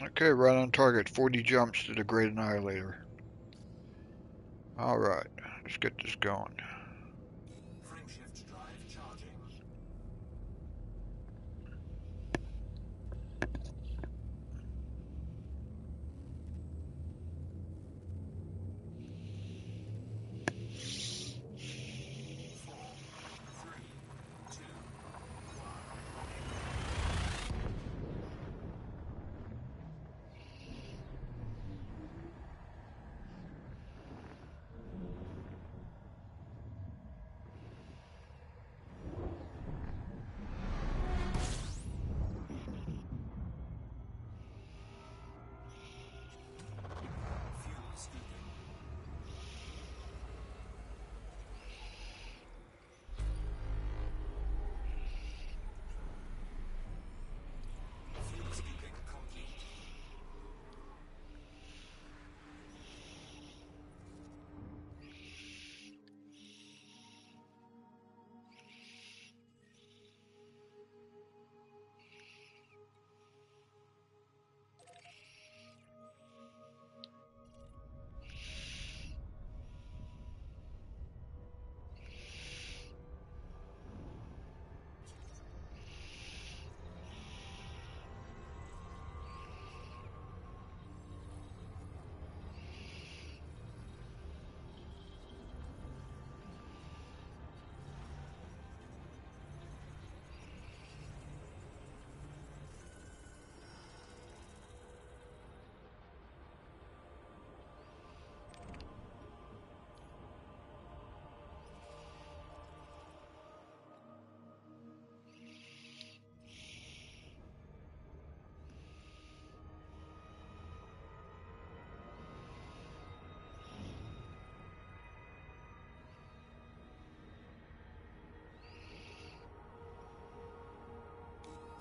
Okay, right on target. 40 jumps to the Great Annihilator. Alright, let's get this going. Frameshift drive charging. Four, three, two, one. Fuel scooping. Fuel scooping complete.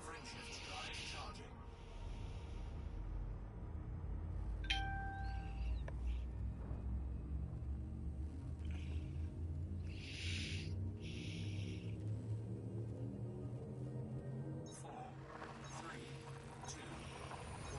Frameshift drive charging. Four, three, two, one.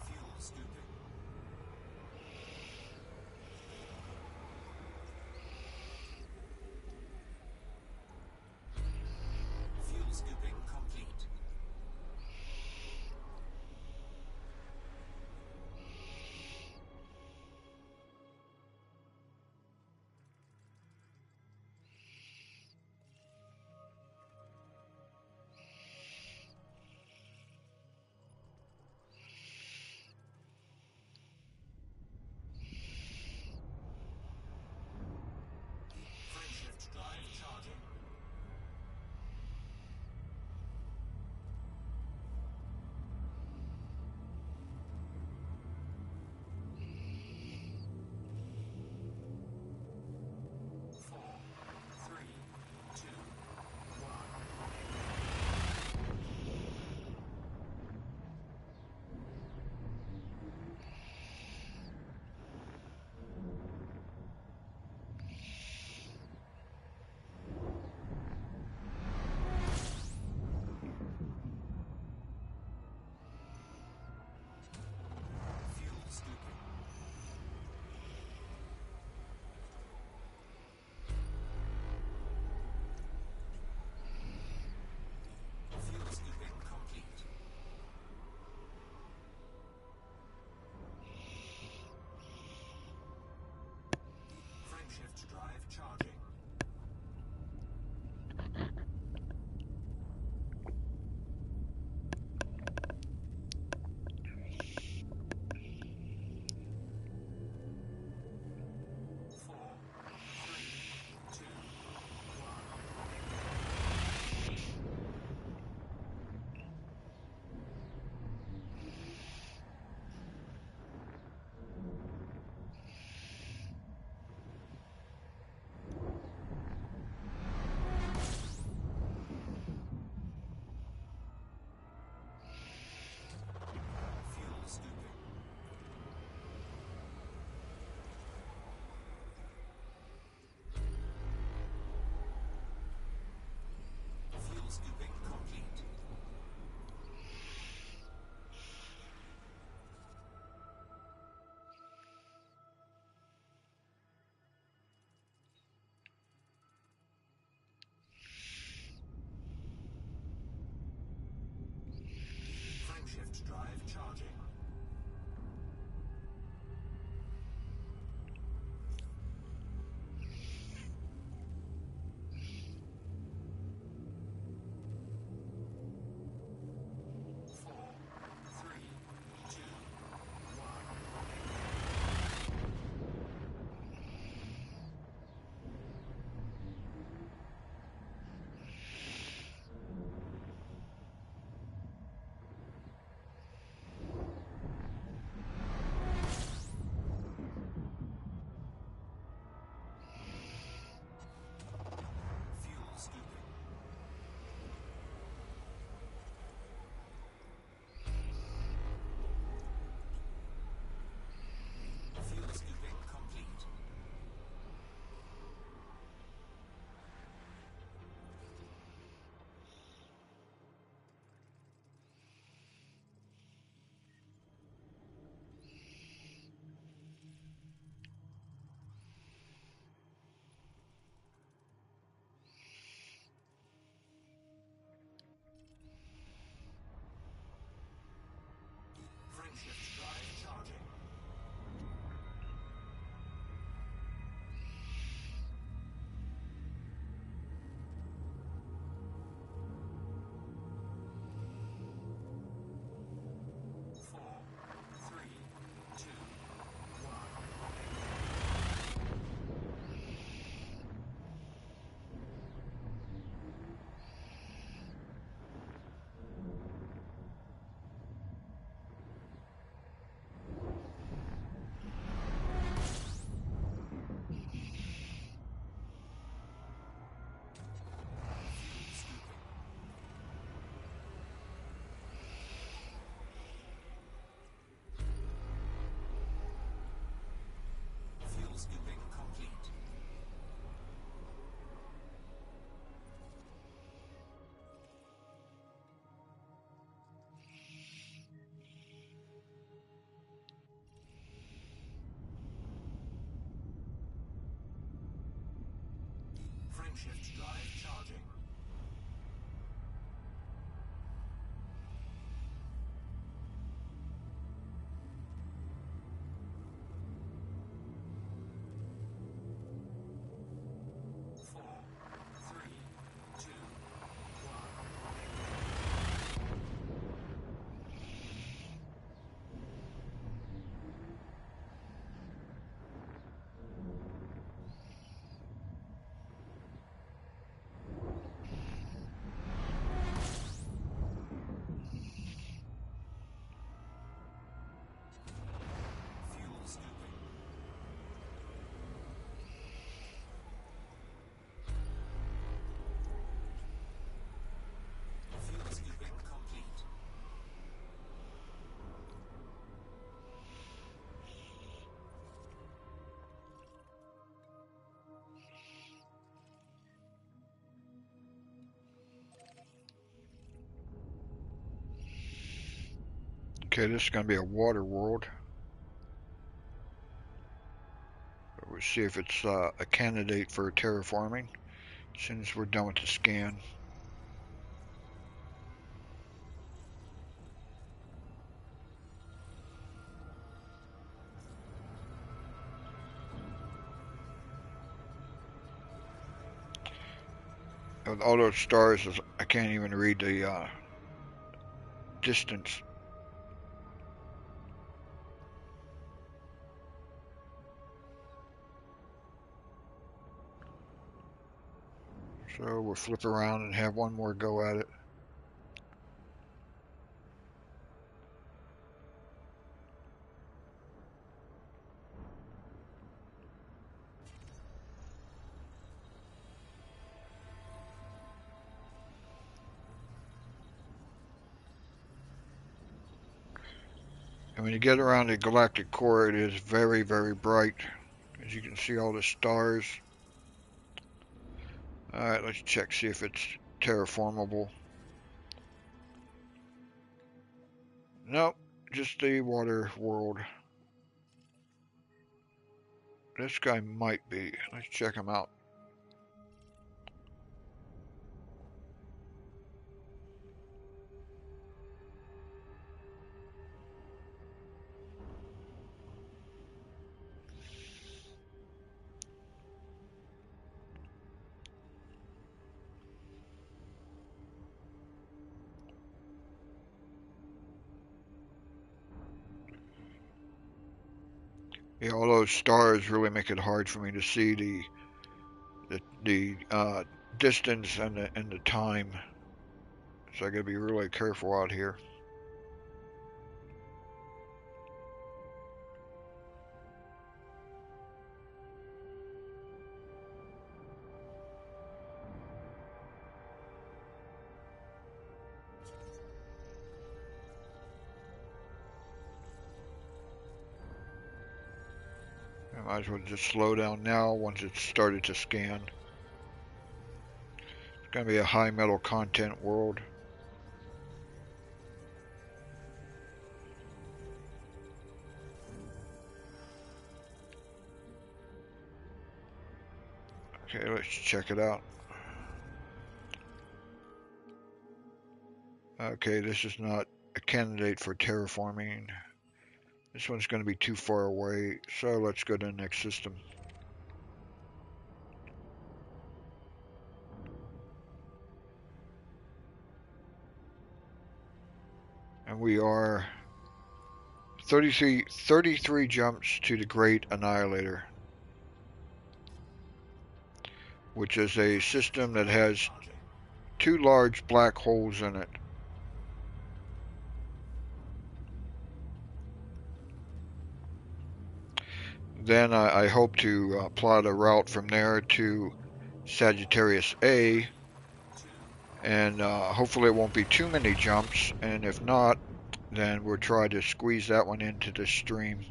Fuel scooping. Fuel scooping complete. Frameshift drive charging. Four, three, two, one. Fuel scooping. Fuel scooping complete. Frameshift drive charging. Four, three, two, one. Frameshift drive charging. Four, three, two, one. Fuel scooping. Fuel scooping complete. Okay, this is going to be a water world. We'll see if it's a candidate for terraforming as soon as we're done with the scan. With all those stars, I can't even read the distance. So we'll flip around and have one more go at it. And when you get around the galactic core, it is very, very bright. As you can see, all the stars. Alright, let's check, see if it's terraformable. Nope, just the water world. This guy might be. Let's check him out. Yeah, all those stars really make it hard for me to see the distance and the time. So I gotta be really careful out here. I might as well just slow down now once it's started to scan. It's gonna be a high metal content world. Okay, let's check it out. Okay, this is not a candidate for terraforming. This one's going to be too far away, so let's go to the next system. And we are 33 jumps to the Great Annihilator, which is a system that has two large black holes in it. Then I hope to plot a route from there to Sagittarius A, and hopefully it won't be too many jumps, and if not, then we'll try to squeeze that one into the stream.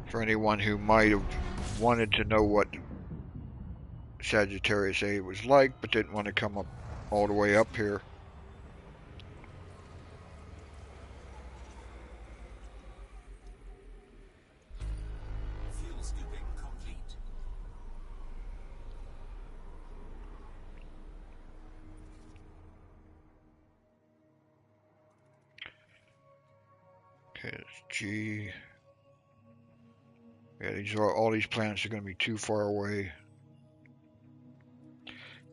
For anyone who might have wanted to know what Sagittarius A was like, but didn't want to come up all the way up here. Okay, it's G. Yeah, these are all these planets are going to be too far away.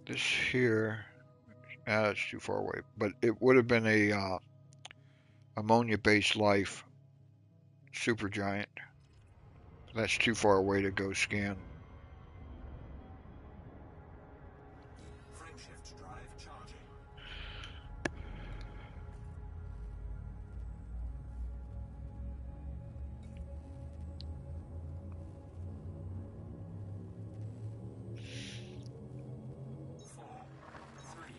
This here, that's too far away. But it would have been a ammonia-based life supergiant. That's too far away to go scan. Frameshift drive charging. Four, three,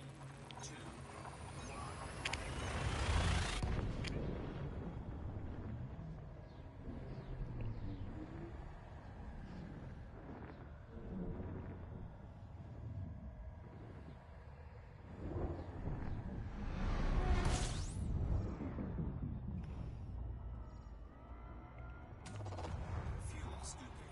two, one. Fuel scooping.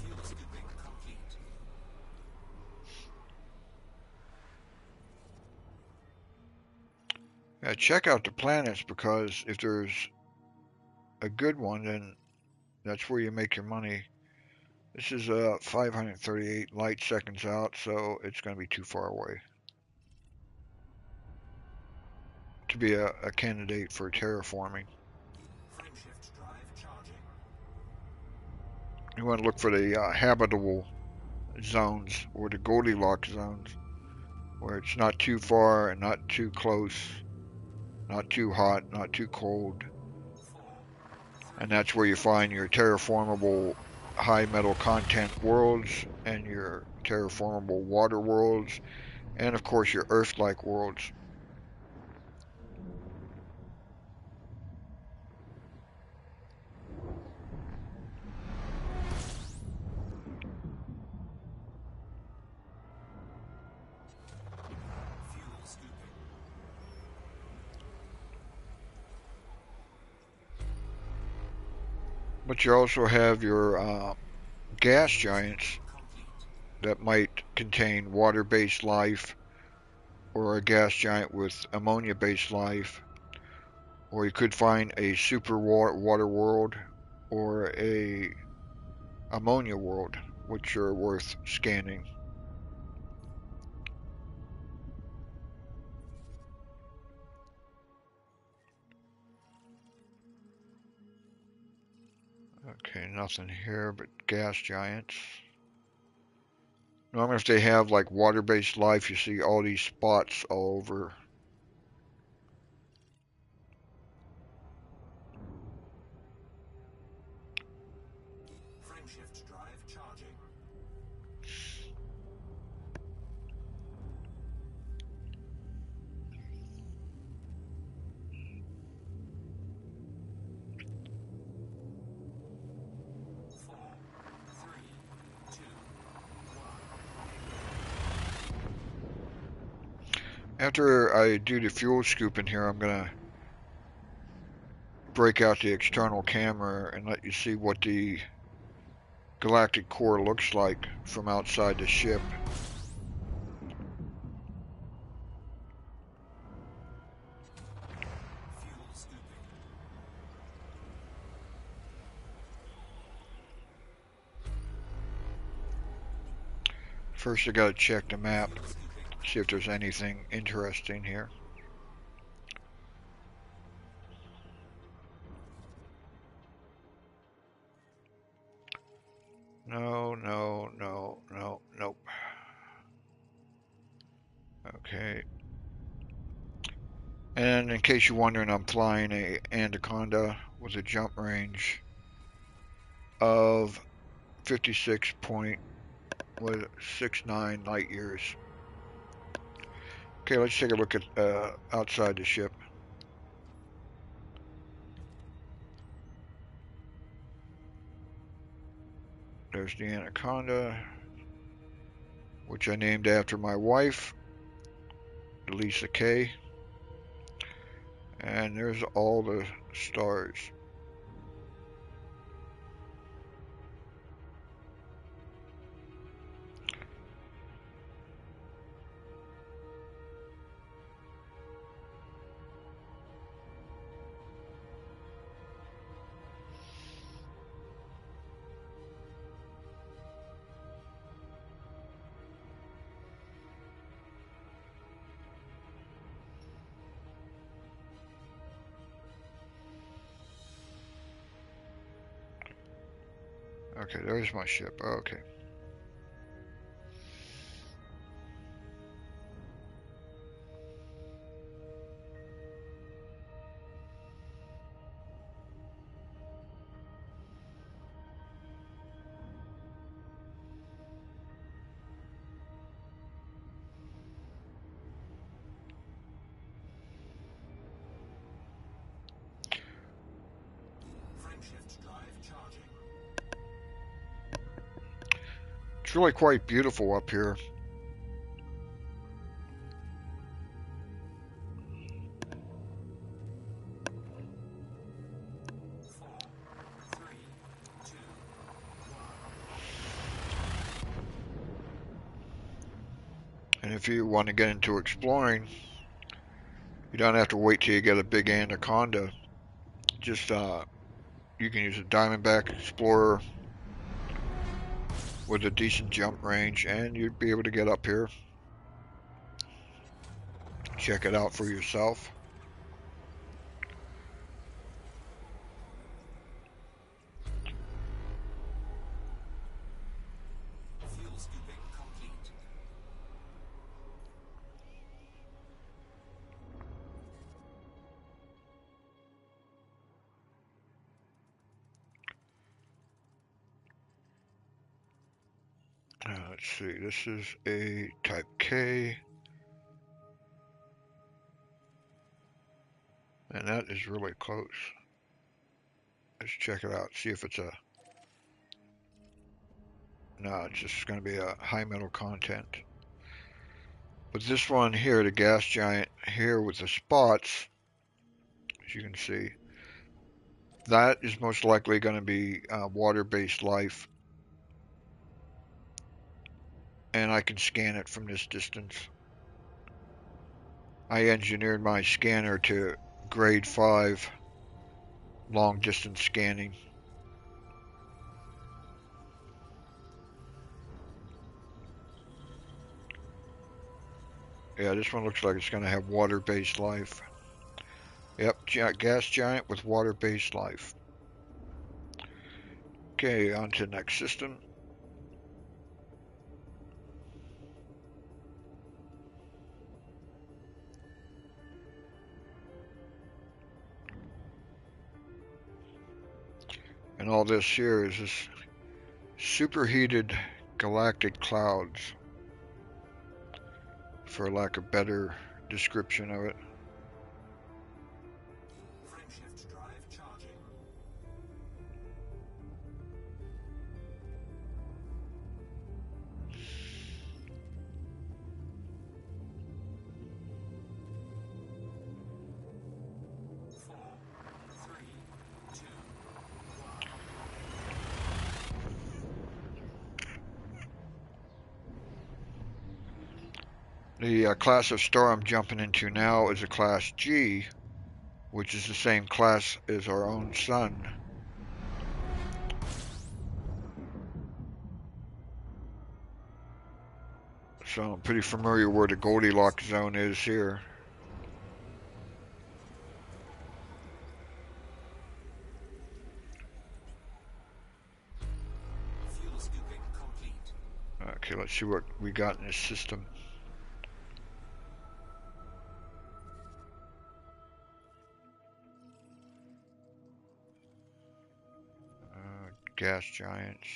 Fuel scooping complete. Yeah, check out the planets because if there's a good one, then that's where you make your money. This is 538 light seconds out, so it's going to be too far away to be a candidate for terraforming. Frameshift drive charging. You want to look for the habitable zones or the Goldilocks zones where it's not too far and not too close, not too hot, not too cold. Four, And three, that's where you find your terraformable high metal content worlds and your terraformable water worlds and of course your Earth-like worlds. fuel scooping. But you also have your gas Fuel giants scooping complete. that might contain water-based life, or a gas giant with ammonia-based life, or you could find a super water world or a ammonia world, which are worth scanning. Okay, nothing here but gas giants. Normally, if they have like water-based life, you see all these spots all over. Frameshift drive charging. Four, three, two, one. After I do the fuel scoop in here, I'm gonna break out the external camera and let you see what the galactic core looks like from outside the ship. Fuel scooping. First, I gotta check the map, Fuel scooping. see if there's anything interesting here. No, no, no, no, nope. Okay. And in case you're wondering, I'm flying a Anaconda with a jump range of 56.69 light years. Okay, let's take a look at outside the ship. There's the Anaconda, which I named after my wife, Lisa K. And there's all the stars. Okay, there's my ship. Okay. Frameshift drive charging. It's really quite beautiful up here. Four, three, two, one. And if you want to get into exploring, you don't have to wait till you get a big anaconda. Just you can use a Diamondback Explorer with a decent jump range, and you'd be able to get up here. Check it out for yourself. Fuel scooping complete. Let's see, this is a Type K. And that is really close. Let's check it out, see if it's a... No, it's just going to be a high metal content. But this one here, the gas giant here with the spots, as you can see, that is most likely going to be water-based life. And I can scan it from this distance. I engineered my scanner to grade 5 long distance scanning. Yeah, this one looks like it's going to have water-based life. Yep, gas giant with water-based life. Okay, on to the next system. And all this here is this superheated galactic clouds, for lack of better description of it. Frameshift drive charging. Four, three, two, one. The class of star I'm jumping into now is a class G, which is the same class as our own sun. So I'm pretty familiar where the Goldilocks zone is here. Fuel scooping complete. Okay, let's see what we got in this system. Gas giants.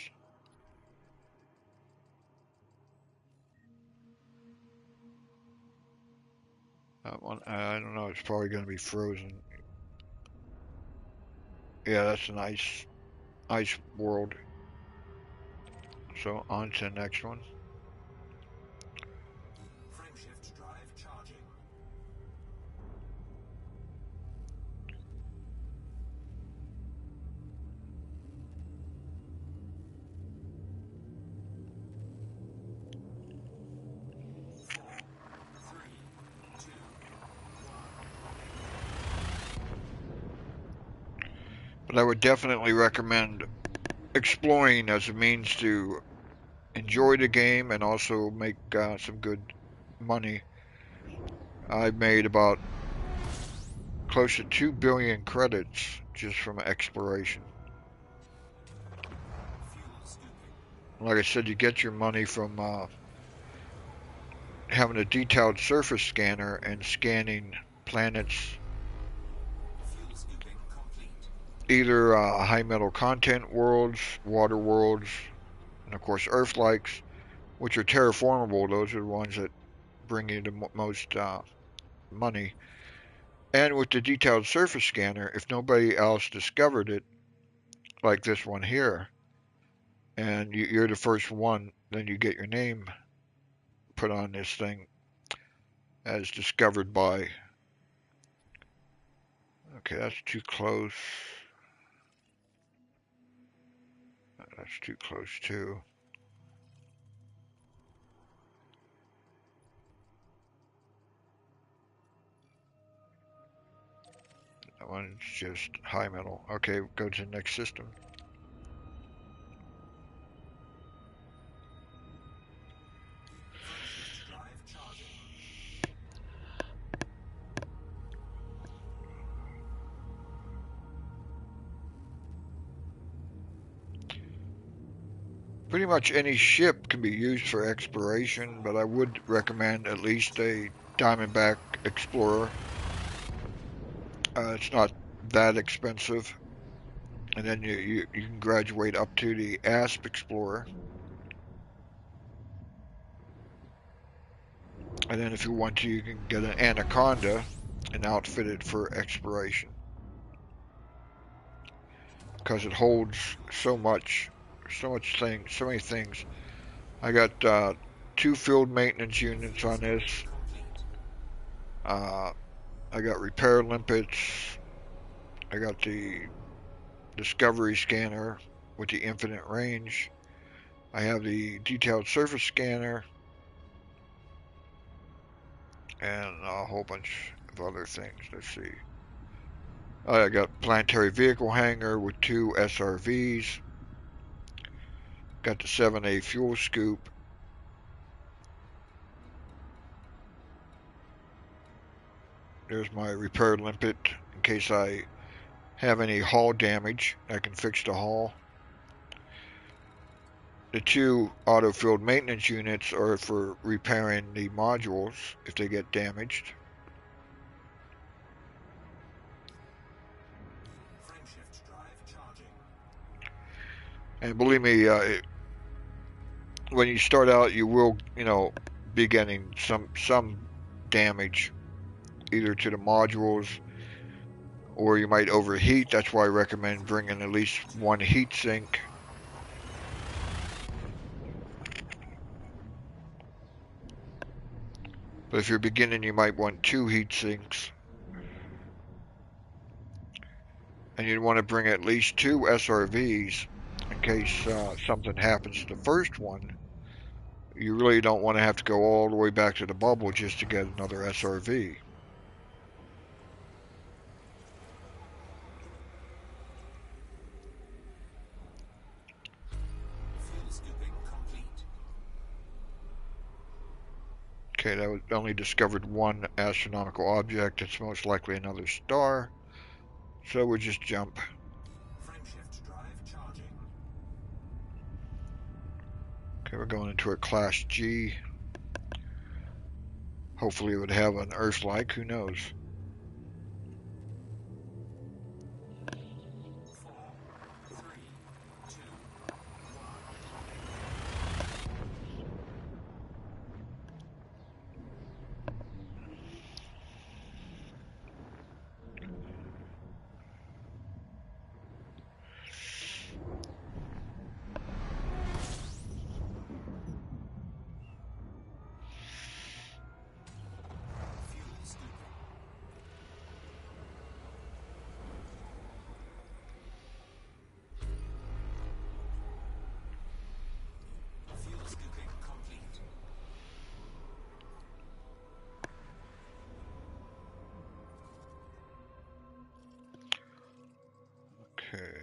That one, I don't know, it's probably going to be frozen. Yeah, that's an ice world. So on to the next one. Frameshift drive charging. Four, three, two, one. But I would definitely recommend exploring as a means to enjoy the game and also make some good money. I made about close to 2 billion credits just from exploration. Fuel Like I said, you get your money from having a detailed surface scanner and scanning planets, Fuel scooping complete. either high metal content worlds, water worlds, and of course Earth likes, which are terraformable. Those are the ones that bring you the most money. And with the detailed surface scanner, if nobody else discovered it, like this one here, and you're the first one, then you get your name put on this thing as discovered by. Okay, that's too close. That's too close too. That one's just high metal. Okay, go to the next system. Frameshift drive charging. Pretty much any ship can be used for exploration, but I would recommend at least a Diamondback Explorer. It's not that expensive. And then you can graduate up to the Asp Explorer. And then if you want to, you can get an Anaconda and outfit it for exploration. Because it holds so many things. I got 2 field maintenance units on Fuel this. scooping complete. Uh, I got repair limpets. I got the discovery scanner with the infinite range. I have the detailed surface scanner and a whole bunch of other things. Let's see. I got planetary vehicle hangar with 2 SRVs. Got the 7A fuel scoop. There's my repair limpet in case I have any hull damage. I can fix the hull. The 2 auto-field maintenance units are for repairing the modules if they get damaged. Frameshift drive charging. And believe me, when you start out, you will, be getting some damage either to the modules or you might overheat. That's why I recommend bringing at least 1 heat sink. But if you're beginning, you might want 2 heat sinks. And you'd want to bring at least 2 SRVs in case something happens to the first one. You really don't want to have to go all the way back to the bubble just to get another SRV. Fuel scooping complete. Okay, that was only discovered 1 astronomical object. It's most likely another star. So we'll just jump. Frameshift drive charging. Okay, we're going into a Class G. Hopefully it would have an Earth-like, who knows. 4, 3, 2, 1. Fuel scooping. Fuel scooping complete. Okay.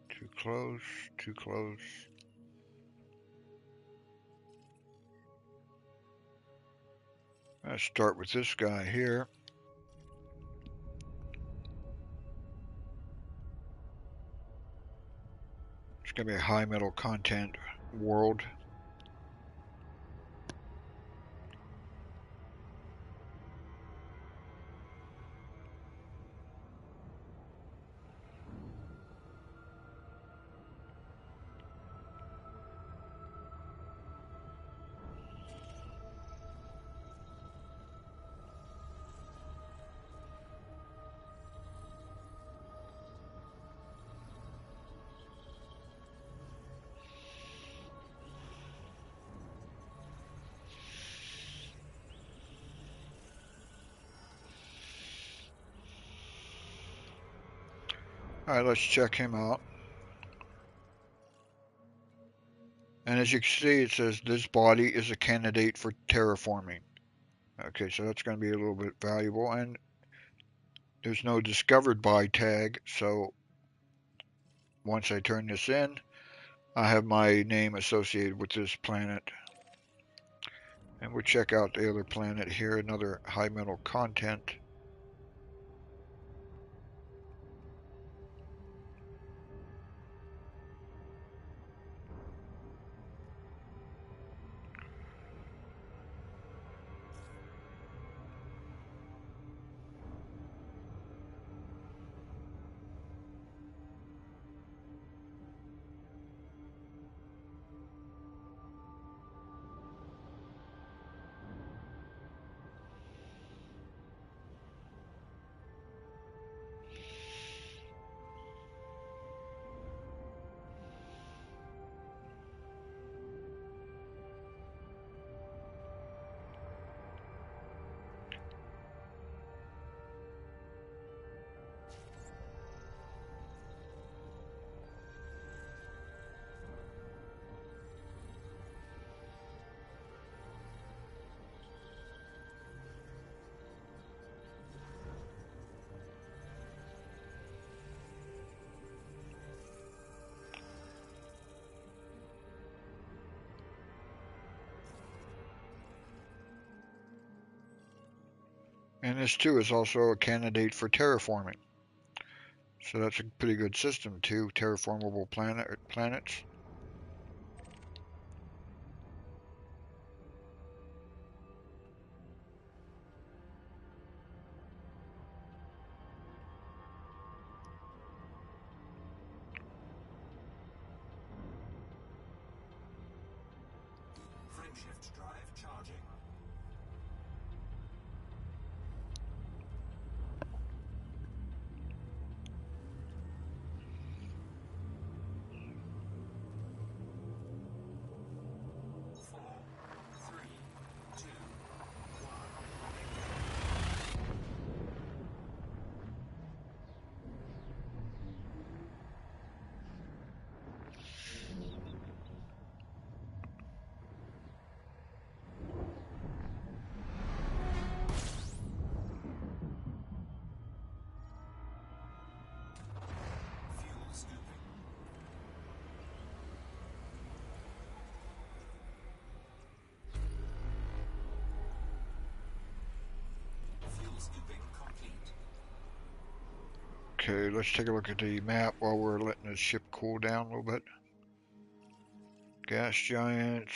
Too close, too close. Let's start with this guy here. It's going to be a high metal content world. Alright, let's check him out. And as you can see, it says this body is a candidate for terraforming. Okay, so that's going to be a little bit valuable. And there's no discovered by tag, so once I turn this in, I have my name associated with this planet. And we'll check out the other planet here, another high metal content. And this too is also a candidate for terraforming. So that's a pretty good system too, terraformable planets. Frameshift drive charging. Four, three, two, one. Fuel scooping. Fuel scooping complete. Okay, let's take a look at the map while we're letting the ship cool down a little bit. Gas giants.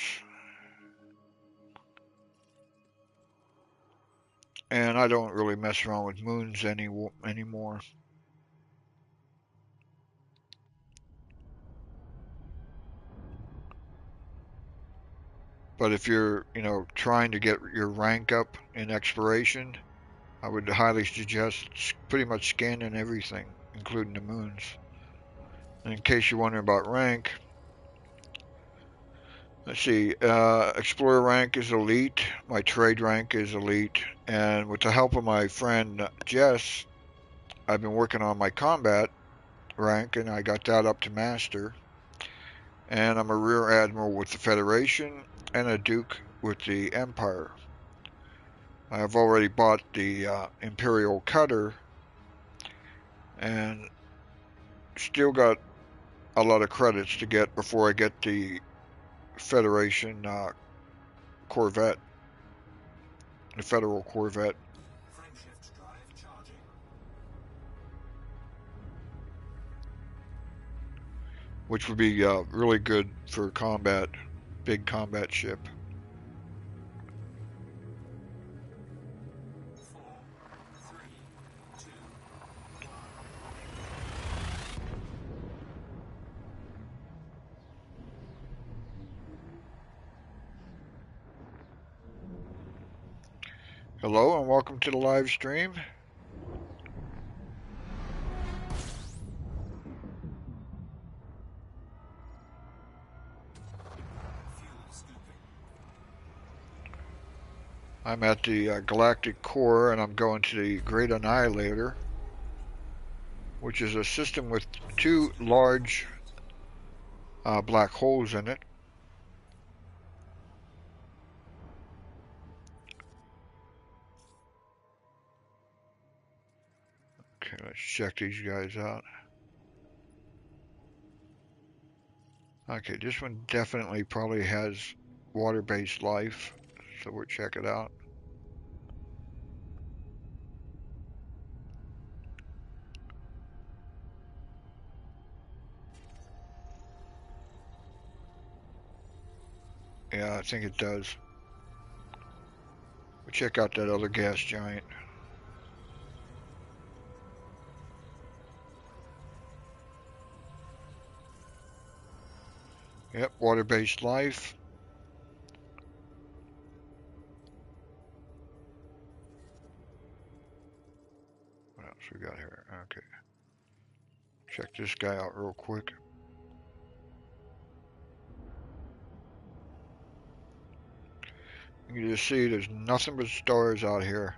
And I don't really mess around with moons anymore. But if you're, trying to get your rank up in exploration, I would highly suggest pretty much scanning everything, including the moons. And in case you're wondering about rank, let's see, Explorer rank is elite, my trade rank is elite, and with the help of my friend Jess, I've been working on my combat rank, and I got that up to master. And I'm a rear admiral with the Federation, and a duke with the Empire. I've already bought the Imperial Cutter, and still got a lot of credits to get before I get the Federation Corvette, the Federal Corvette. Frameshift drive charging. which would be really good for combat, big combat ship. 4, 3, 2, 1. Hello and welcome to the live stream. Fuel scooping. I'm at the Galactic core and I'm going to the Great Annihilator, which is a system with two large black holes in it. Okay, let's check these guys out. Okay, this one definitely probably has water-based life, so we'll check it out. Yeah, I think it does. We'll check out that other gas giant. Yep, water-based life. What else we got here? Okay, check this guy out real quick. You can just see there's nothing but stars out here.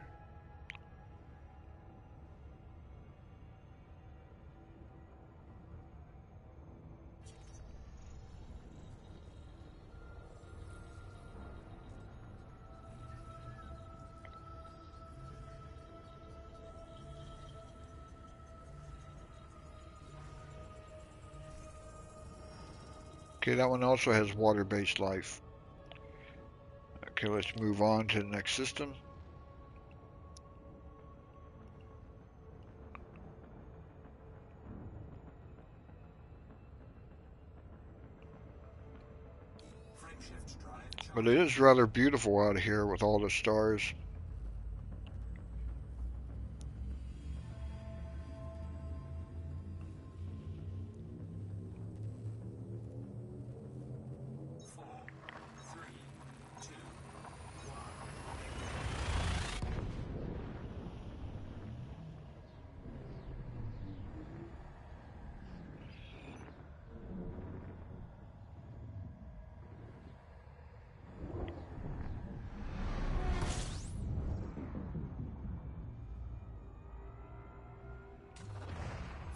Okay, that one also has water-based life. Okay, let's move on to the next system. Frameshift drive But it is rather beautiful out here with all the stars.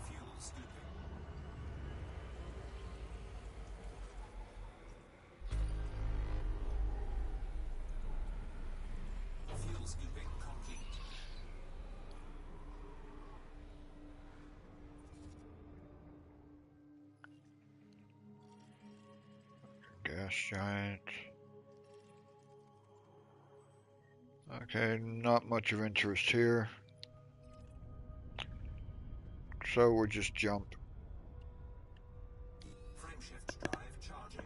Fuel scooping. Fuel scooping complete. Gas giant. Okay, not much of interest here. So we'll just jump. Frameshift drive charging.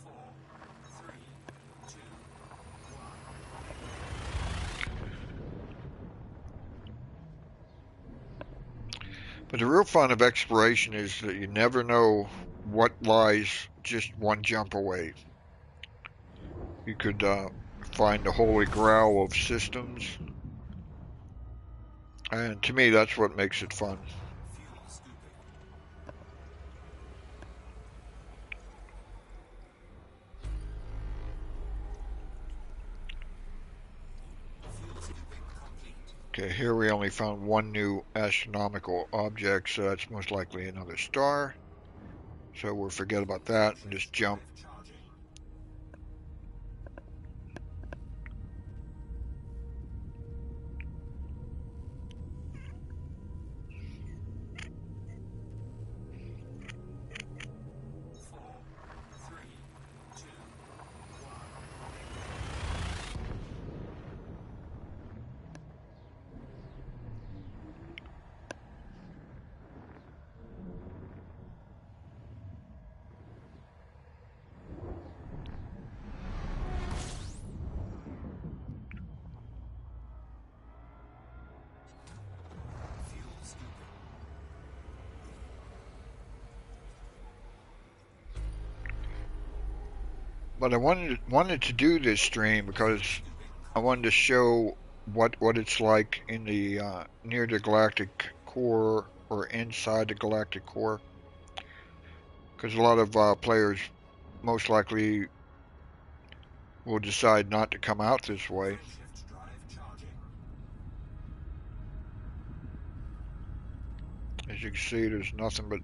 Four, three, two, one. But the real fun of exploration is that you never know what lies just one jump away. You could find the holy grail of systems. And to me, that's what makes it fun. Fuel scooping. Fuel scooping complete. Okay, here we only found one new astronomical object, so that's most likely another star. So we'll forget about that and just jump. Drive charging. Four, three, But I wanted to do this stream because I wanted to show what it's like in the near the galactic core or inside the galactic core, because a lot of players most likely will decide not to come out this way. Frameshift drive charging. As you can see, there's nothing but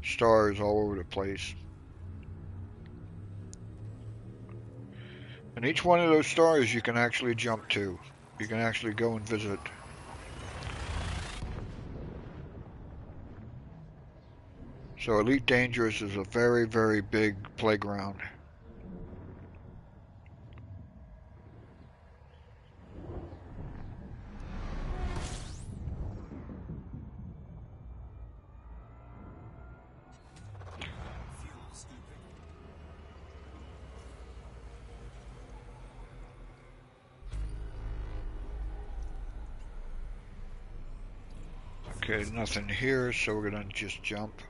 stars all over the place. And each one of those stars you can actually jump to. You can actually go and visit. So Elite Dangerous is a very, very big playground. Fuel scooping. Okay, nothing here, so we're gonna just jump.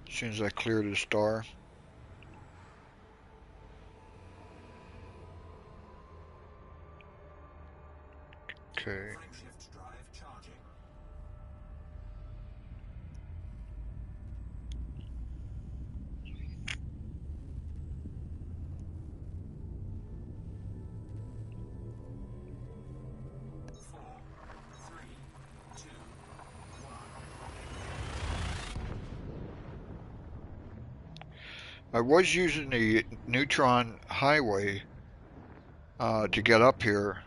As soon as I clear the star. Okay. Frameshift drive charging. Four, three, two, one. I was using the neutron highway to get up here,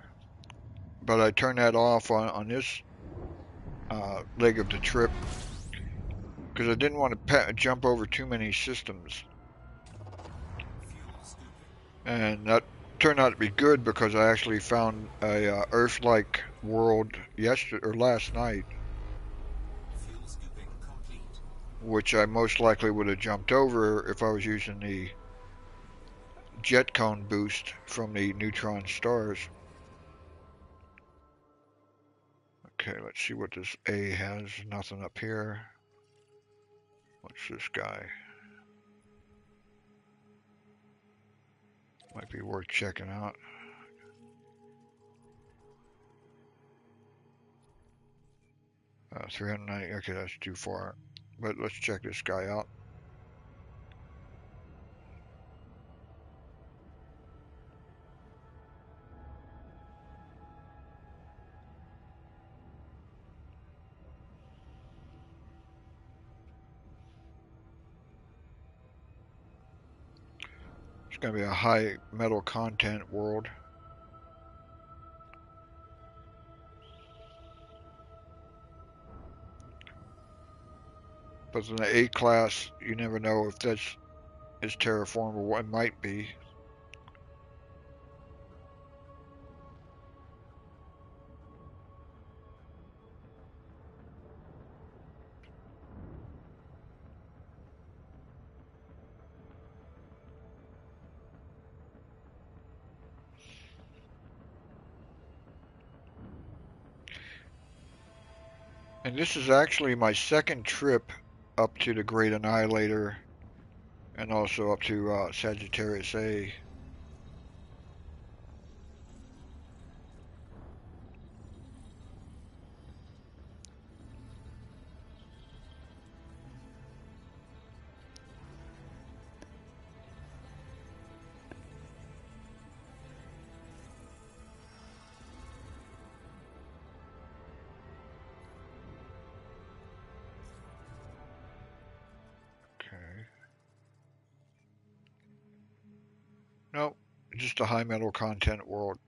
but I turned that off on this leg of the trip because I didn't want to jump over too many systems. Fuel scooping. And that turned out to be good because I actually found a Earth-like world yesterday or last night, Fuel scooping complete. which I most likely would have jumped over if I was using the jet cone boost from the neutron stars. Okay, let's see what this A has. Nothing up here. What's this guy? Might be worth checking out. Uh, 390. Okay, that's too far. But let's check this guy out. It's going to be a high metal content world. But in the A class, you never know if that's is terraform or what it might be. And this is actually my second trip up to the Great Annihilator and also up to Sagittarius A. Okay. Nope, just a high metal content world.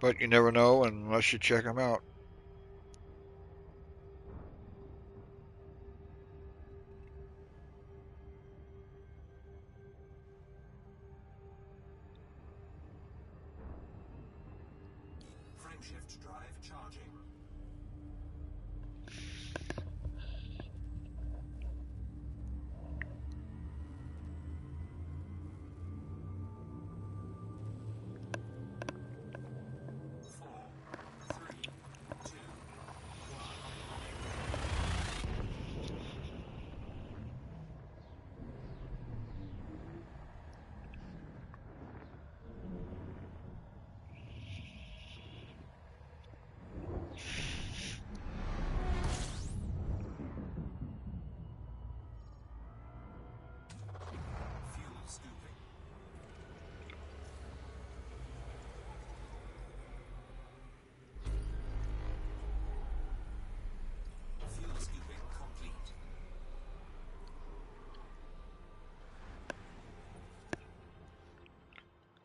But you never know unless you check them out. Frameshift drive charging. Four, three, two, one.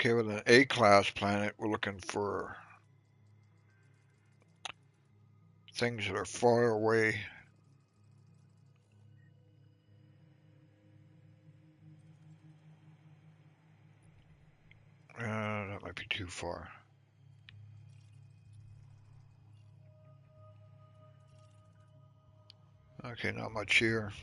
Okay, with an A-class planet, we're looking for things that are far away. That might be too far. Okay, not much here.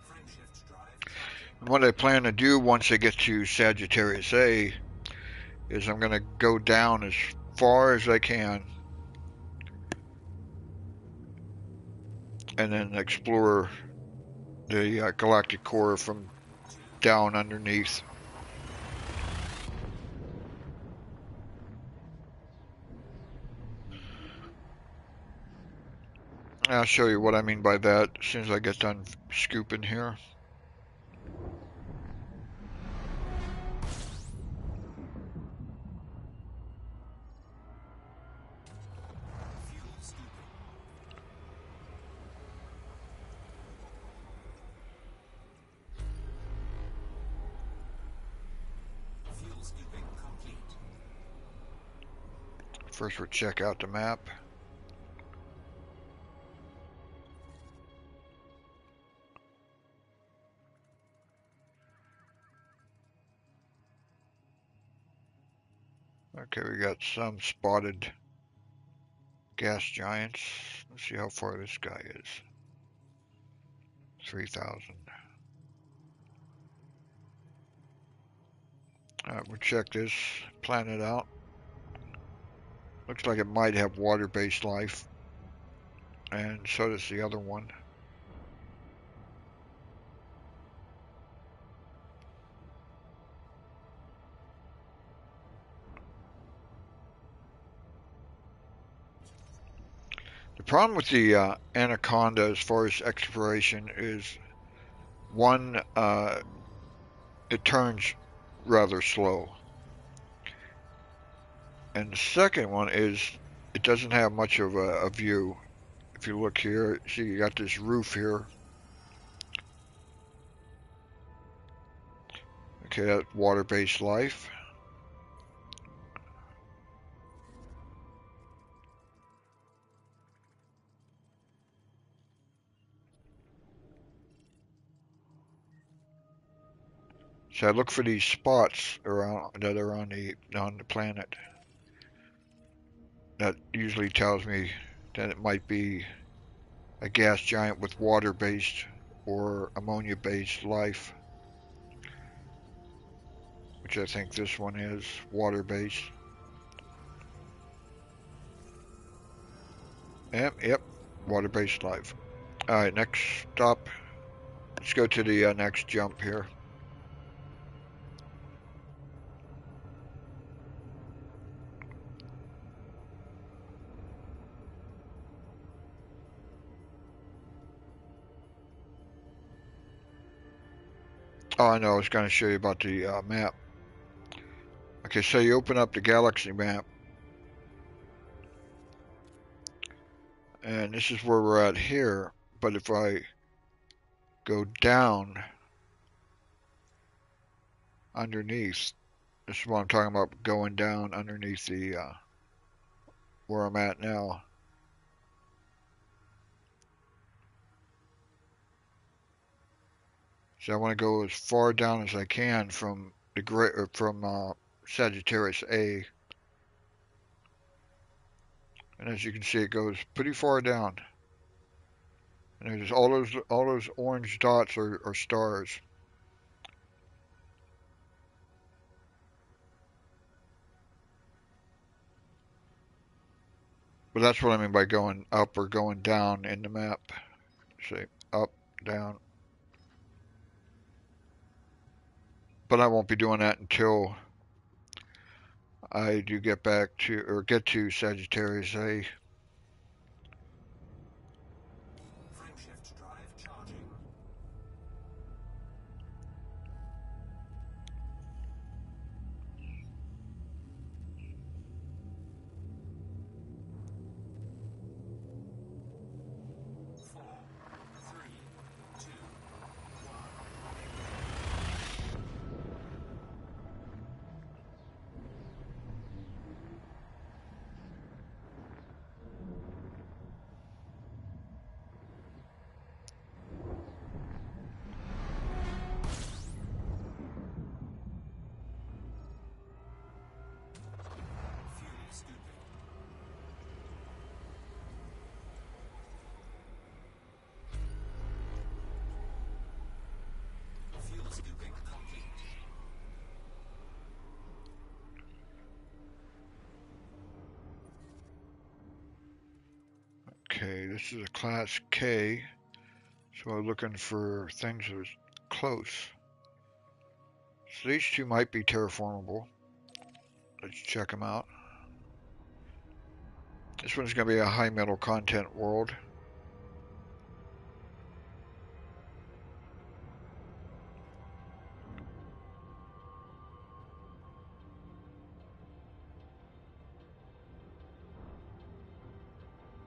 Frameshift drive charging. And what I plan to do once I get to Sagittarius A is I'm going to go down as far as I can and then explore the galactic core from 2, down underneath. I'll show you what I mean by that as soon as I get done scooping here. fuel scooping. Fuel scooping complete. First, we'll check out the map. Okay, we got some spotted gas giants. Let's see how far this guy is. 3,000. Alright, we'll check this planet out. Looks like it might have water-based life. And so does the other one. The problem with the Anaconda as far as exploration is one, it turns rather slow. And the second one is it doesn't have much of a view. If you look here, see you got this roof here. Okay, that's water-based life. So I look for these spots around that are on the planet. That usually tells me that it might be a gas giant with water-based or ammonia-based life, which I think this one is water-based. Yep, water-based life. All right, next stop. Let's go to the next jump here. Oh, I know, I was going to show you about the map. Okay, so you open up the galaxy map. And this is where we're at here. But if I go down underneath, this is what I'm talking about, going down underneath the where I'm at now. So I want to go as far down as I can from Sagittarius A. And as you can see, it goes pretty far down. And there's all those orange dots are stars. But that's what I mean by going up or going down in the map. See, up, down. But I won't be doing that until I do get to Sagittarius A. Frameshift drive charging. Four, three, two, this is a class K, so I'm looking for things that are close. So these two might be terraformable. Let's check them out. This one's going to be a high metal content world.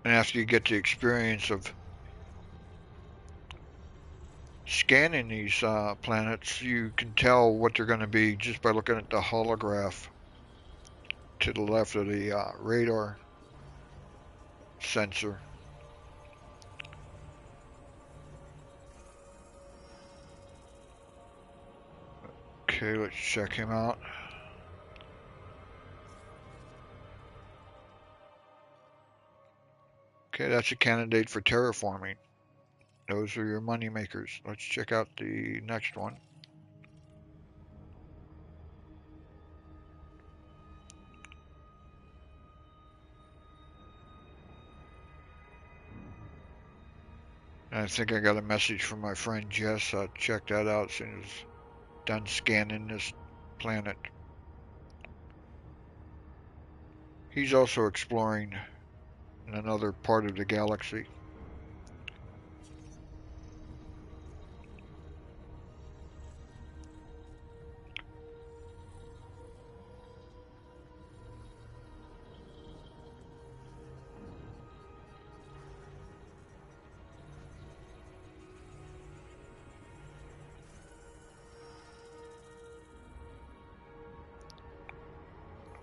And after you get the experience of scanning these planets, you can tell what they're going to be just by looking at the holograph to the left of the radar sensor. Okay, let's check him out. Okay, that's a candidate for terraforming. Those are your money makers. Let's check out the next one. And I think I got a message from my friend Jess. I'll check that out as soon as done scanning this planet. He's also exploring in another part of the galaxy.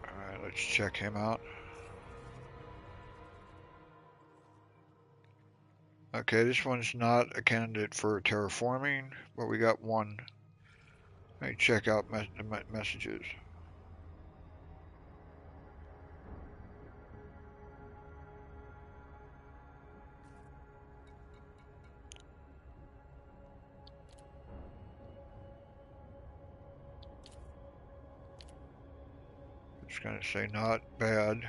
Alright, let's check him out. Okay, this one's not a candidate for terraforming, but we got one. Let me check out the messages. It's going to say not bad.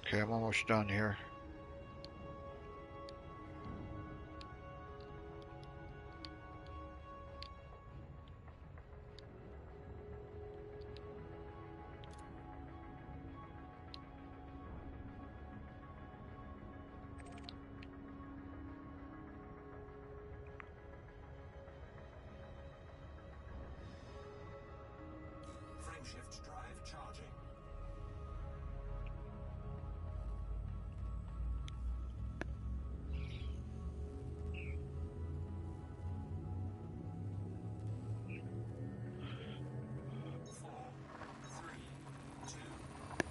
Okay, I'm almost done here. Frameshift drive charging. Four, three, two, one.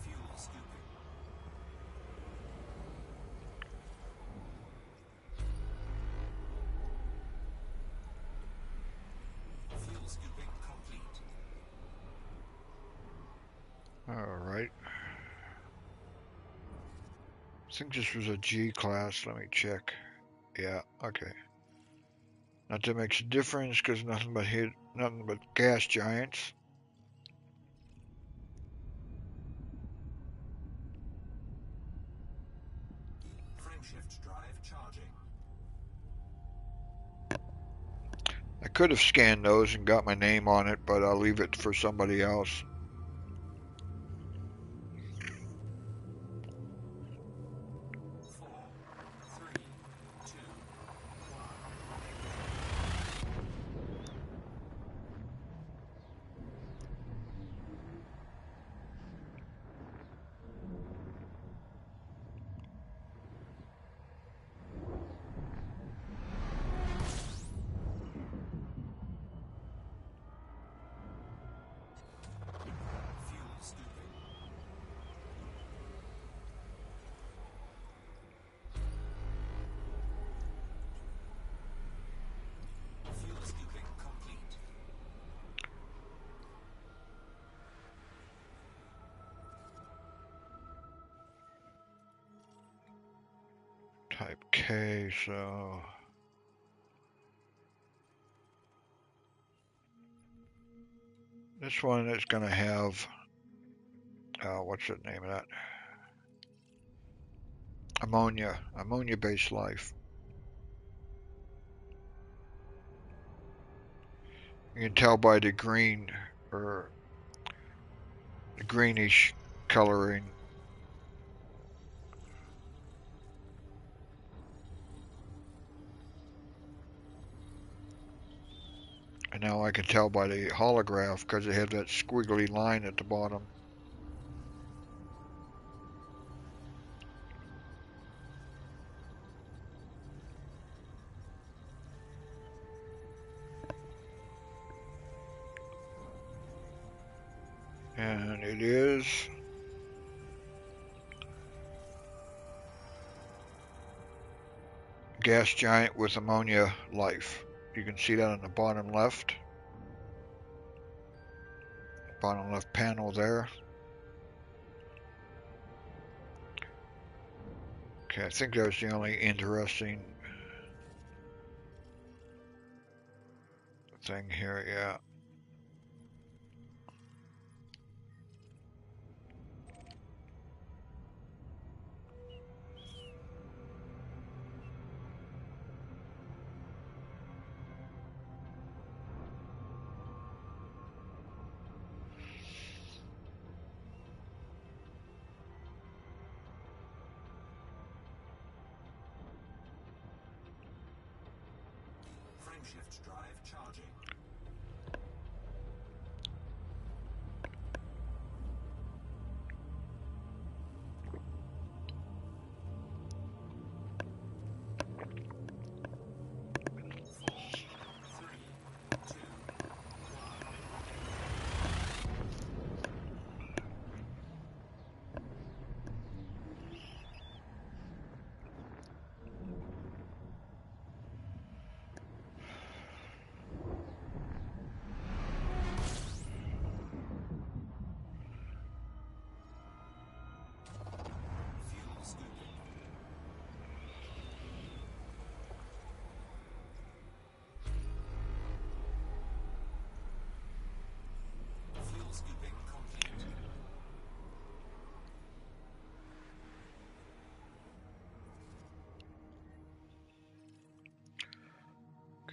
Fuel scooping. Fuel scooping complete. Alright. I think this was a G class. Let me check. Yeah, okay. Not that makes a difference because nothing but gas giants. Frameshift drive charging. I could have scanned those and got my name on it, but I'll leave it for somebody else. Type K, so this one is going to have, what's the name of that? Ammonia-based life. You can tell by the green or the greenish coloring. And now I can tell by the holograph because they have that squiggly line at the bottom. And it is gas giant with ammonia life. You can see that on the bottom left panel there. Okay, I think that was the only interesting thing here, yeah. Frameshift drive charging.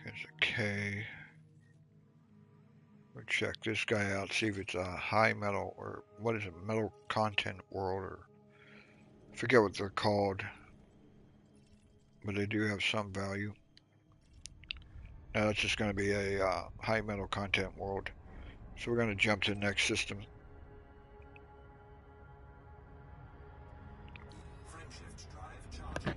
There's a K. We'll check this guy out, see if it's a high metal or what is it, metal content world, or I forget what they're called, but they do have some value. Now that's just going to be a high metal content world. So we're going to jump to the next system. Frameshift drive charging.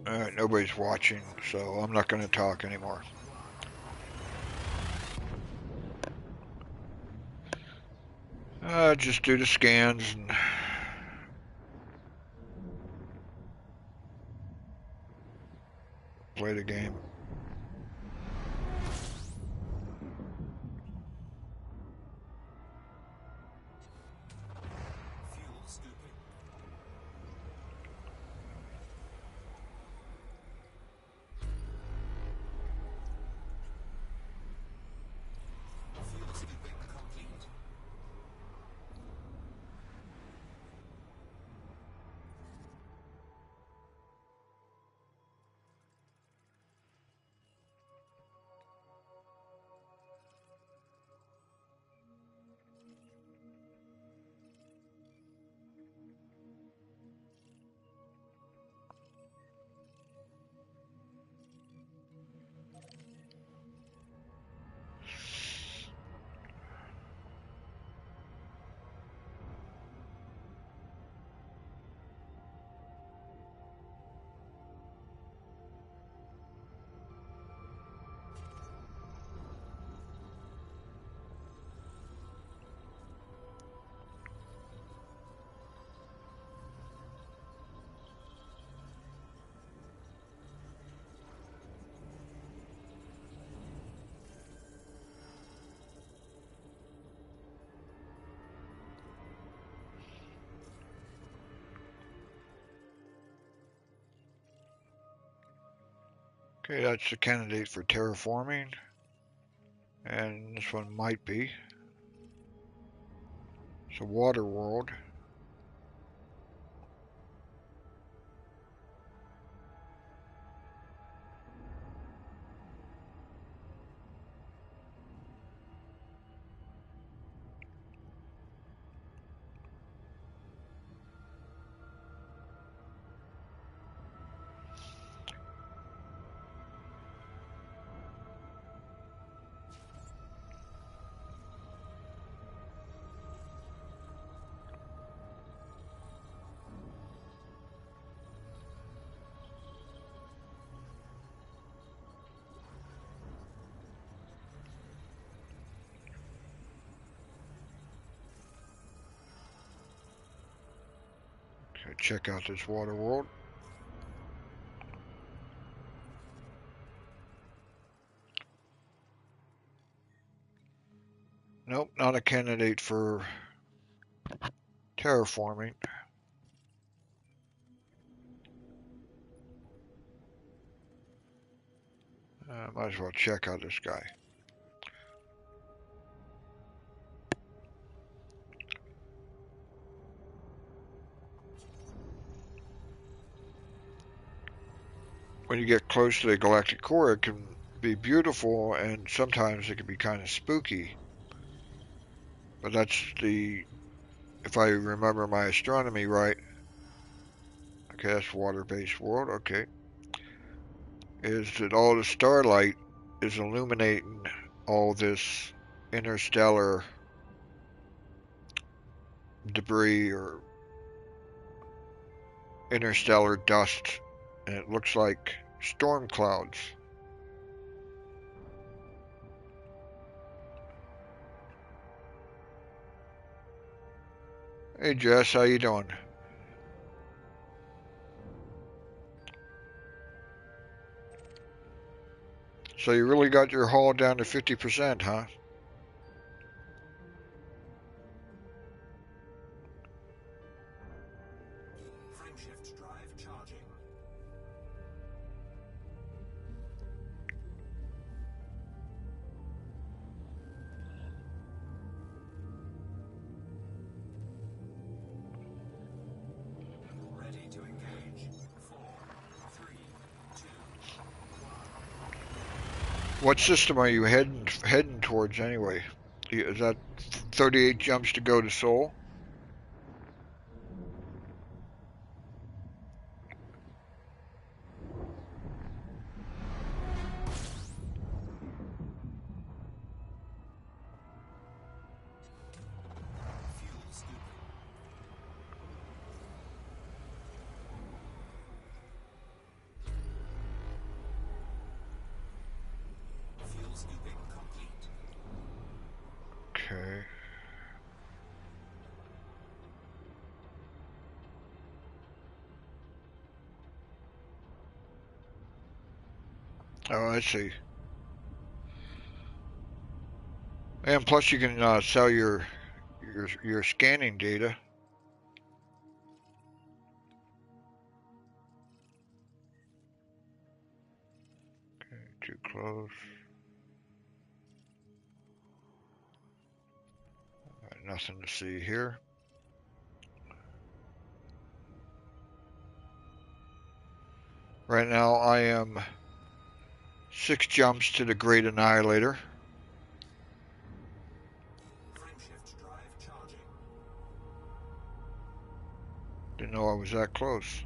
Alright, nobody's watching, so I'm not going to talk anymore. Just do the scans and play the game. Okay, that's the candidate for terraforming. And this one might be. It's a water world. Okay, check out this water world. Nope, not a candidate for terraforming. Might as well check out this guy. When you get close to the galactic core, it can be beautiful, and sometimes it can be kind of spooky. But that's the, if I remember my astronomy right, okay, that's water-based world, okay, is that all the starlight is illuminating all this interstellar debris or interstellar dust, and it looks like storm clouds. Hey Jess, how you doing? So you really got your hull down to 50%, huh? Frameshift drive charging. Ready to engage. 4, 3, 2, 1. What system are you heading towards anyway? Is that 38 jumps to go to Sol? Fuel scooping. Fuel scooping complete. Okay. Oh, I see. And plus, you can sell your scanning data. Okay, too close. Nothing to see here. Right now, I am 6 jumps to the Great Annihilator. Frameshift drive charging. Didn't know I was that close.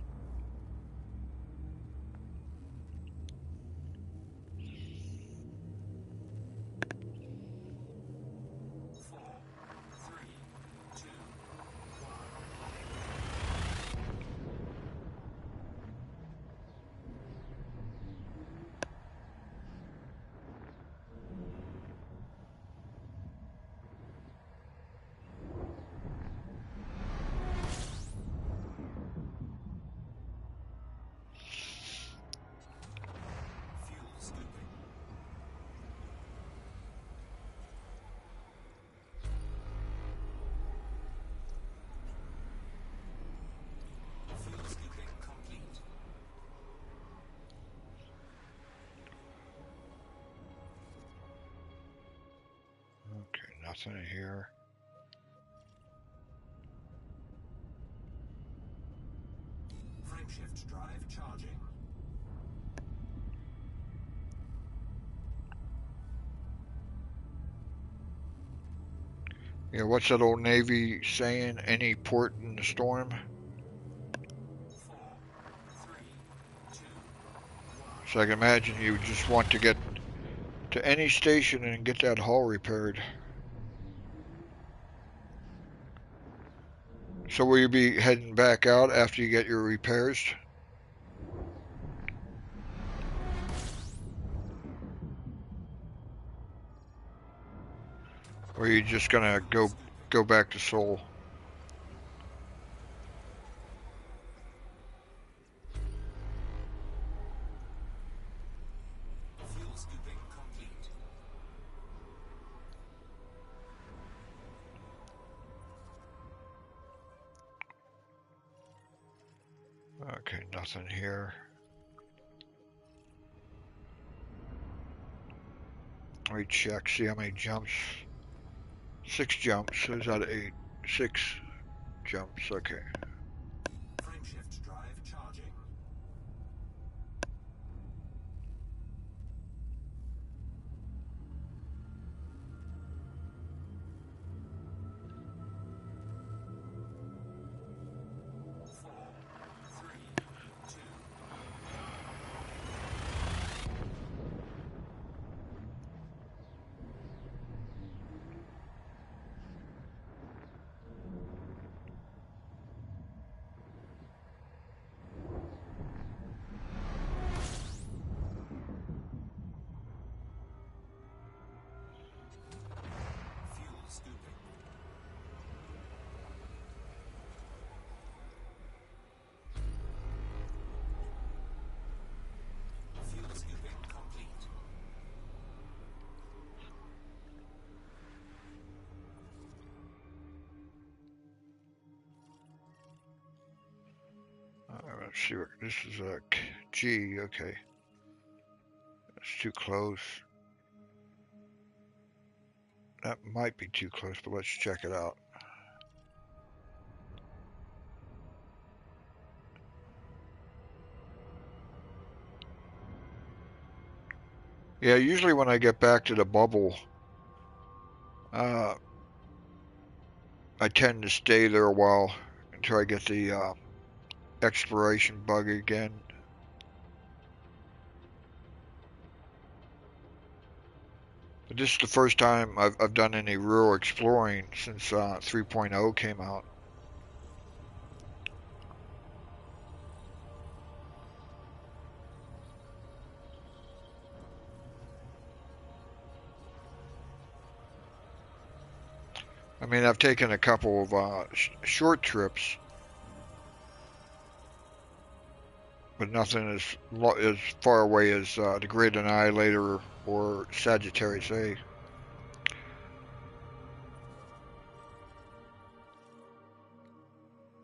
Four, three, two, one. nothing here. Frameshift drive charging. Yeah, what's that old Navy saying? Any port in the storm? 4, 3, 2, 1. So I can imagine you just want to get to any station and get that hull repaired. So will you be heading back out after you get your repairs? Or are you just gonna go back to Seoul? Fuel scooping complete. Okay, nothing here. Let me check, see how many jumps. 6 jumps, so is that 8? 6 jumps, okay. Frameshift drive charging. Four, three, two. Fuel scooping. Fuel scooping complete. Let's see, this is a G, okay. That's too close. That might be too close, but let's check it out. Yeah, usually when I get back to the bubble, I tend to stay there a while until I get the exploration bug again. But this is the first time I've done any real exploring since 3.0 came out. I mean, I've taken a couple of short trips, but nothing as far away as the Great Annihilator or Sagittarius A.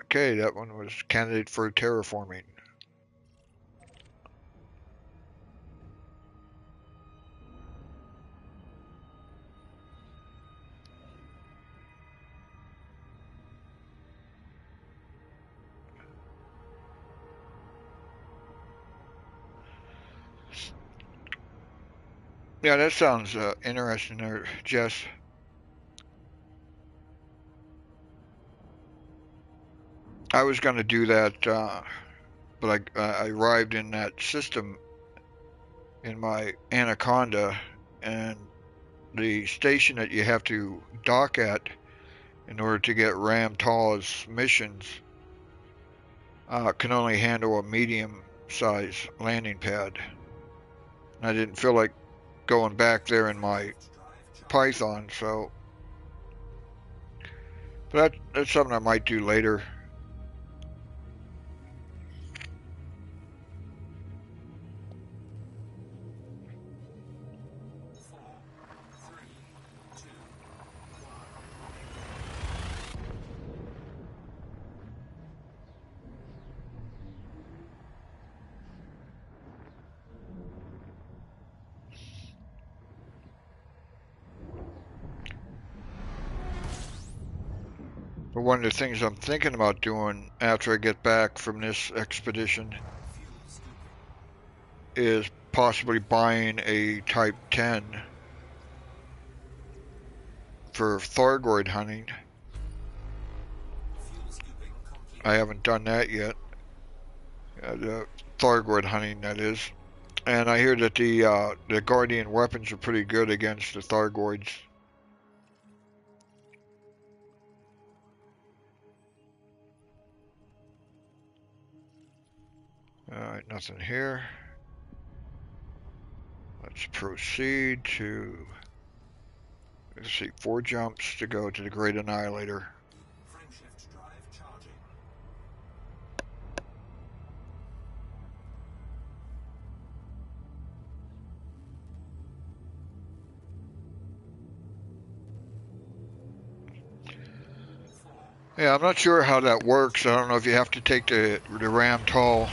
Okay, that one was candidate for terraforming. Yeah, that sounds interesting there, Jess. I was going to do that, but I arrived in that system in my Anaconda, and the station that you have to dock at in order to get Ram Tall's missions can only handle a medium-size landing pad. And I didn't feel like going back there in my Frameshift drive charging. Python, so but that's something I might do later. Four, three, two, one. But one of the things I'm thinking about doing after I get back from this expedition is possibly buying a Type 10 for Thargoid hunting. I haven't done that yet. The Thargoid hunting, that is. And I hear that the Guardian weapons are pretty good against the Thargoids. Alright, nothing here. Let's proceed to, let's see, 4 jumps to go to the Great Annihilator. Yeah, I'm not sure how that works. I don't know if you have to take the Ramtall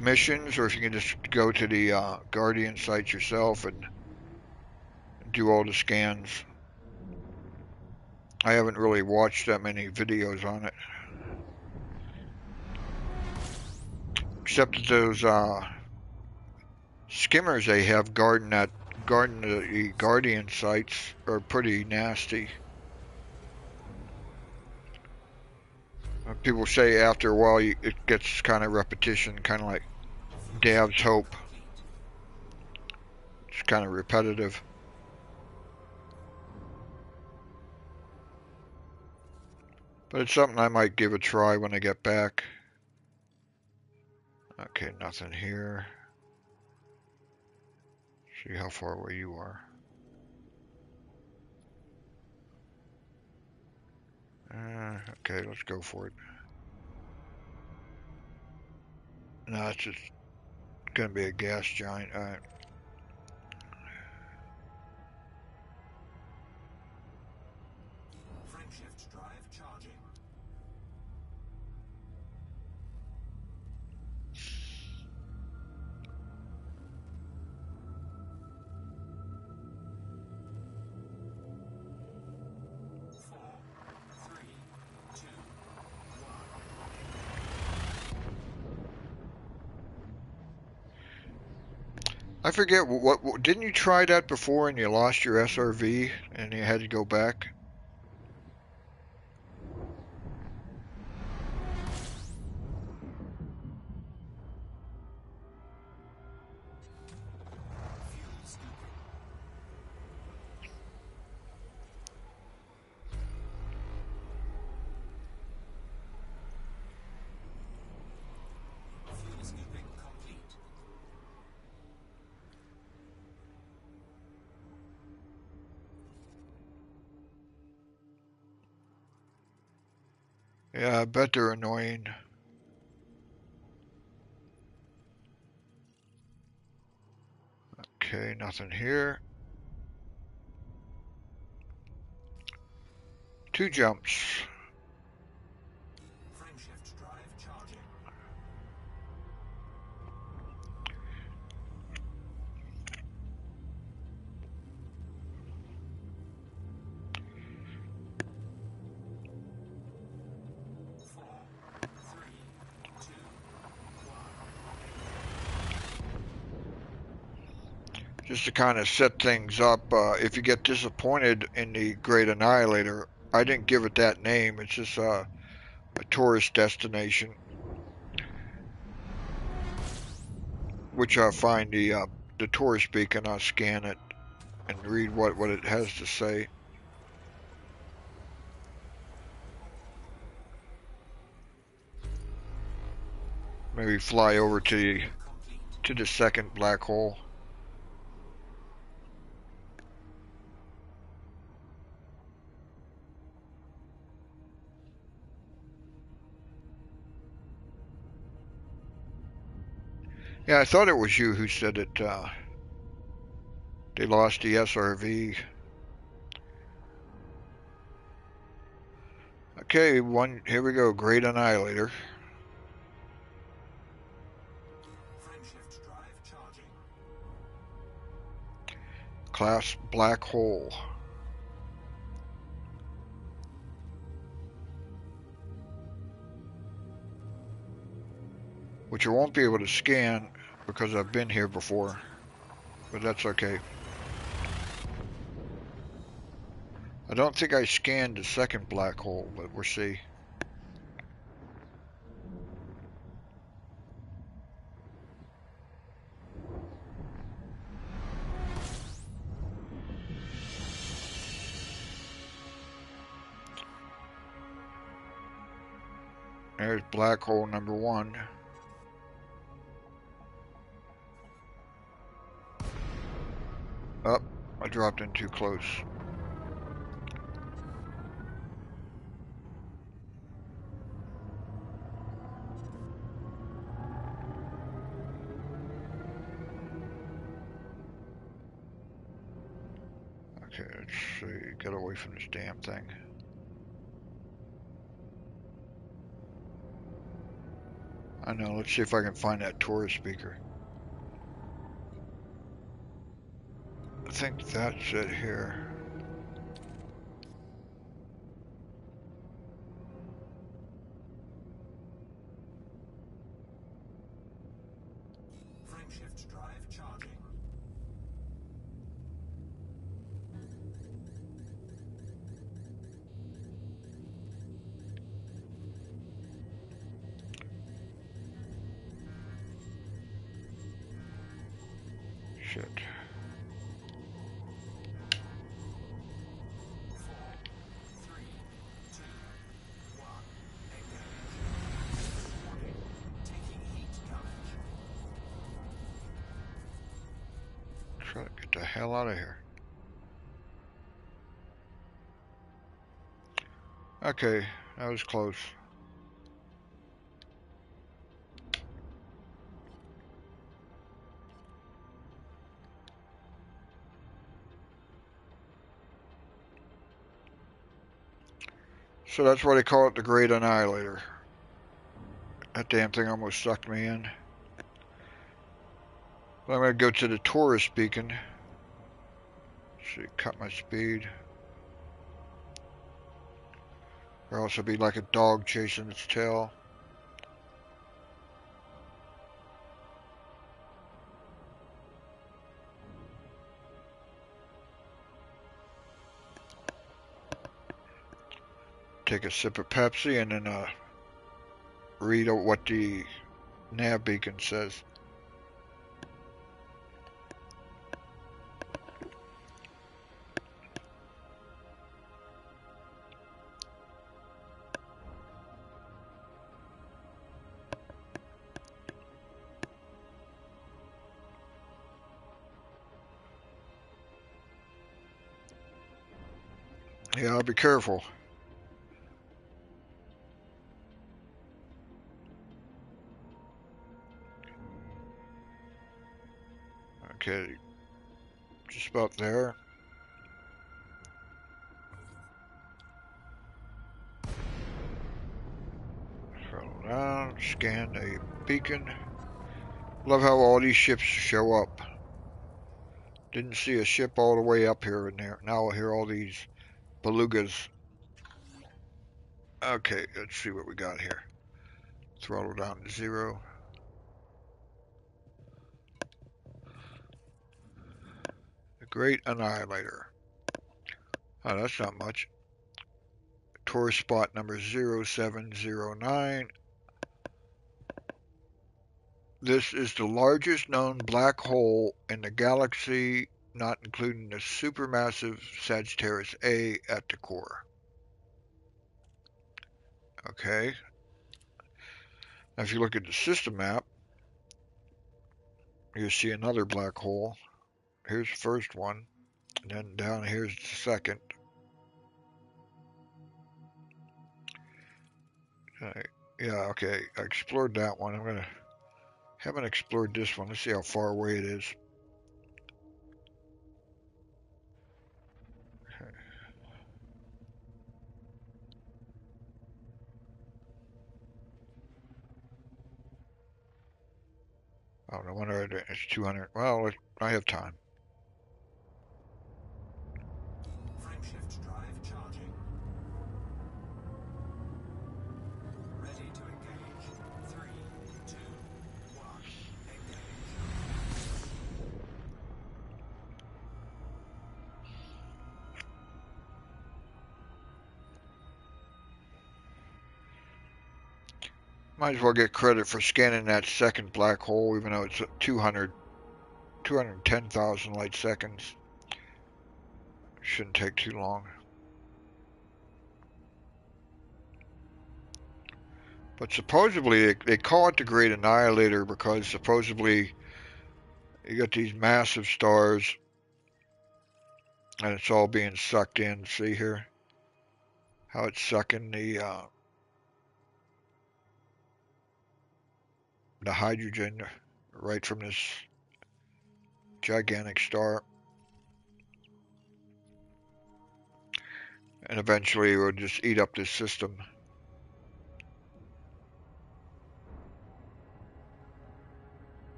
missions or if you can just go to the Guardian site yourself and do all the scans. I haven't really watched that many videos on it. Except that those skimmers they have guarding the Guardian sites are pretty nasty. People say after a while it gets kind of repetition, kind of like Dav's Hope. It's kind of repetitive. But it's something I might give a try when I get back. Okay, nothing here. See how far away you are. Okay, let's go for it. No, it's just gonna be a gas giant. Alright. I forget what didn't you try that before and you lost your SRV and you had to go back? Yeah, I bet they're annoying. Okay, nothing here. 2 jumps. Just to kind of set things up, if you get disappointed in the Great Annihilator, I didn't give it that name. It's just a tourist destination, which I find the tourist beacon. I'll scan it and read what it has to say. Maybe fly over to the second black hole. Yeah, I thought it was you who said that they lost the SRV. Okay, here we go, Great Annihilator. Class black hole. which I won't be able to scan because I've been here before, but that's okay. I don't think I scanned the second black hole, but we'll see. There's black hole number 1. Up, I dropped in too close. Okay, let's see. Get away from this damn thing. I know, let's see if I can find that Taurus speaker. I think that's it here. Frameshift drive charging. Shit. 4, 3, 2, 1. Engage. Warning. Taking heat damage. Try to get the hell out of here. Okay, that was close. So that's why they call it the Great Annihilator. That damn thing almost sucked me in. But I'm going to go to the Taurus beacon. See, cut my speed. Or else it'll be like a dog chasing its tail. Take a sip of Pepsi and then read what the nav beacon says. Yeah, I'll be careful. Okay, just about there. Scroll down, scan a beacon. Love how all these ships show up. Didn't see a ship all the way up here and there. Now I hear all these belugas. Okay, let's see what we got here. Throttle down to 0. The Great Annihilator. Oh, that's not much. Tour spot number 0709. This is the largest known black hole in the galaxy, not including the supermassive Sagittarius A at the core. Okay. Now, if you look at the system map, you see another black hole. Here's the first one, and then down here's the second. Yeah, okay, I explored that one. Haven't explored this one. Let's see how far away it is. Okay. Oh, no wonder it's 200. Well, I have time. Frameshift drive charging. Ready to engage. 3, 2, Might as well get credit for scanning that second black hole, even though it's 210,000 light seconds. Shouldn't take too long. But supposedly, they call it the Great Annihilator because supposedly you got these massive stars and it's all being sucked in. See here how it's sucking the hydrogen right from this gigantic star. And eventually it will just eat up this system.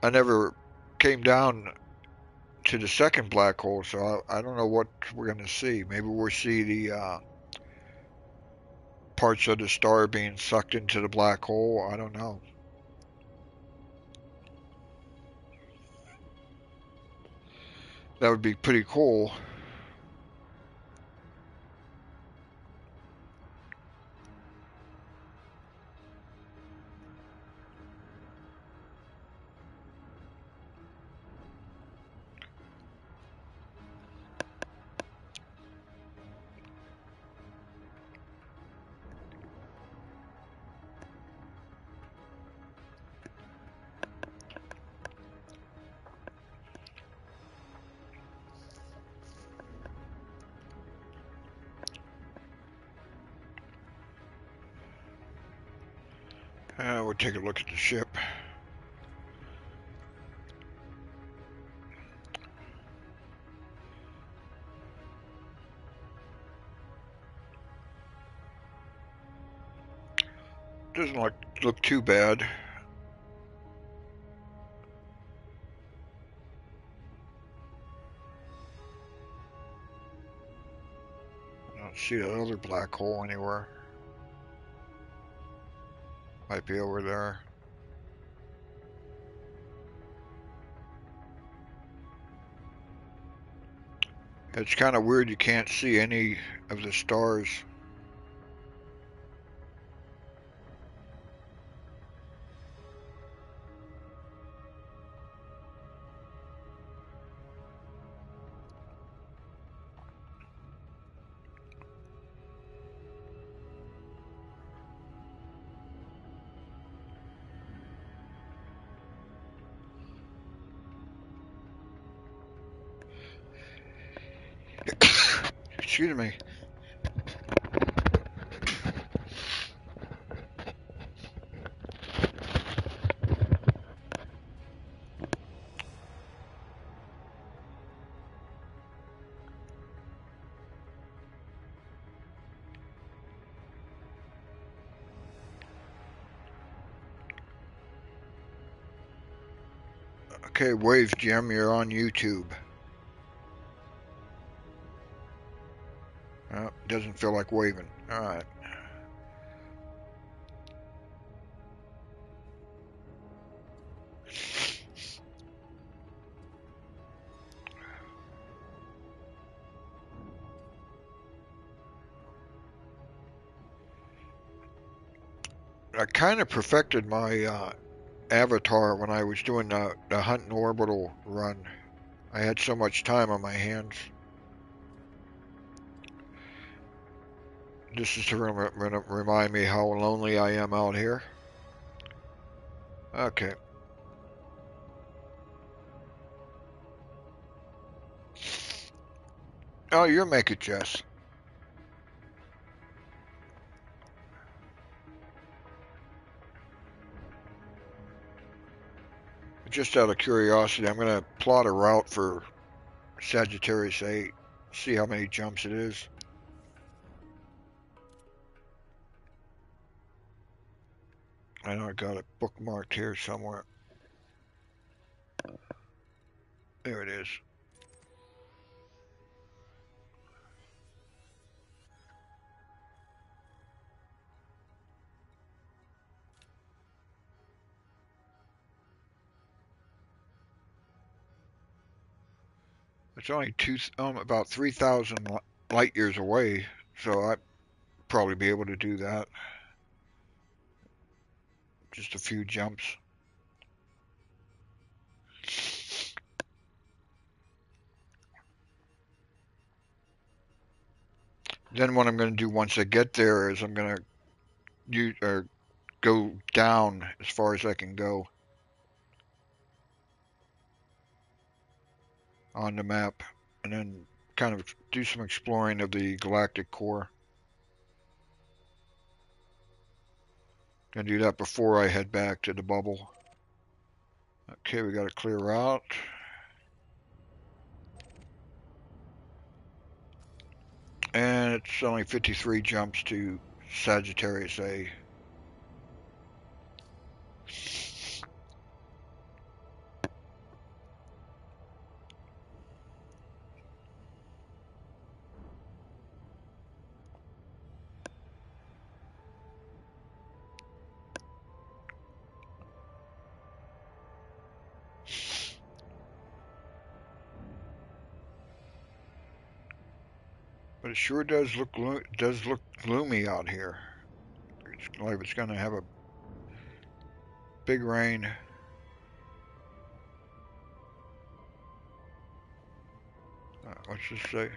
I never came down to the second black hole, so I don't know what we're going to see. Maybe we'll see the parts of the star being sucked into the black hole. I don't know. That would be pretty cool. We'll take a look at the ship. Doesn't look too bad. I don't see that other black hole anywhere. Might be over there. It's kind of weird you can't see any of the stars. Excuse me. Okay, Waves Jim, you're on YouTube. Doesn't feel like waving. Alright. I kind of perfected my avatar when I was doing the Hunt and Orbital run. I had so much time on my hands. This is to remind me how lonely I am out here. Okay. Oh, you'll make it, Jess. Just out of curiosity, I'm going to plot a route for Sagittarius 8. See how many jumps it is. I know I got it bookmarked here somewhere. There it is. It's only about 3,000 light years away, so I'd probably be able to do that. just a few jumps. Then what I'm going to do once I get there is I'm going to go down as far as I can go on the map, and then kind of do some exploring of the galactic core. Gonna do that before I head back to the bubble. Okay, we got a clear route. And it's only 53 jumps to Sagittarius A. But it sure does look gloomy out here. It's like it's gonna have a big rain. What's this say?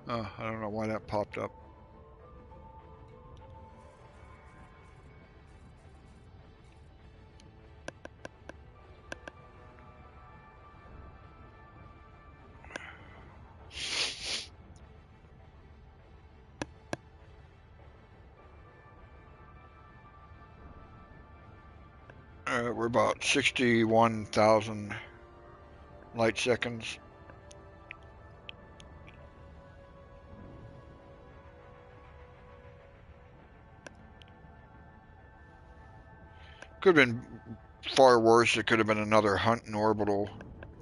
I don't know why that popped up. We're about 61,000 light seconds. Could have been far worse. It could have been another Hunt and orbital,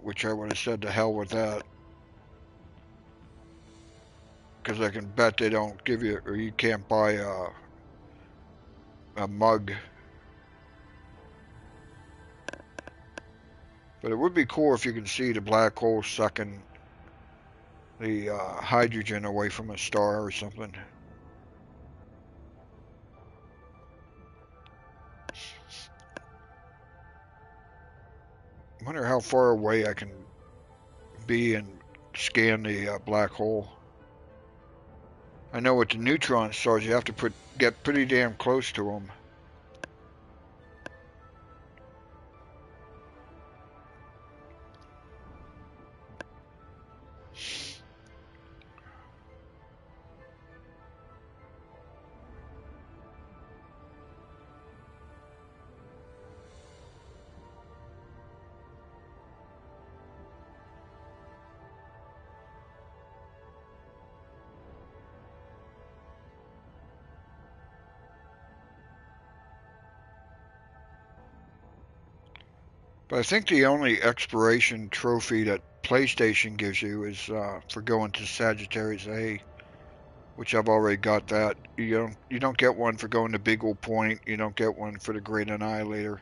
which I would have said to hell with that. Because I can bet they don't give you, or you can't buy a mug. But it would be cool if you can see the black hole sucking the hydrogen away from a star or something. I wonder how far away I can be and scan the black hole. I know with the neutron stars you have to get pretty damn close to them. But I think the only exploration trophy that PlayStation gives you is for going to Sagittarius A, which I've already got that. You don't get one for going to Big Old Point. You don't get one for the Great Annihilator.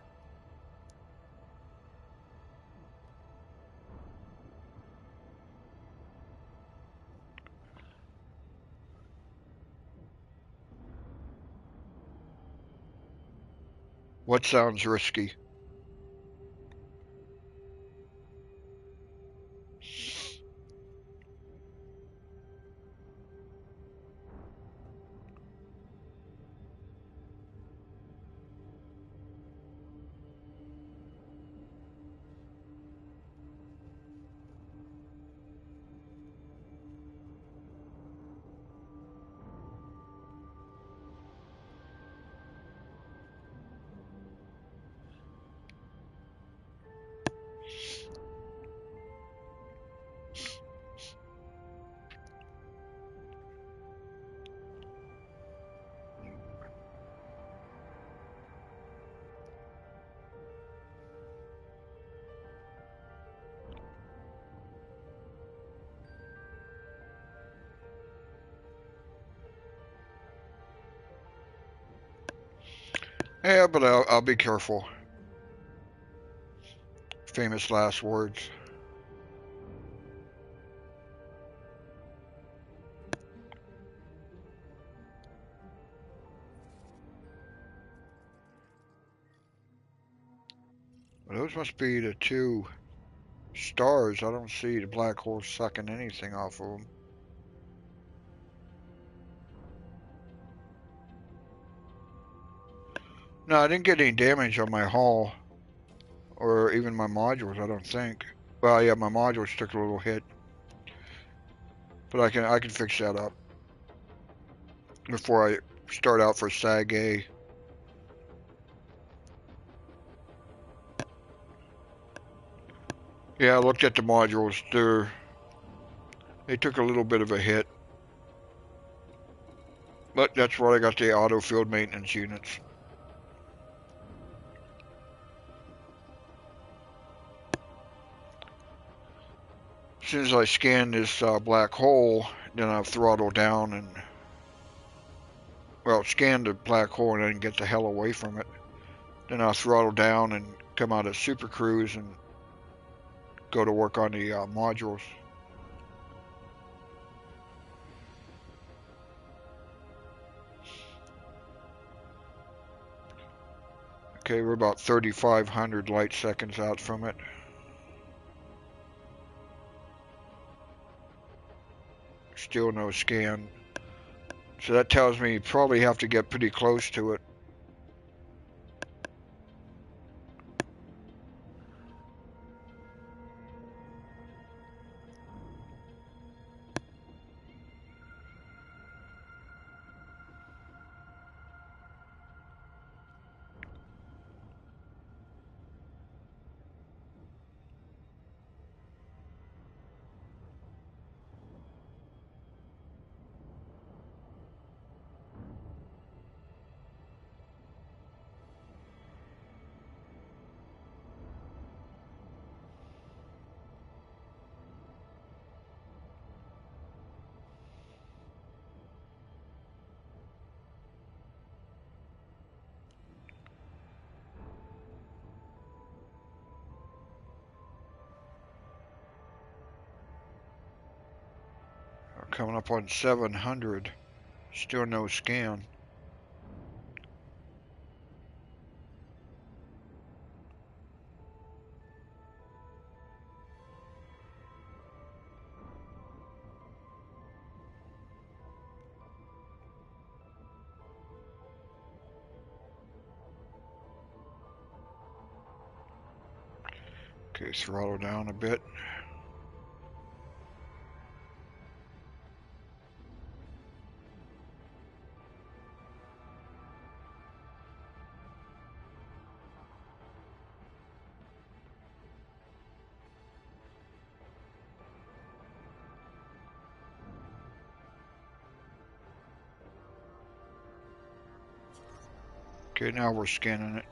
What sounds risky? Yeah, but I'll be careful. Famous last words. Those must be the two stars. I don't see the black hole sucking anything off of them. No, I didn't get any damage on my hull or even my modules, I don't think. Well, yeah, my modules took a little hit, but I can fix that up before I start out for Sag A. Yeah, I looked at the modules. They took a little bit of a hit, but that's where I got the auto field maintenance units. As soon as I scan this black hole, then I'll throttle down and, well, scan the black hole and then get the hell away from it. Then I'll throttle down and come out of Super Cruise and go to work on the modules. Okay, we're about 3,500 light seconds out from it. Still no scan. So that tells me you probably have to get pretty close to it. We're coming up on 700. Still no scan. Okay, throttle down a bit. Okay, now we're scanning it.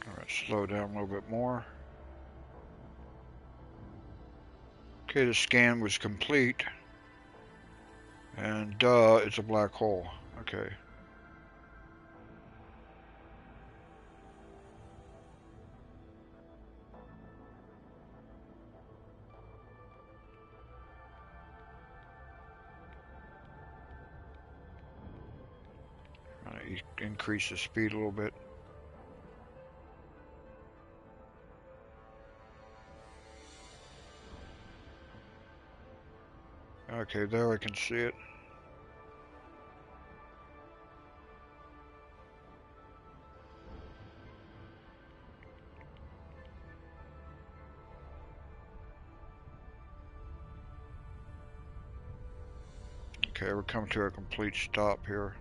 Alright, slow down a little bit more. Okay, the scan was complete. And duh, it's a black hole. Okay. I'm gonna increase the speed a little bit. Okay, there I can see it. Okay, we're coming to a complete stop here.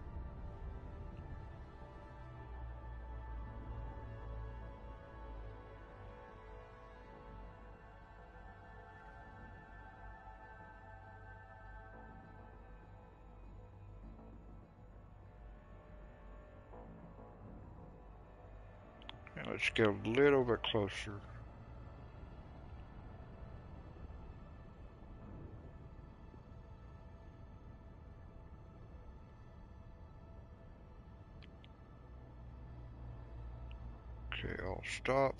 And let's get a little bit closer. Okay, I'll stop.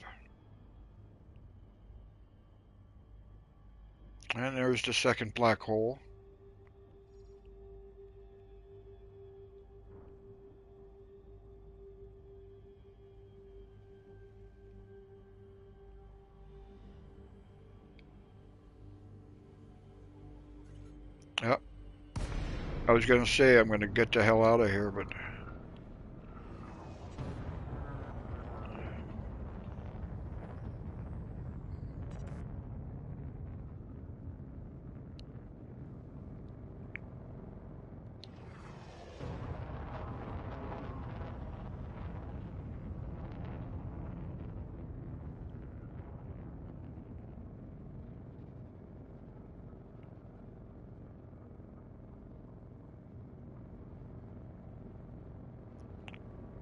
And there's the second black hole. Yep. I was going to say I'm going to get the hell out of here, but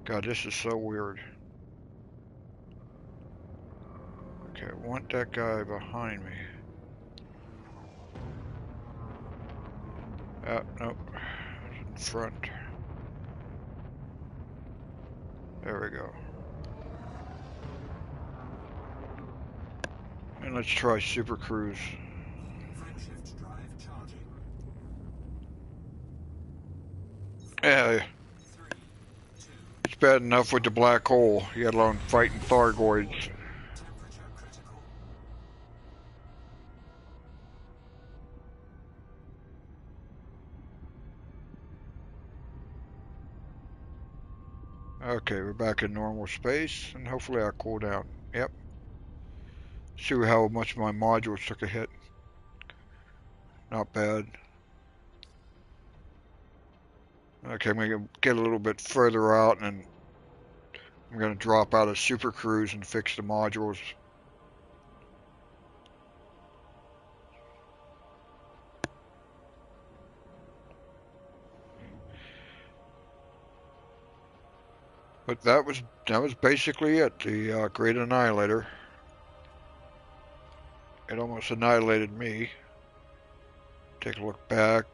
God, this is so weird. Okay, I want that guy behind me. Nope. It's in front. There we go. And let's try Super Cruise. Frameshift drive charging. Yeah, 3, 2, it's bad enough with the black hole, yet alone fighting Thargoids. temperature critical. Okay, we're back in normal space, and hopefully I'll cool down. Yep. See how much my modules took a hit. Not bad. Okay, I'm going to get a little bit further out, and I'm going to drop out of Super Cruise and fix the modules. But that was basically it. The Great Annihilator. It almost annihilated me. Take a look back.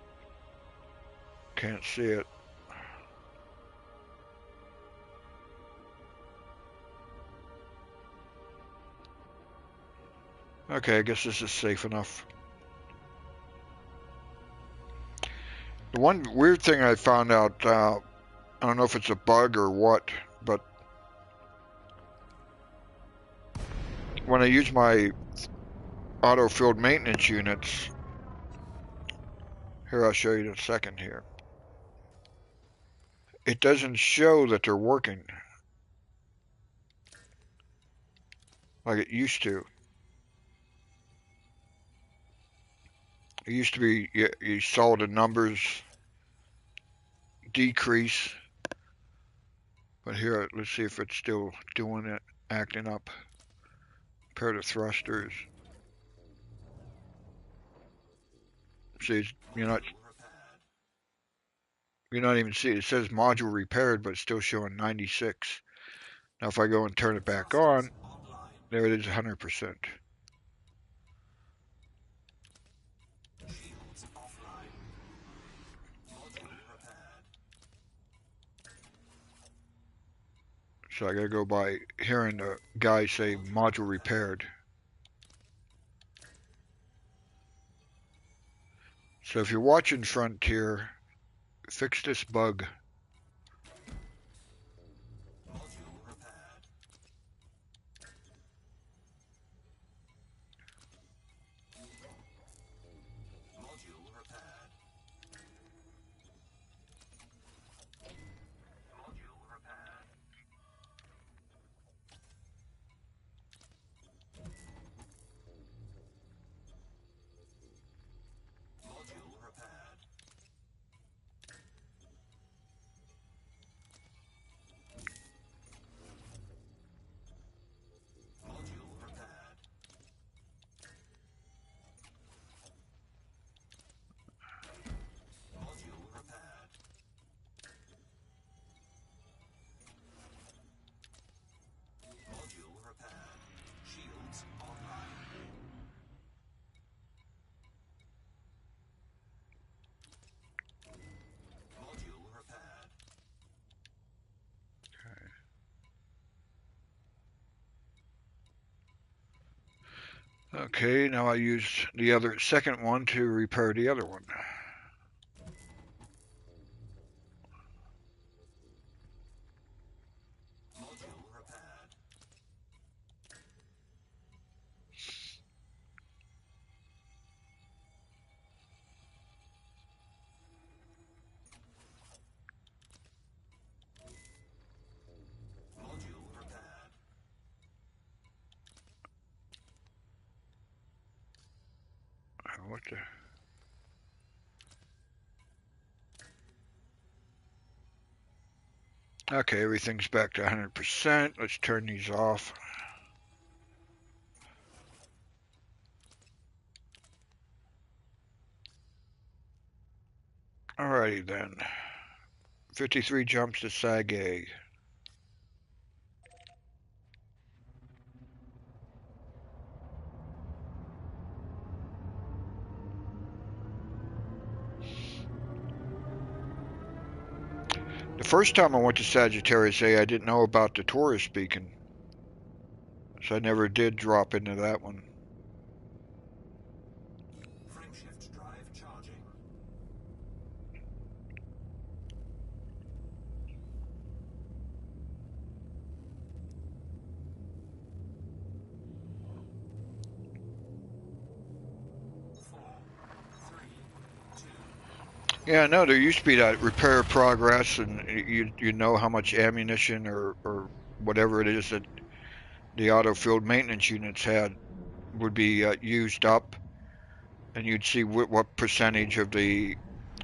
Can't see it. Okay, I guess this is safe enough. The one weird thing I found out, I don't know if it's a bug or what, but when I use my auto-filled maintenance units, here I'll show you in a second here, it doesn't show that they're working like it used to. It used to be you saw the numbers decrease, but here, let's see if it's still doing it, acting up. Pair of thrusters. See, you're not even seeing it. It says module repaired, but it's still showing 96. Now, if I go and turn it back on, Online. there it is, 100%. Shields offline. Module repaired. So I gotta go by hearing the guy say module repaired. So if you're watching Frontier, fix this bug. Module repaired. Module repaired. Module repaired. Module repaired. Okay, now I use the other second one to repair the other one. Module repaired. Module repaired. What the? Okay, everything's back to 100%. Let's turn these off. Alrighty then. 53 jumps to Sag A. The first time I went to Sagittarius A, I didn't know about the tourist beacon, so I never did drop into that one. Frameshift drive charging. Four, three, two. Yeah, no, there used to be that repair progress, and you know how much ammunition or whatever it is that the auto field maintenance units had would be used up, and you'd see what percentage of the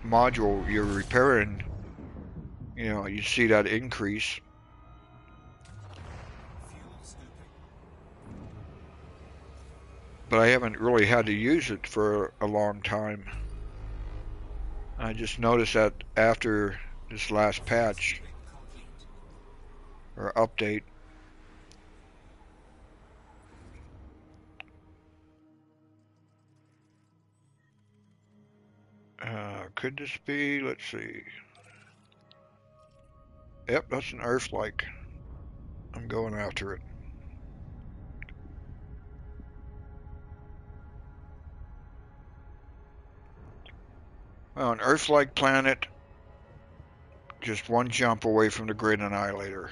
module you're repairing. You know, you see that increase. Fuel scooping. But I haven't really had to use it for a long time. I just noticed that after this last Fuel patch scooping complete. or update. Could this be? Let's see. Yep, that's an Earth-like. I'm going after it. Well, an Earth-like planet, just one jump away from the Great Annihilator.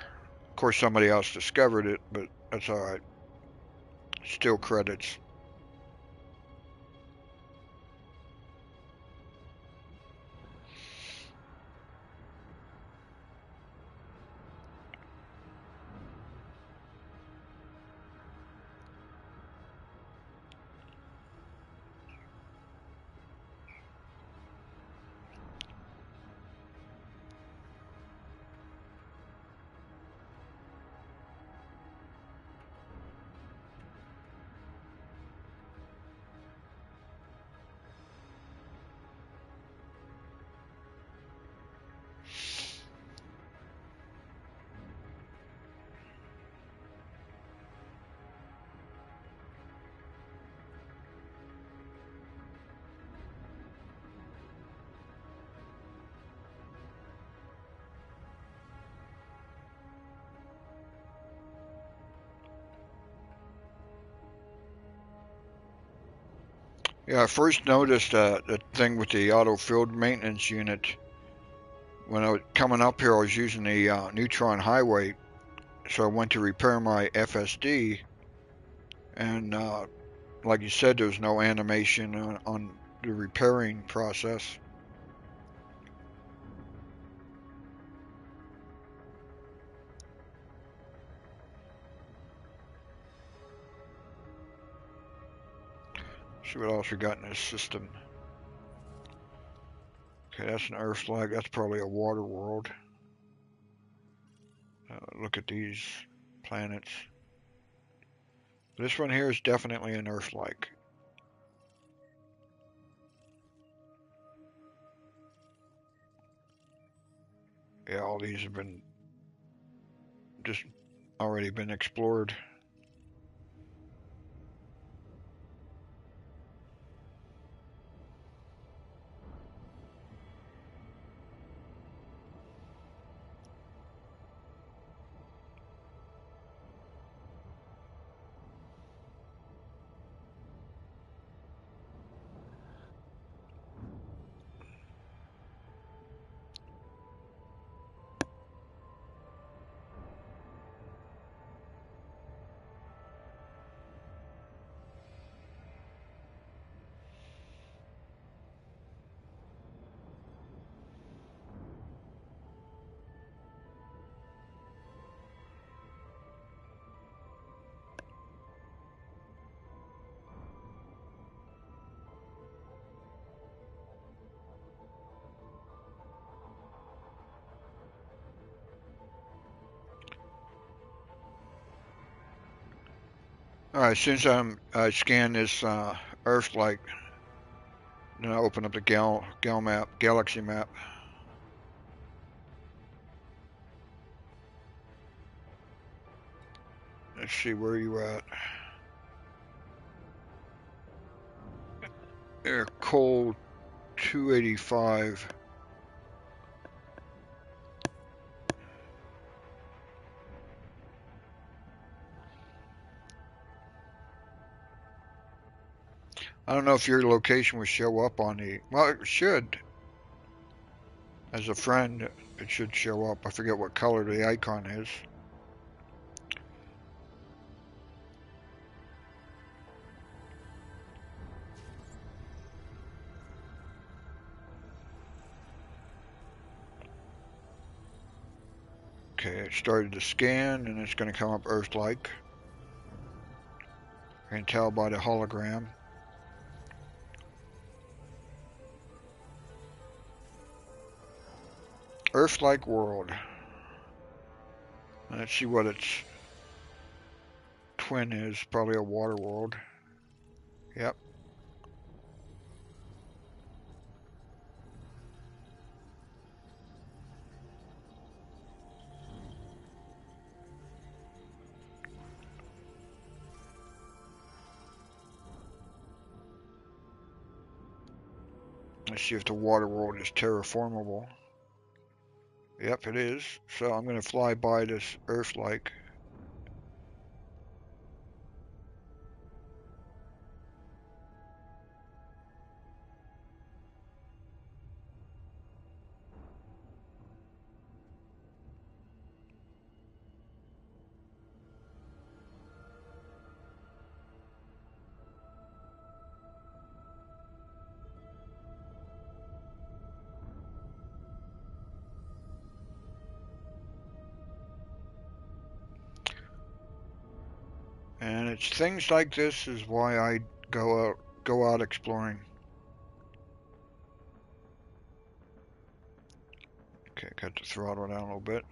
Of course, somebody else discovered it, but that's alright. Still credits. Yeah, I first noticed the thing with the auto field maintenance unit. When I was coming up here, I was using the neutron highway, so I went to repair my FSD, and like you said, there was no animation on the repairing process. See what else we got in this system. Okay, that's an Earth flag. That's probably a water world. Look at these planets. This one here is definitely an Earth-like. Yeah, all these have been just already been explored. Alright, since I scan this Earth-like, then I open up the Galaxy map. Let's see where you at. Air cold 285. I don't know if your location will show up on the, well, it should. As a friend, it should show up. I forget what color the icon is. Okay, it started to scan, and it's going to come up Earth-like. I can tell by the hologram. Earth-like world. Let's see what its twin is. Probably a water world. Yep. Let's see if the water world is terraformable. Yep, it is. So I'm going to fly by this Earth-like. And it's things like this is why I go out exploring. Okay, got the throttle down a little bit.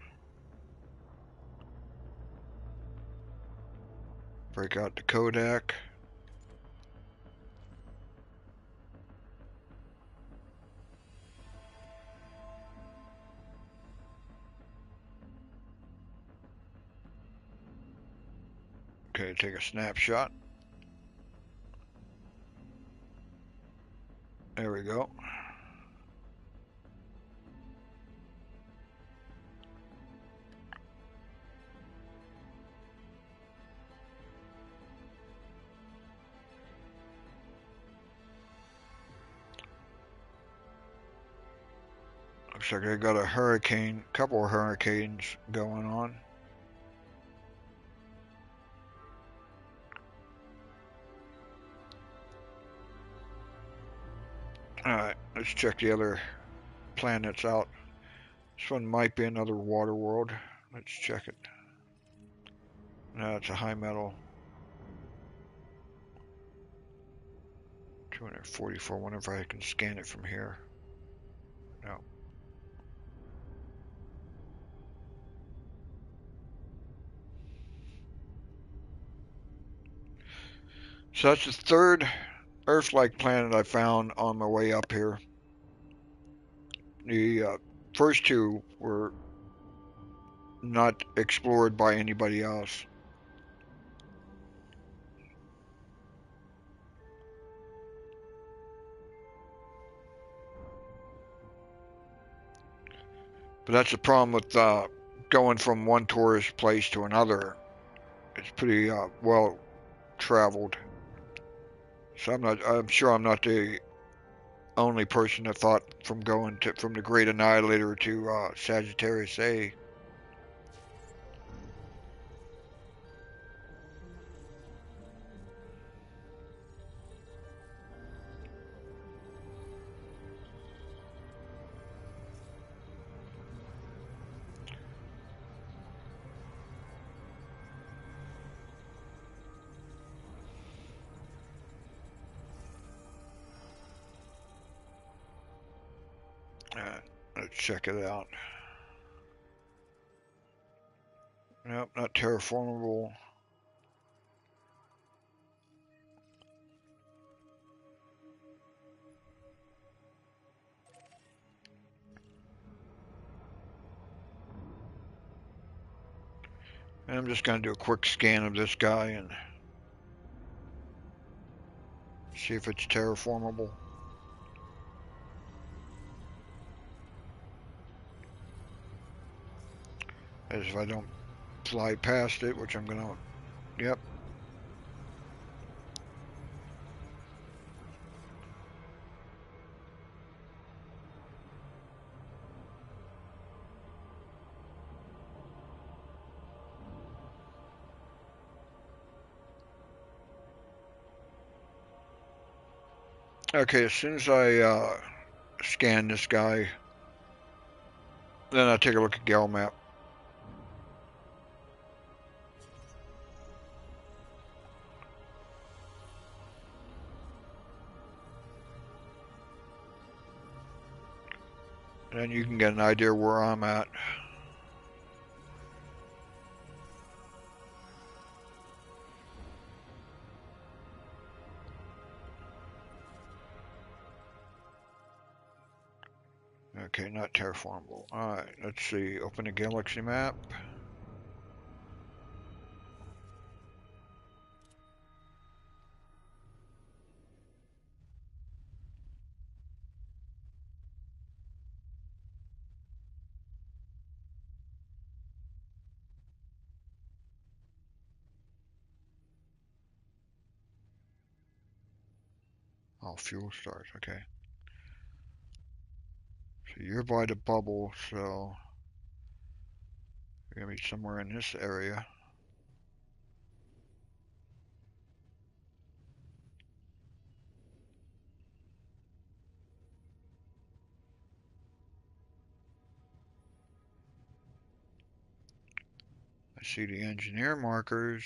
Break out the Kodak. Okay, take a snapshot. There we go. Looks like I got a hurricane, couple of hurricanes going on. Alright, let's check the other planets out. This one might be another water world. Let's check it. No, it's a high metal. 244. Wonder if I can scan it from here. No. So that's the third Earth-like planet I found on my way up here. The first two were not explored by anybody else. But that's the problem with going from one tourist place to another. It's pretty well traveled. So I'm sure I'm not the only person that thought from going from the Great Annihilator to Sagittarius A. Let's check it out. Nope, not terraformable. And I'm just going to do a quick scan of this guy and see if it's terraformable. As if I don't fly past it, which I'm going to, yep. Okay, as soon as I scan this guy, then I take a look at Gal map. And then you can get an idea where I'm at. Okay, not terraformable. Alright, let's see. Open the galaxy map. Oh, fuel stars, okay. So you're by the bubble, so you're gonna be somewhere in this area. I see the engineer markers.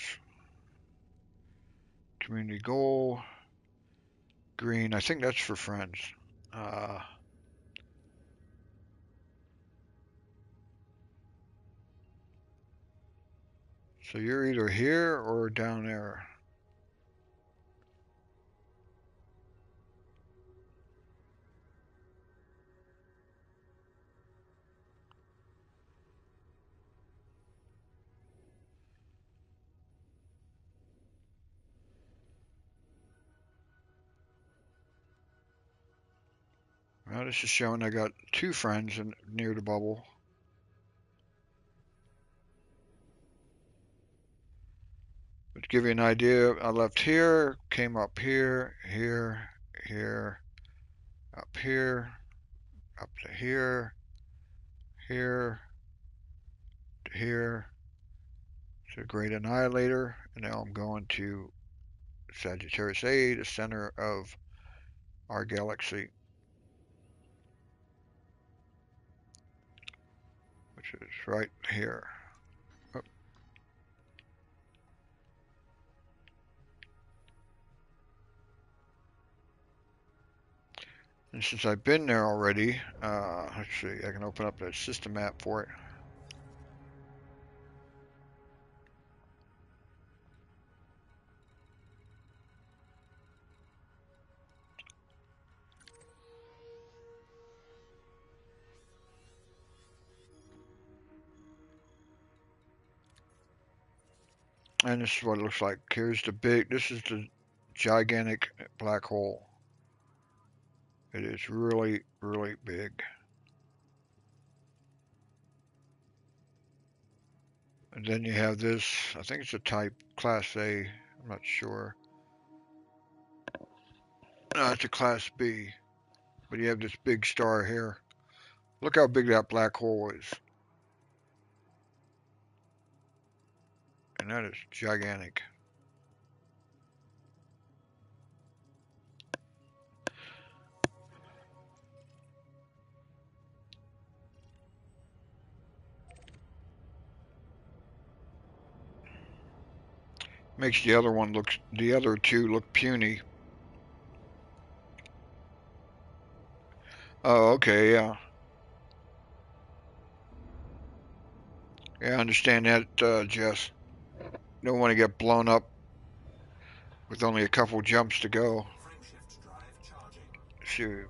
Community goal. Green, I think that's for friends. Uh, so you're either here or down there. Well, this is showing I got two friends near the bubble. But to give you an idea, I left here, came up here, here, here, up here, up to here, here, to here, to the Great Annihilator, and now I'm going to Sagittarius A, the center of our galaxy, which is right here. Oh. And since I've been there already, let's see, I can open up the system map for it. And this is what it looks like. Here's this is the gigantic black hole. It is really, really big. And then you have this, I think it's a type Class A, I'm not sure. No, it's a Class B. But you have this big star here. Look how big that black hole is. And that is gigantic. Makes the other two look puny. Oh, okay, yeah. Yeah, I understand that, Jess. Don't want to get blown up with only a couple jumps to go. Frameshift drive charging. Shoot.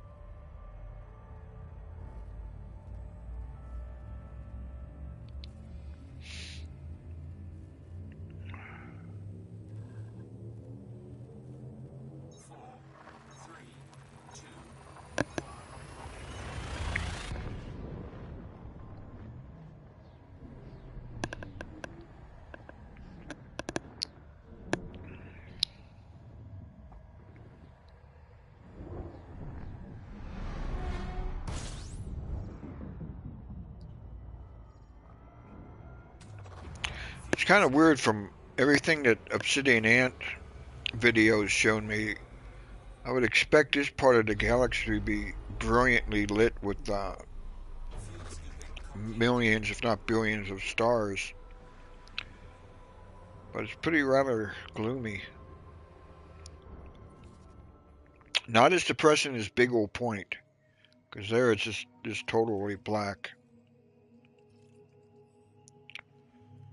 It's kind of weird from everything that Obsidian Ant videos shown me. I would expect this part of the galaxy to be brilliantly lit with Fuel scooping complete. millions, if not billions, of stars. But it's pretty rather gloomy. Not as depressing as Big Old Point, because there it's just totally black.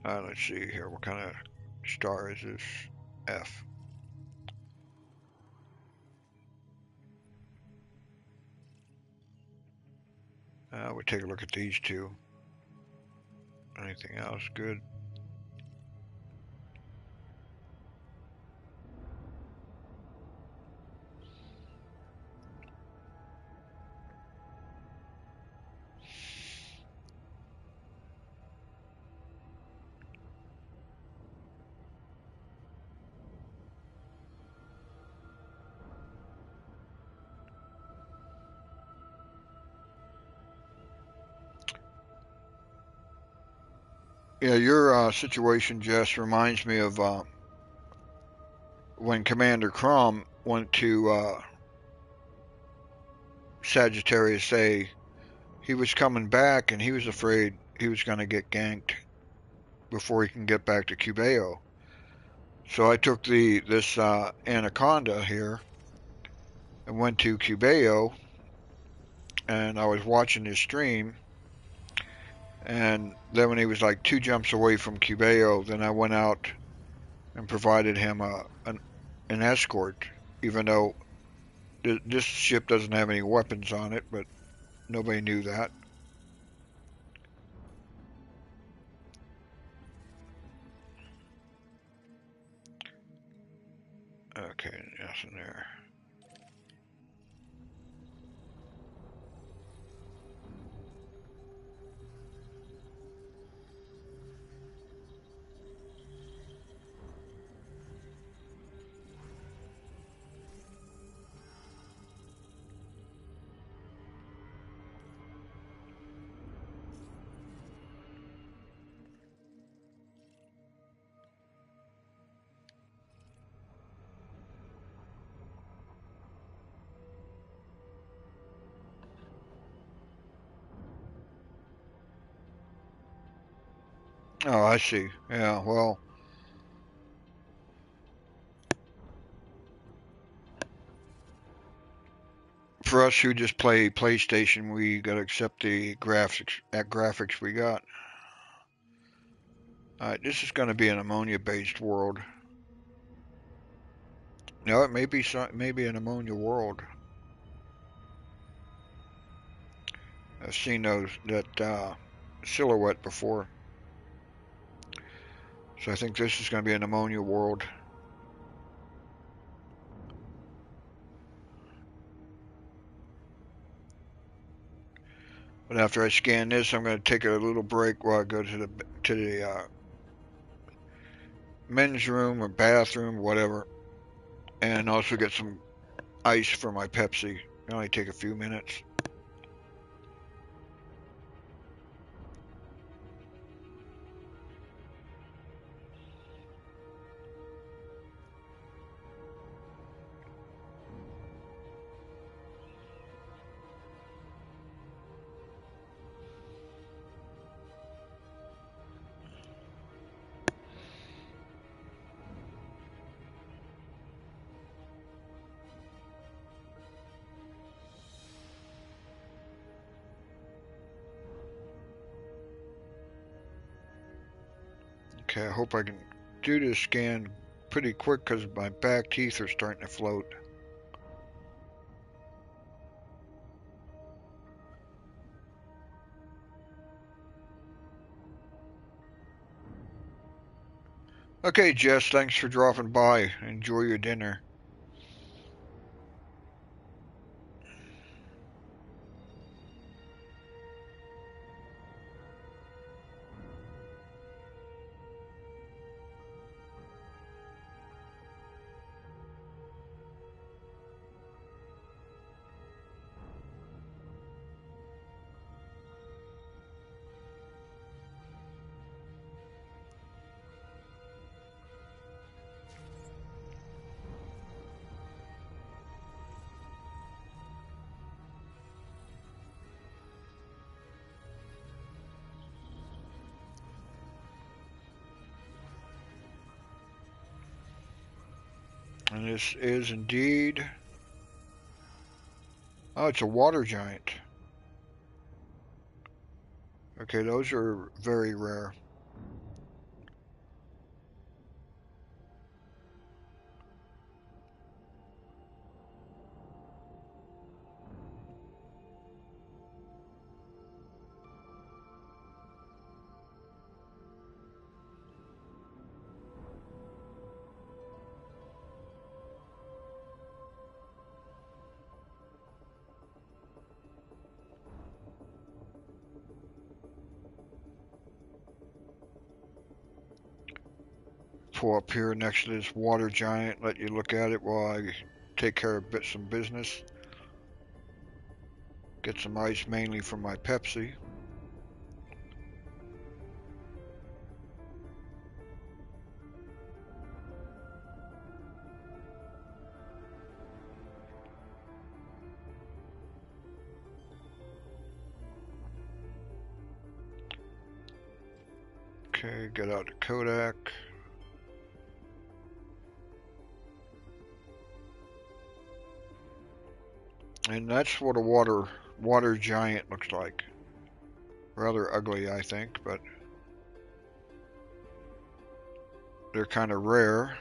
Let's see here. What kind of star is this? F. We'll take a look at these two. Anything else good? Yeah, your situation, Jess, reminds me of when Commander Crom went to Sagittarius A. He was coming back, and he was afraid he was going to get ganked before he can get back to Cubeo. So I took this Anaconda here and went to Cubeo, and I was watching his stream. And then when he was like 2 jumps away from Cubeo, then I went out and provided him an escort, even though this ship doesn't have any weapons on it, but nobody knew that. Okay, nothing there. Oh, I see. Yeah, well, for us who just play PlayStation, we gotta accept the graphics we got. Alright, this is gonna be an ammonia-based world. No, it may be maybe an ammonia world. I've seen that silhouette before, so I think this is gonna be an ammonia world. But after I scan this, I'm gonna take a little break while I go to the men's room or bathroom, whatever, and also get some ice for my Pepsi. It only take a few minutes. Okay, I hope I can do this scan pretty quick because my back teeth are starting to float. Okay, Jess, thanks for dropping by. Enjoy your dinner. And this is indeed... Oh, it's a water giant. Okay, those are very rare. Pull up here next to this water giant, let you look at it while I take care of some business. Get some ice mainly for my Pepsi. Okay, get out the Kodak. And that's what a water giant looks like. Rather ugly, I think, but they're kind of rare.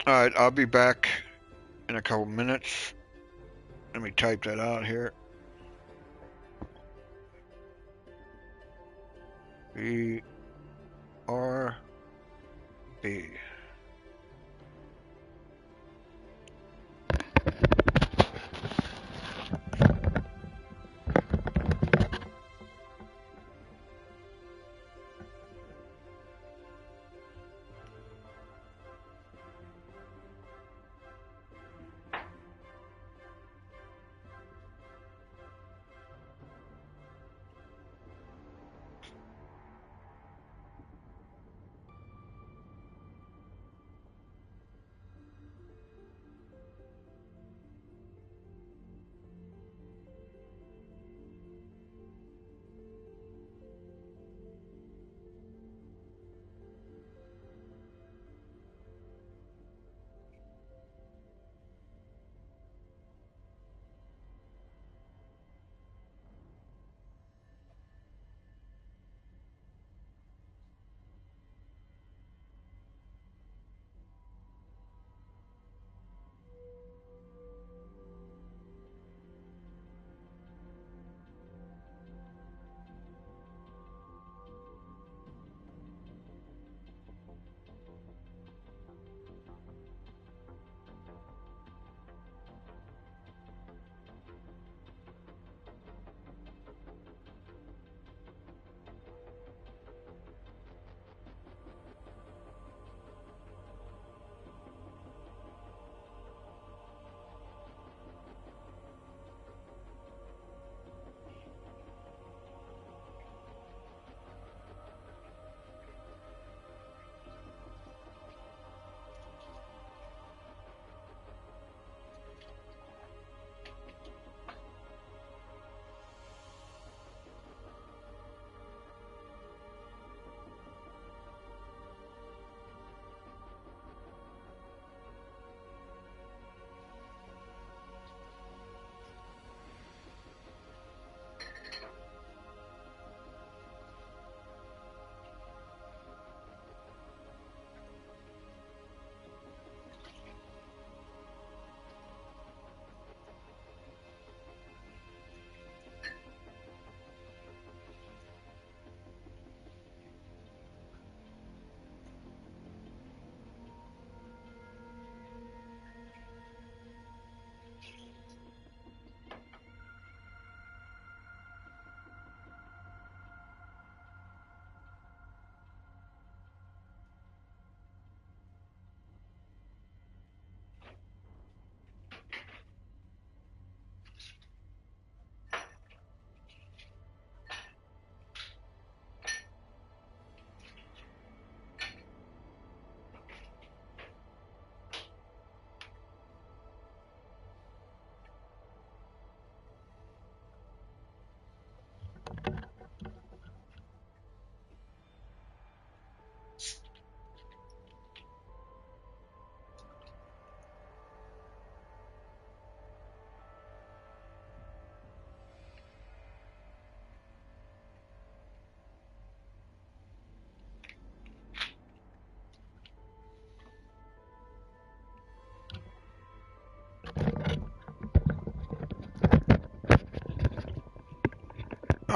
Alright, I'll be back in a couple minutes. Let me type that out here. BRB.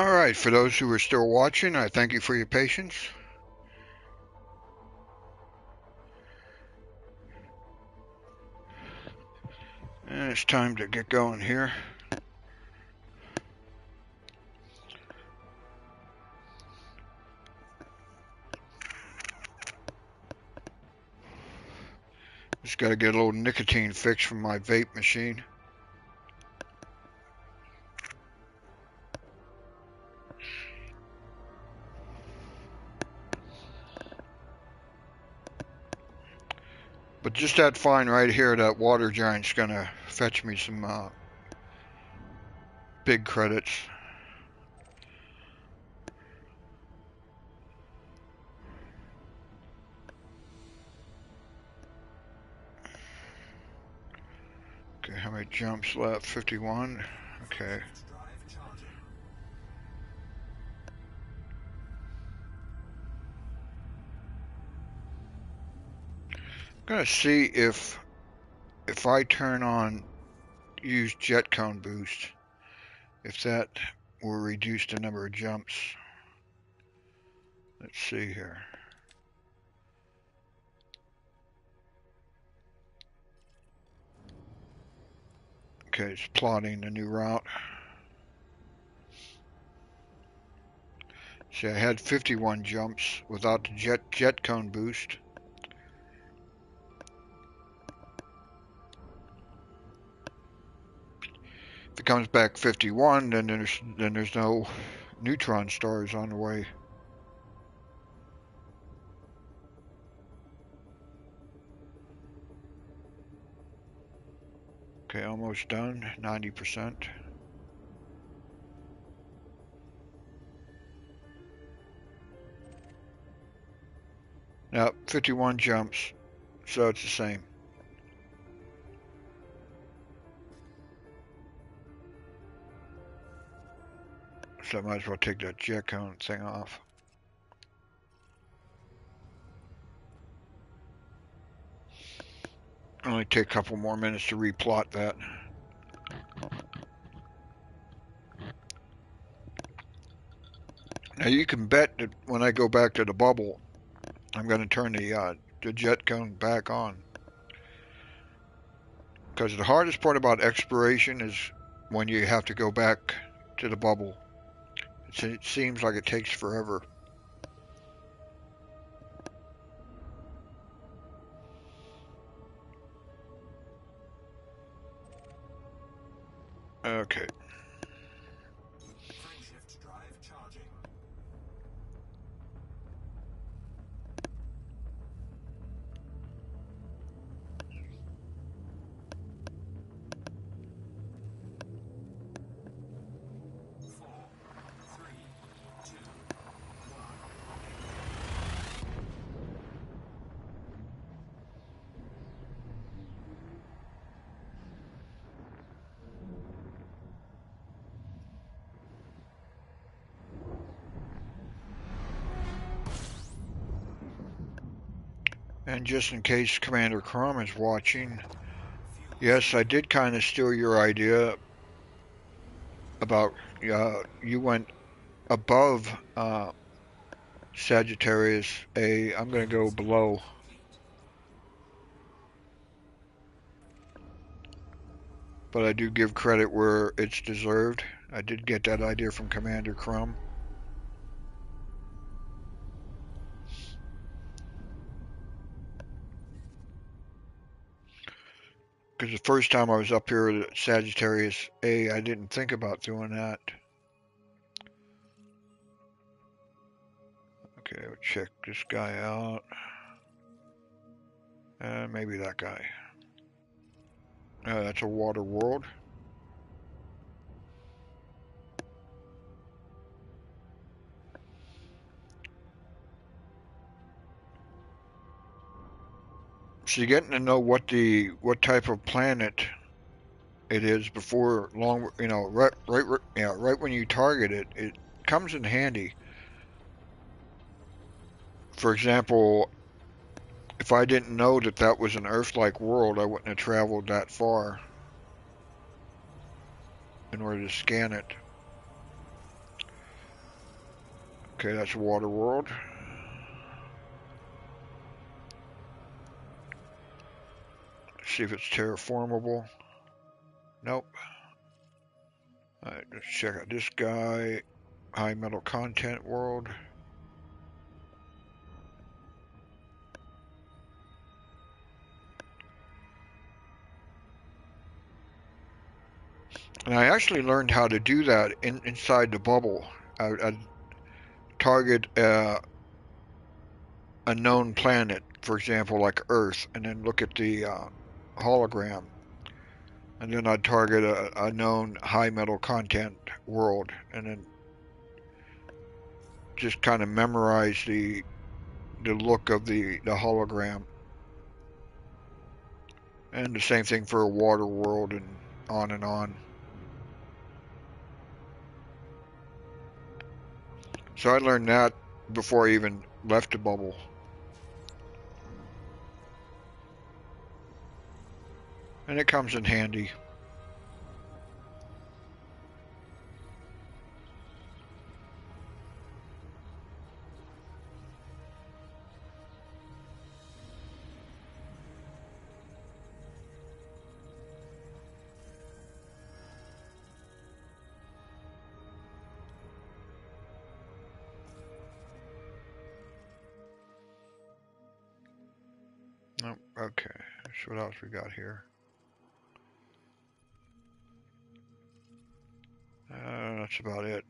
Alright, for those who are still watching, I thank you for your patience. And it's time to get going here. Just gotta get a little nicotine fix from my vape machine. But just that find right here, that water giant's gonna fetch me some big credits. Okay, how many jumps left? 51. Okay. I'm gonna see if I turn on use jet cone boost, if that will reduce the number of jumps. Let's see here. Okay, it's plotting the new route. See, I had 51 jumps without the jet cone boost. If it comes back 51, then there's no neutron stars on the way. Okay, almost done, 90%. Now, 51 jumps, so it's the same. So I might as well take that jet cone thing off. Only take a couple more minutes to replot that. Now you can bet that when I go back to the bubble, I'm going to turn the jet cone back on. Because the hardest part about exploration is when you have to go back to the bubble. It seems like it takes forever. Okay. And just in case Commander Crum is watching, yes, I did kind of steal your idea about you went above Sagittarius A. I'm going to go below. But I do give credit where it's deserved. I did get that idea from Commander Crum. Because the first time I was up here at Sagittarius A, I didn't think about doing that. Okay, we'll check this guy out. And maybe that guy. That's a water world. So you're getting to know what type of planet it is before long. Right when you target it, it comes in handy. For example, if I didn't know that that was an Earth-like world, I wouldn't have traveled that far in order to scan it. Okay, that's water world. See if it's terraformable. Nope. Alright, let's check out this guy. High metal content world. And I actually learned how to do that inside the bubble. I'd target a known planet, for example, like Earth, and then look at the hologram. And then I'd target a known high metal content world, and then just kind of memorize the look of the hologram. And the same thing for a water world, and on and on. So I learned that before I even left the bubble. And it comes in handy. Oh, okay, so what else we got here? That's about it.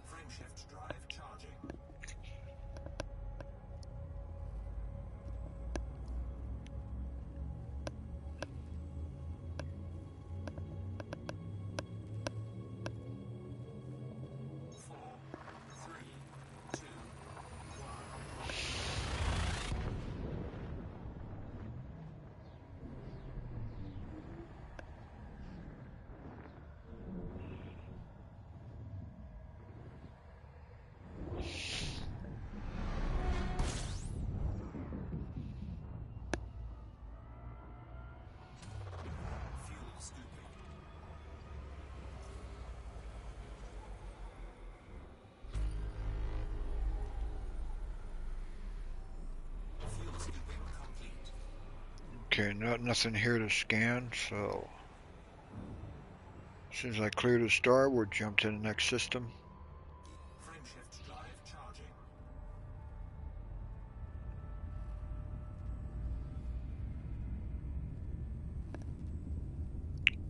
Frameshift drive charging. Okay, nothing here to scan, so as soon as I clear the star, we'll jump to the next system. Frameshift drive charging.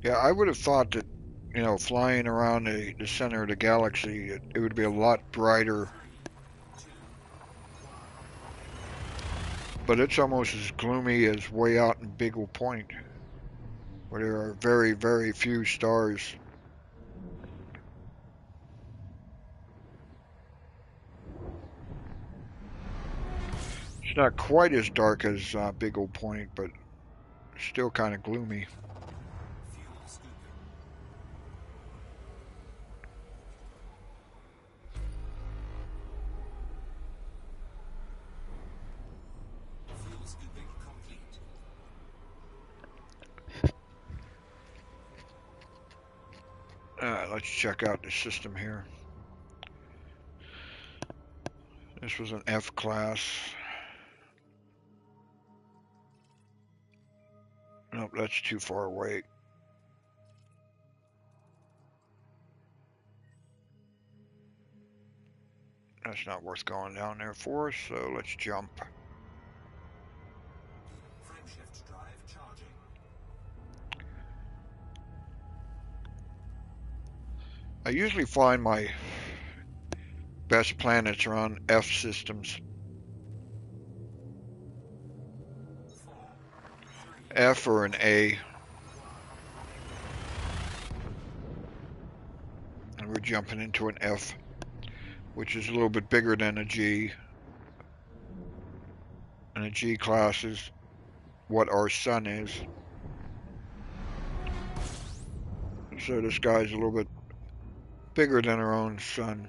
Yeah, I would have thought that, flying around the center of the galaxy, it would be a lot brighter. But it's almost as gloomy as way out in Beagle Point, where there are very, very few stars. It's not quite as dark as Beagle Point, but still kind of gloomy. Fuel scooping. Fuel scooping complete. Let's check out the system here. This was an F class. Nope, that's too far away. That's not worth going down there for, so let's jump. Frameshift drive charging. I usually find my best planets are on F systems. F or an A. And we're jumping into an F, which is a little bit bigger than a G. And a G class is what our sun is. So this guy's a little bit bigger than our own sun.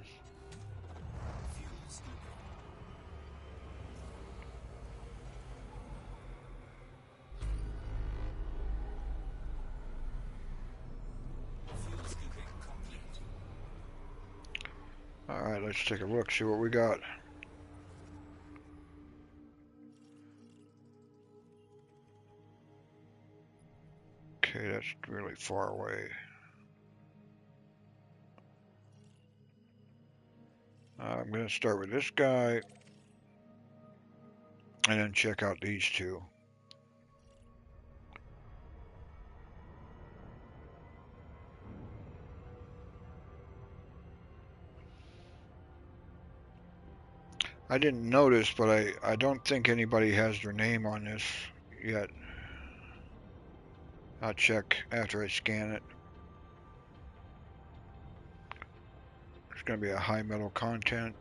Alright, let's take a look, see what we got. Okay, that's really far away. I'm going to start with this guy and then check out these two. I didn't notice, but I don't think anybody has their name on this yet. I'll check after I scan it. It's going to be a high metal content.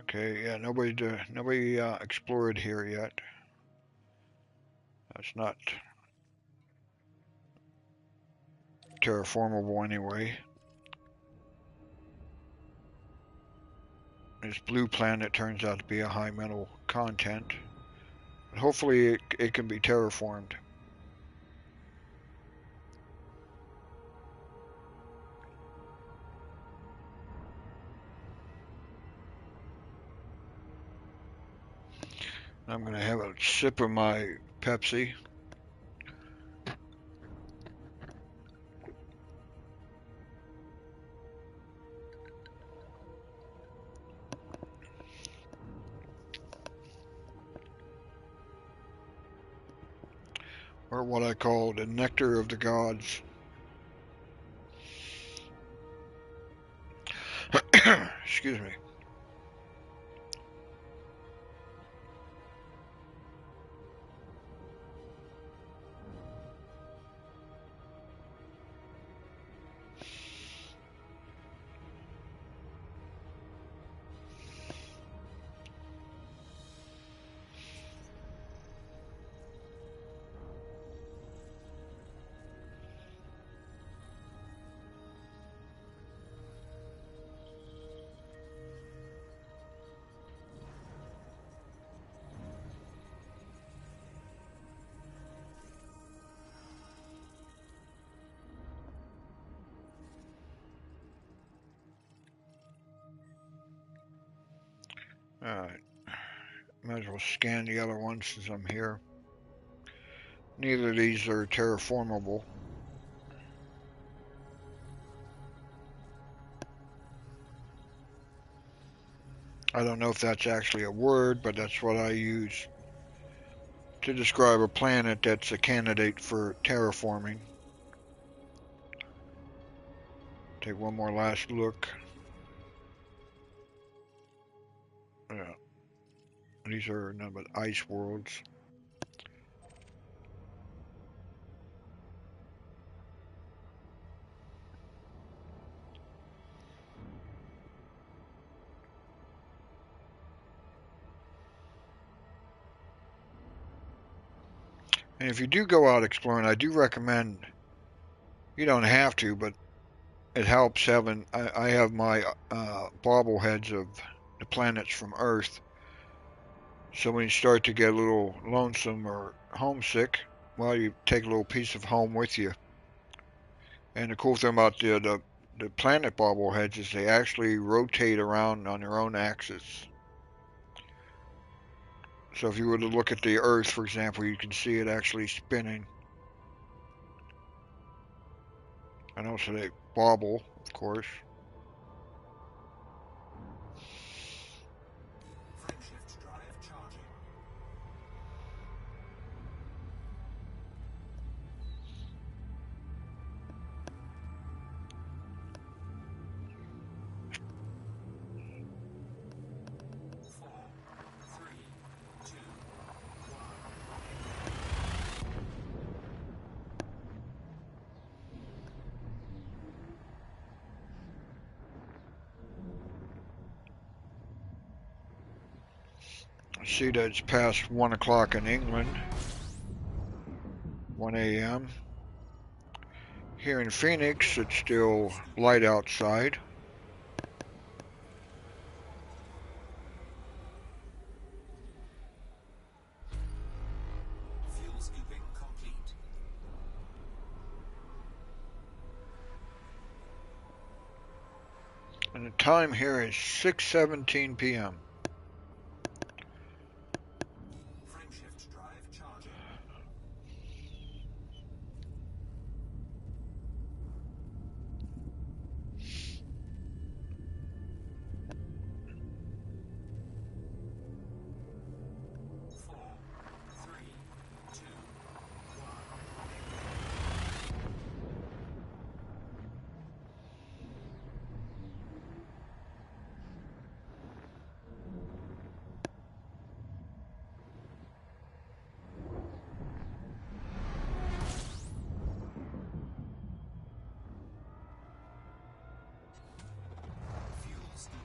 Okay, yeah, nobody explored here yet. That's not terraformable anyway. This blue planet turns out to be a high metal content. But hopefully it can be terraformed. I'm going to have a sip of my Pepsi. Or what I call the nectar of the gods. Excuse me. Alright. Might as well scan the other ones since I'm here. Neither of these are terraformable. I don't know if that's actually a word, but that's what I use to describe a planet that's a candidate for terraforming. Take one more last look. Yeah. These are none but ice worlds. And if you do go out exploring, I do recommend, you don't have to, but it helps having, I have my bobbleheads of the planets from Earth. So when you start to get a little lonesome or homesick, well, you take a little piece of home with you. And the cool thing about the planet bobbleheads is they actually rotate around on their own axis. So if you were to look at the Earth, for example, you can see it actually spinning. And also they bobble, of course. Frameshift drive charging. Four, three, two, one. See that it's past 1 o'clock in England, 1 a.m. Here in Phoenix, it's still light outside. Fuel scooping complete. And the time here is 6:17 p.m. Frameshift drive charging. Four, three, two, one. Fuel scooping.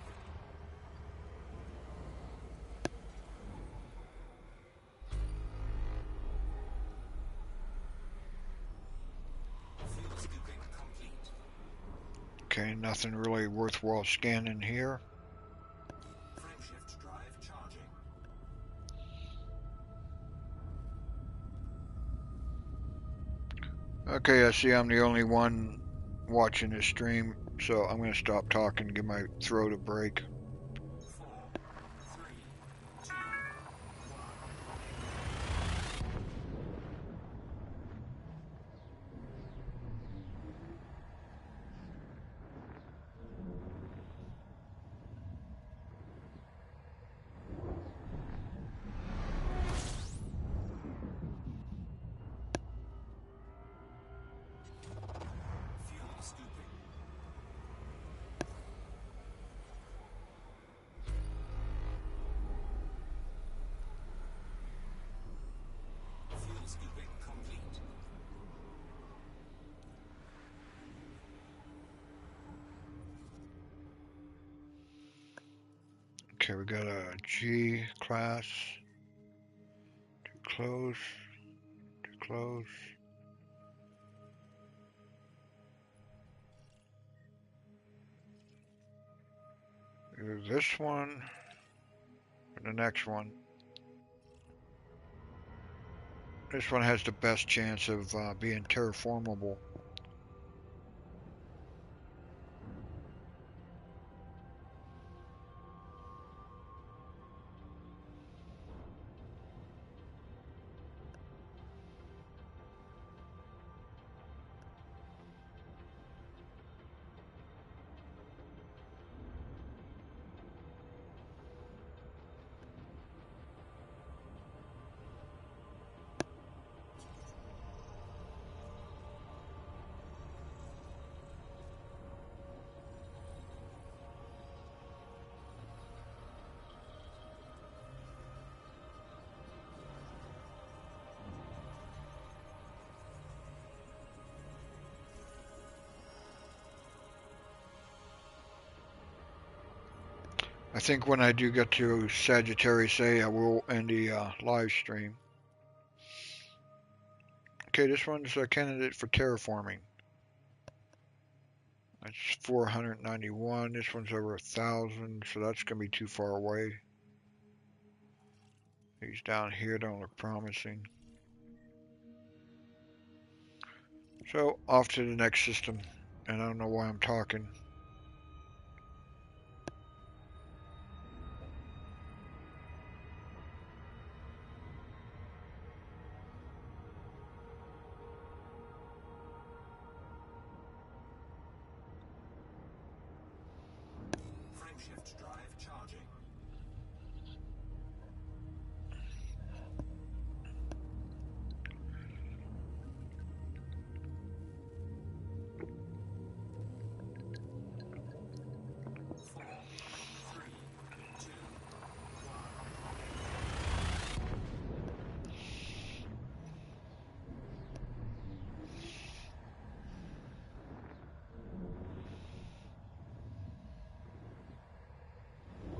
Fuel scooping complete. Okay, nothing really worthwhile scanning here. Frameshift drive charging. Okay, I see I'm the only one watching this stream, so I'm going to stop talking and give my throat a break. Four, three, two, one. Fuel scooping. Fuel scooping complete. Okay, we got a G class. Too close. Too close. Either this one or the next one. This one has the best chance of being terraformable. I think when I do get to Sagittarius A, I will end the live stream. Okay, this one's a candidate for terraforming. That's 491. This one's over 1,000, so that's going to be too far away. These down here don't look promising. So, off to the next system. And I don't know why I'm talking. Frameshift drive charging. Four, three, two, one.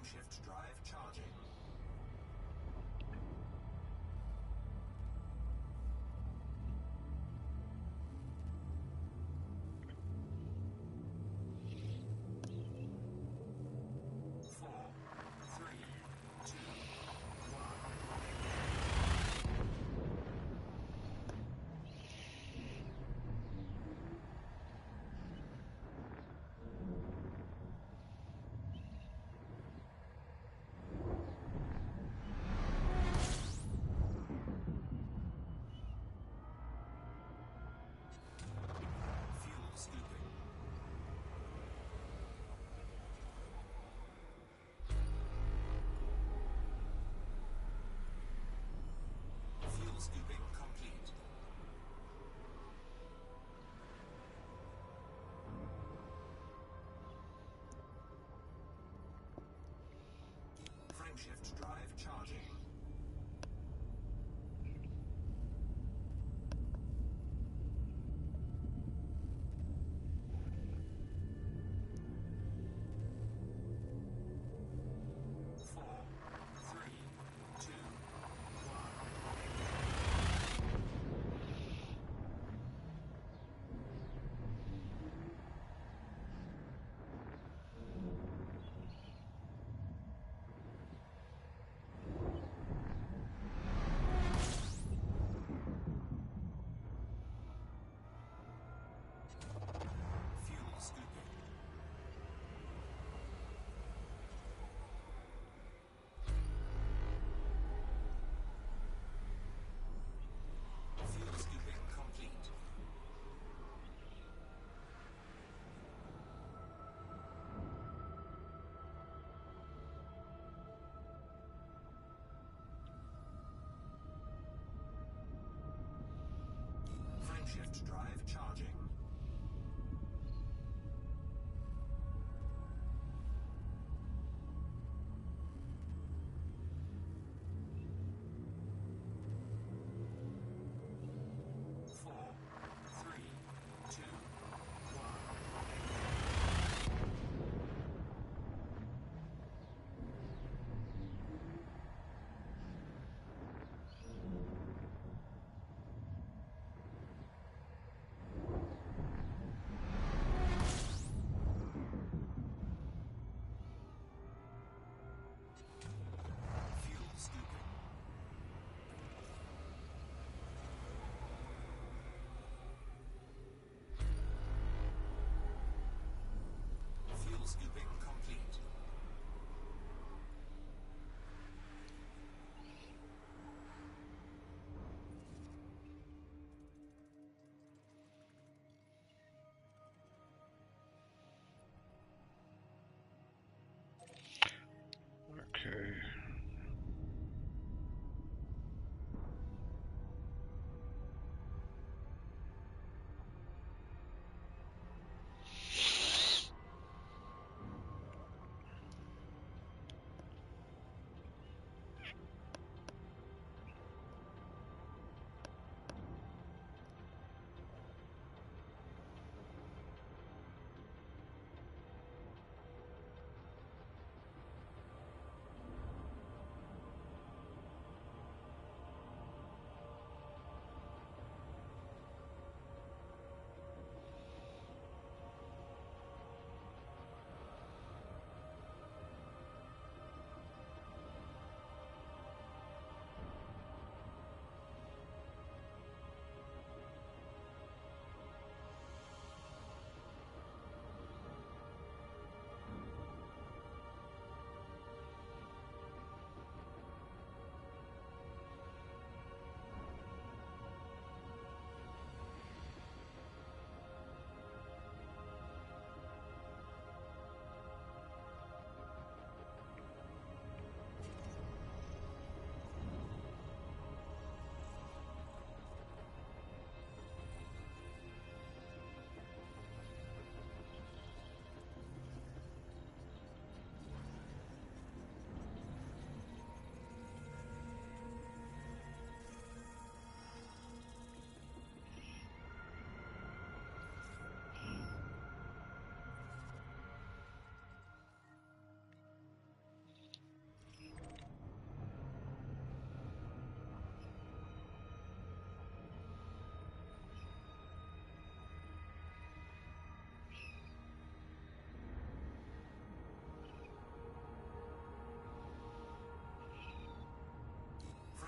Frameshift drive charging. Four, three, two,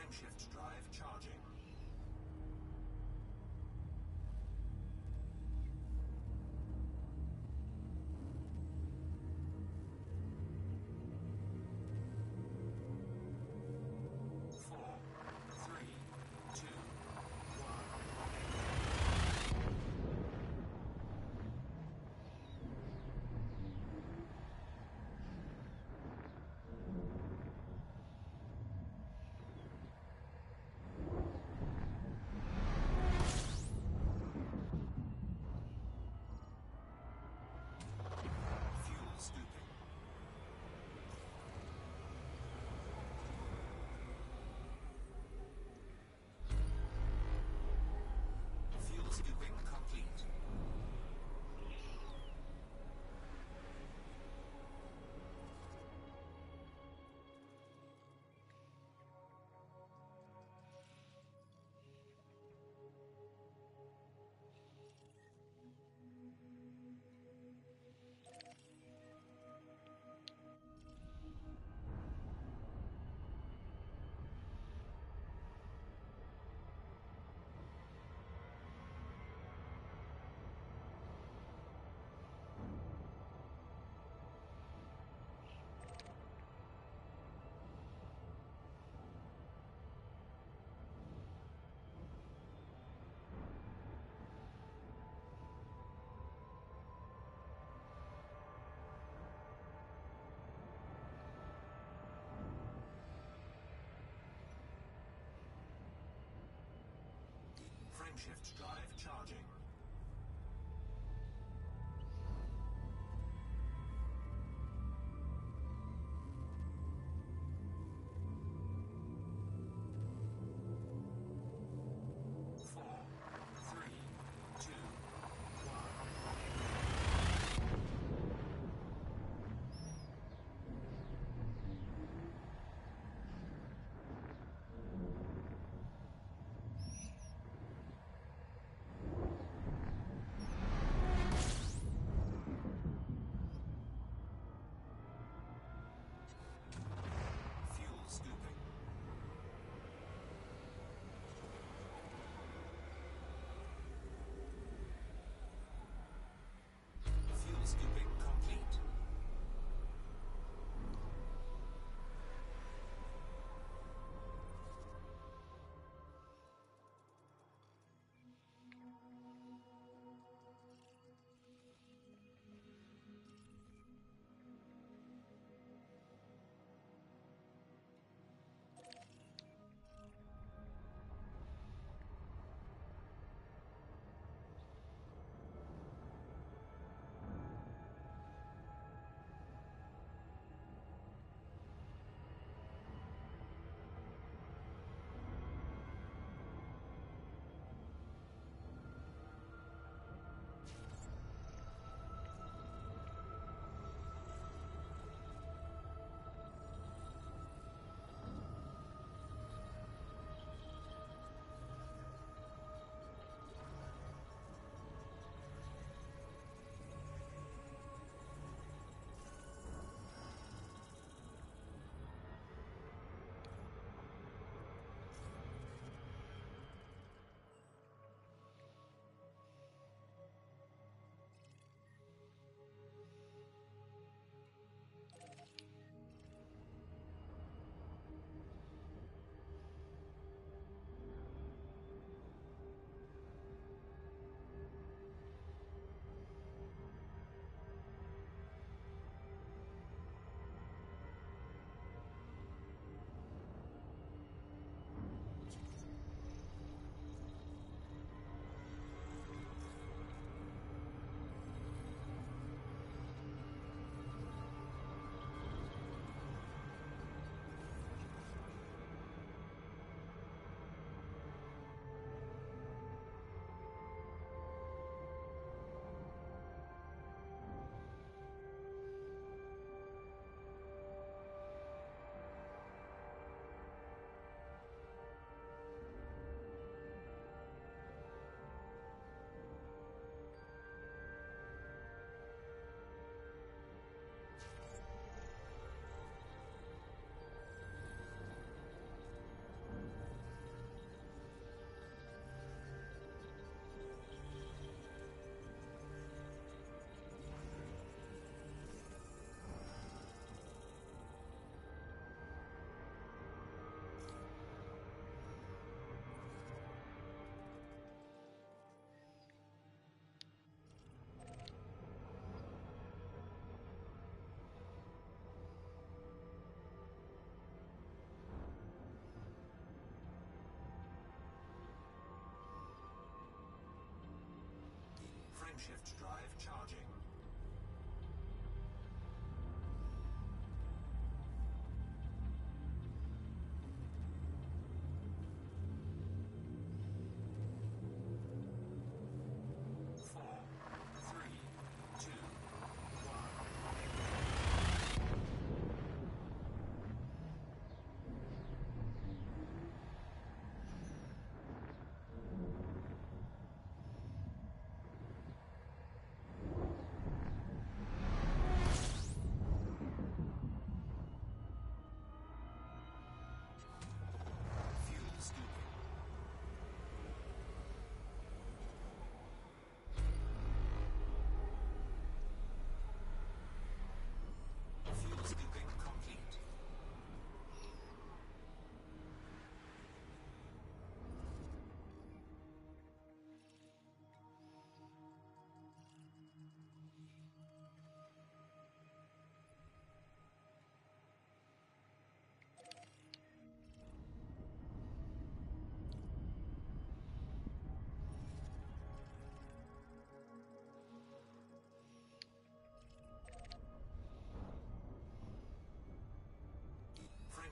Frameshift drive charging. Four, three, two, fuel scooping. Fuel scooping complete. Frameshift drive charging. Four, three, two,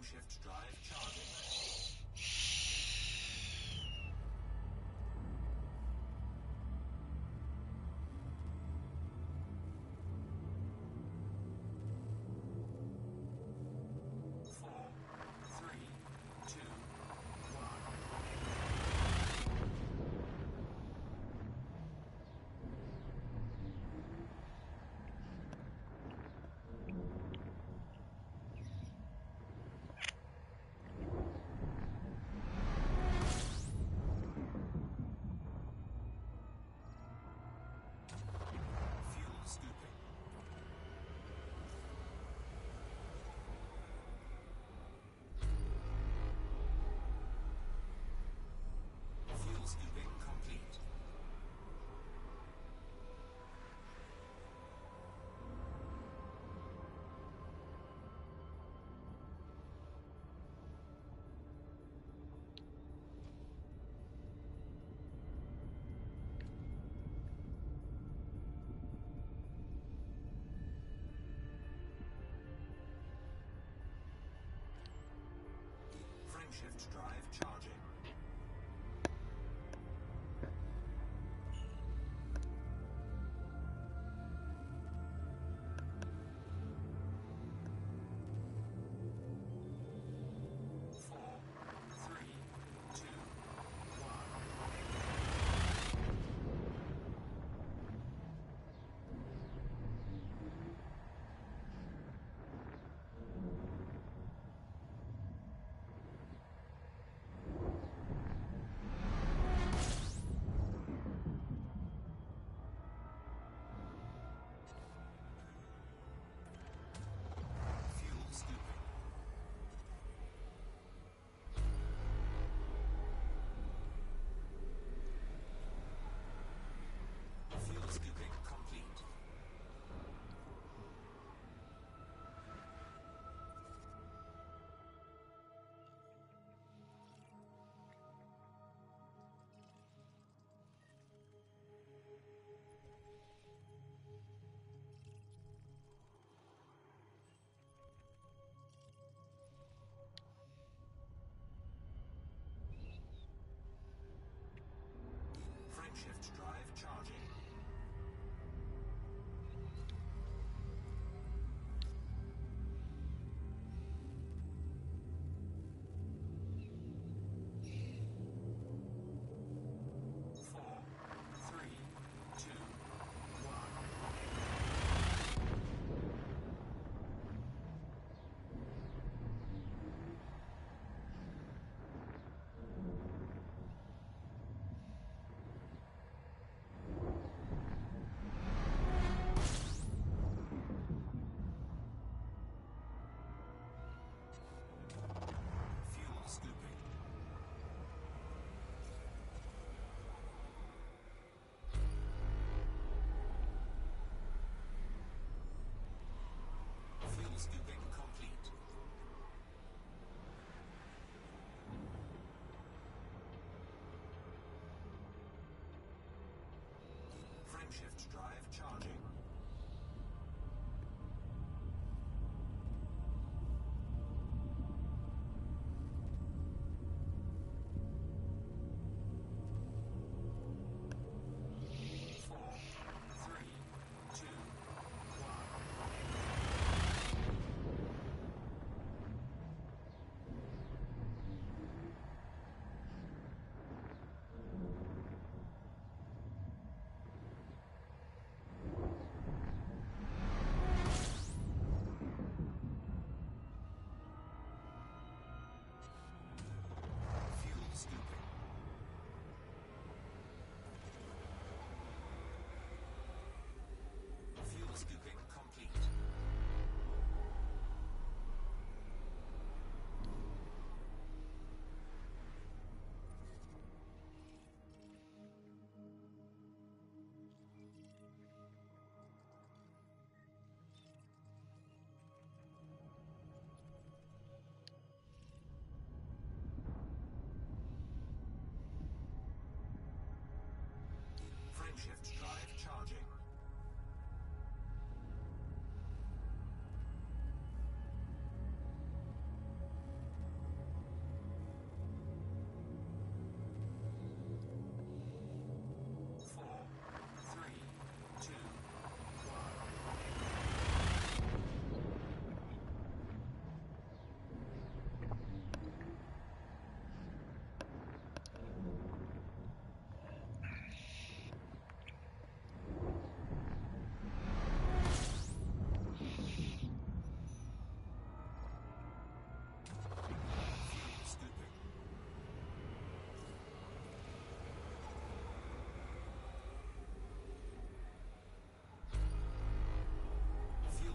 Frameshift drive charging. Four, three, two, one. Fuel scooping. Fuel scooping complete. Frameshift drive charging. Four, three, two, one.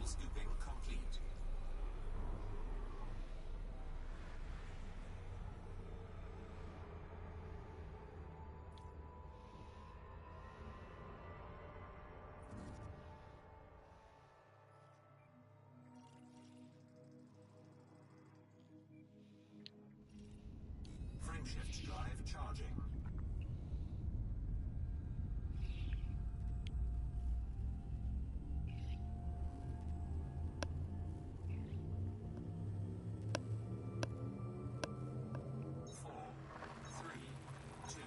Fuel scooping complete. Frameshift drive charging. Four, three, two,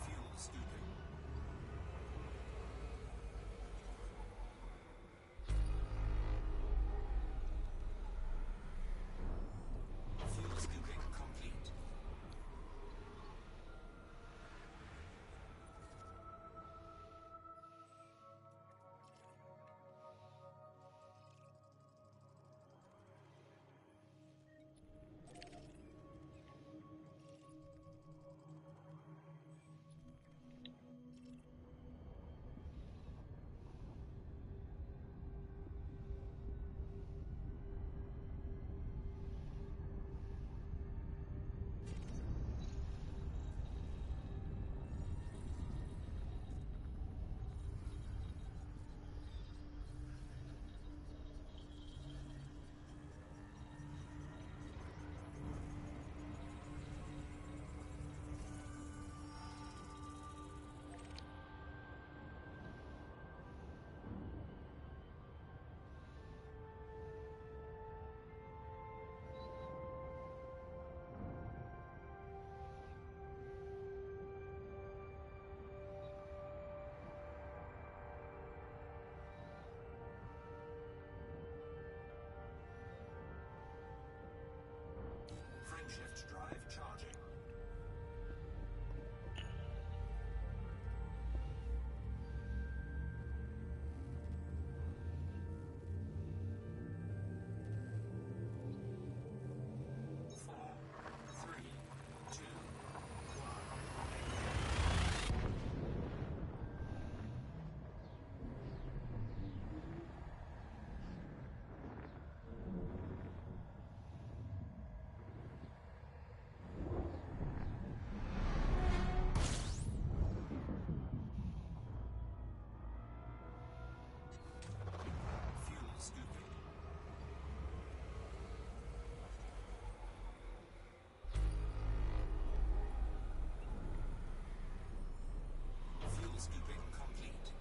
fuel scooping. Fuel scooping complete. Frameshift drive charging. Four, three, two, fuel scooping. Fuel scooping complete.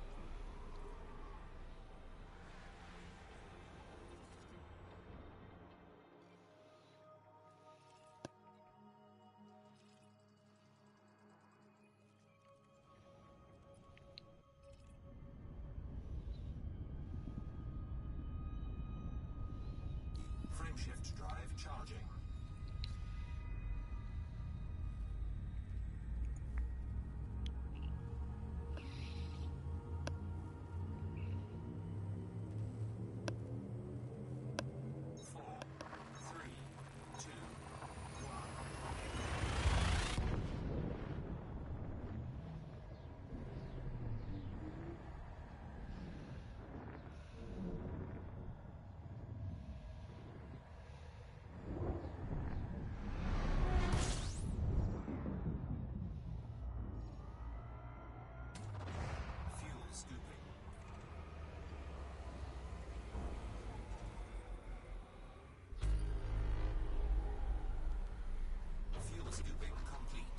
Frameshift drive charging. Four, three, two, fuel scooping. Fuel scooping complete.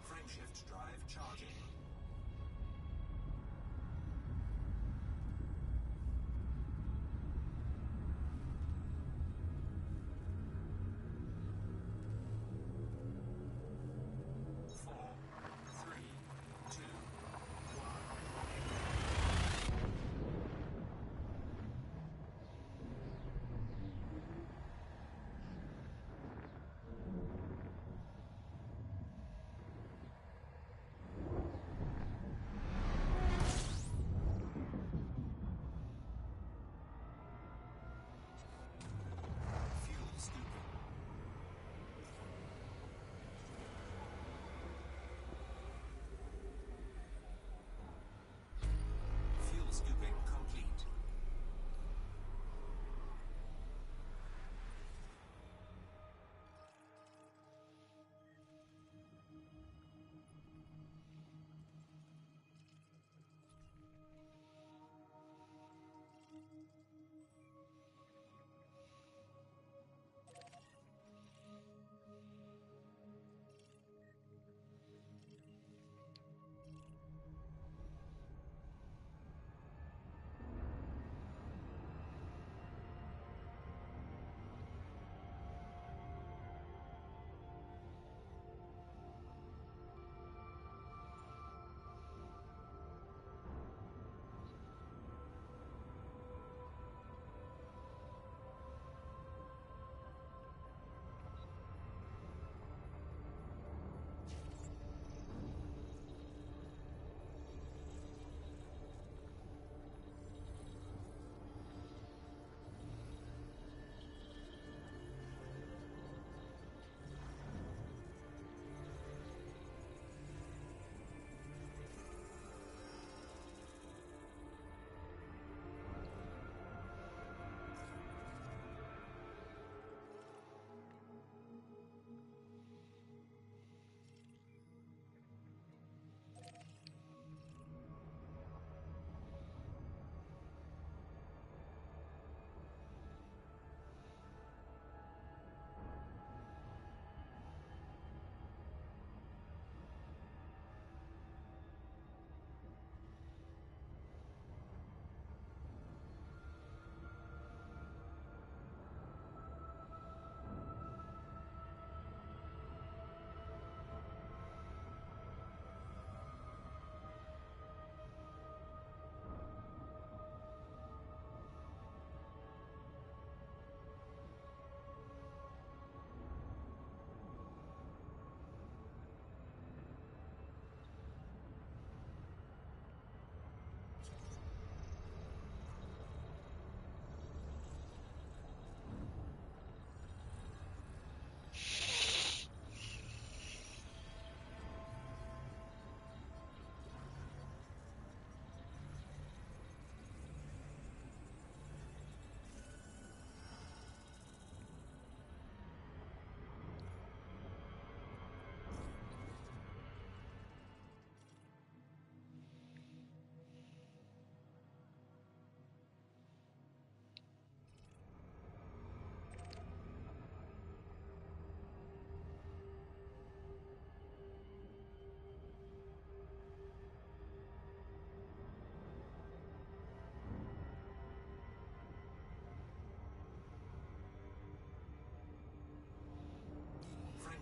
Frameshift drive charging. Four, three, two,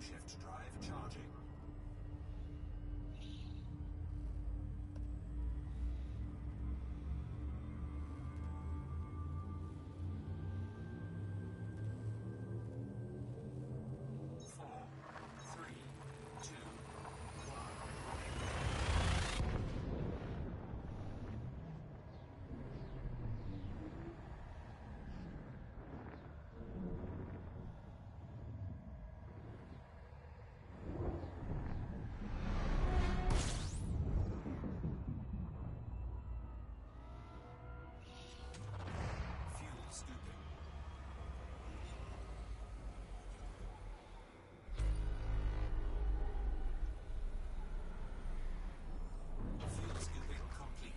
Frameshift drive charging. Four, three, two, fuel scooping. Fuel scooping complete.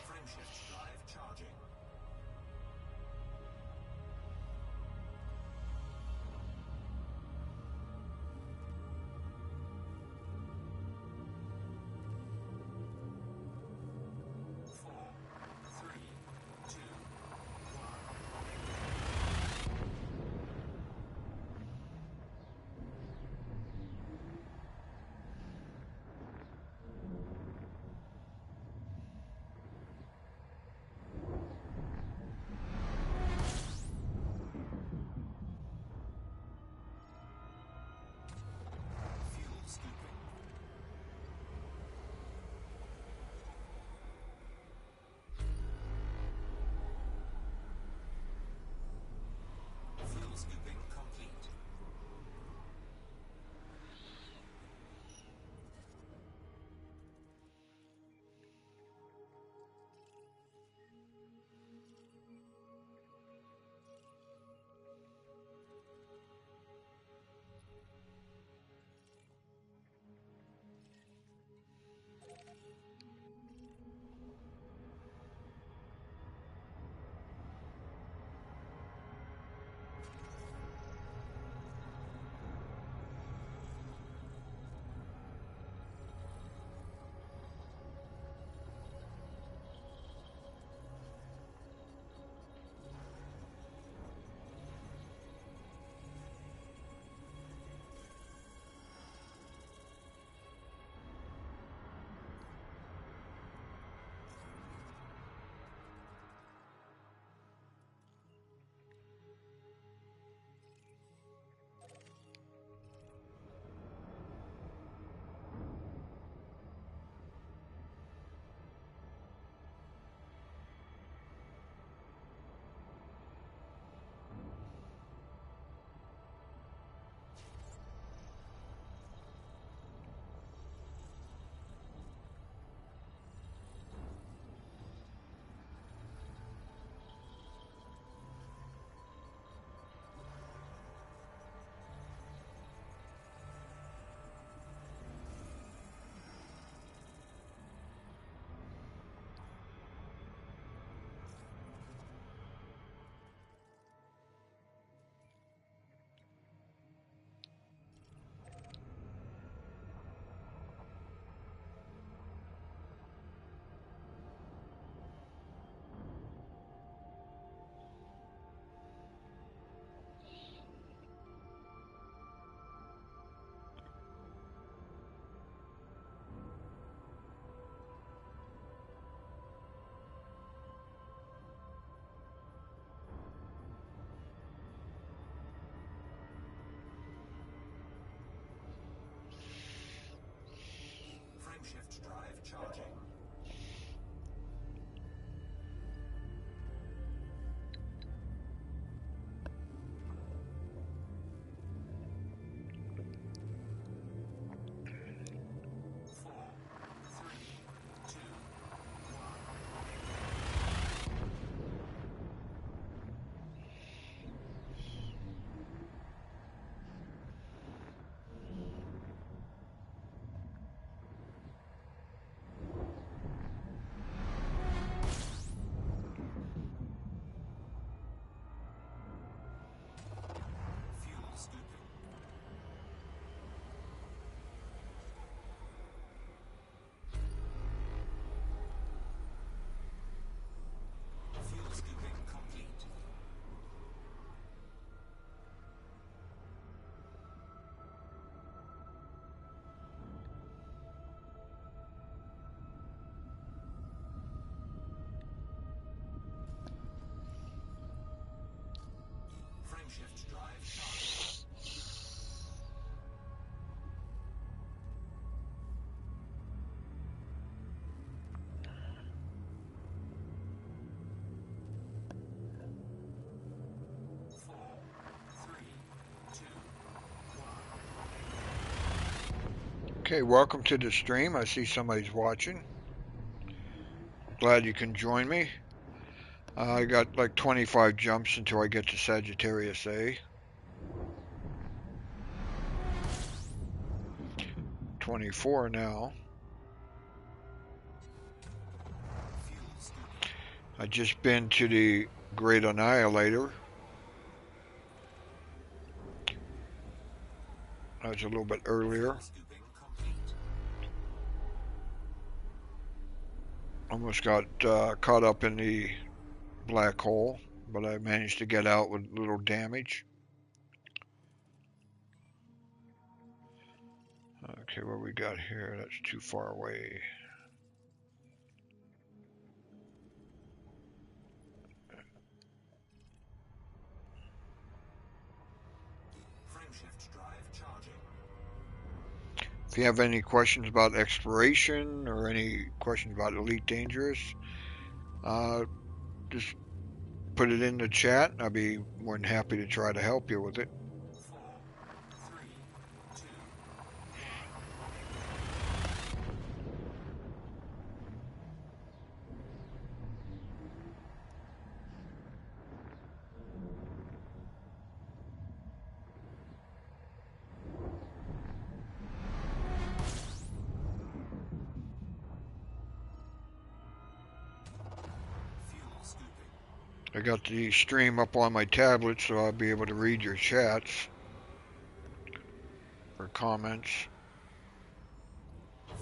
Frameshift drive charging. Four, three, two, fuel scooping. Fuel scooping complete. Okay, welcome to the stream. I see somebody's watching. Glad you can join me. I got like 25 jumps until I get to Sagittarius A. 24 now. I just been to the Great Annihilator. That was a little bit earlier. Almost got caught up in the black hole, but I managed to get out with little damage. Okay, what we got here? That's too far away. If you have any questions about exploration or any questions about Elite Dangerous, just put it in the chat. I'll be more than happy to try to help you with it. 4, 3, 2, I got the stream up on my tablet, so I'll be able to read your chats or comments. I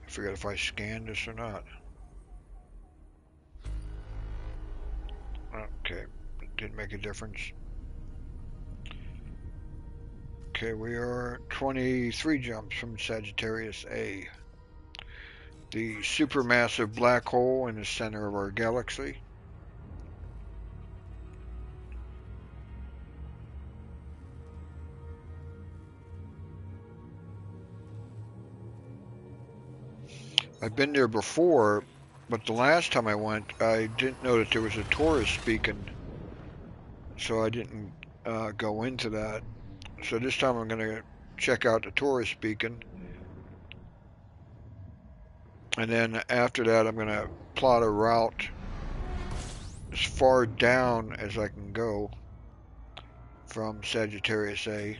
forget if I scanned this or not. Okay, it didn't make a difference. Okay, we are 23 jumps from Sagittarius A, the supermassive black hole in the center of our galaxy. I've been there before, but the last time I went, I didn't know that there was a tourist beacon, so I didn't go into that. So this time I'm going to check out the tourist beacon, and then after that I'm going to plot a route as far down as I can go from Sagittarius A.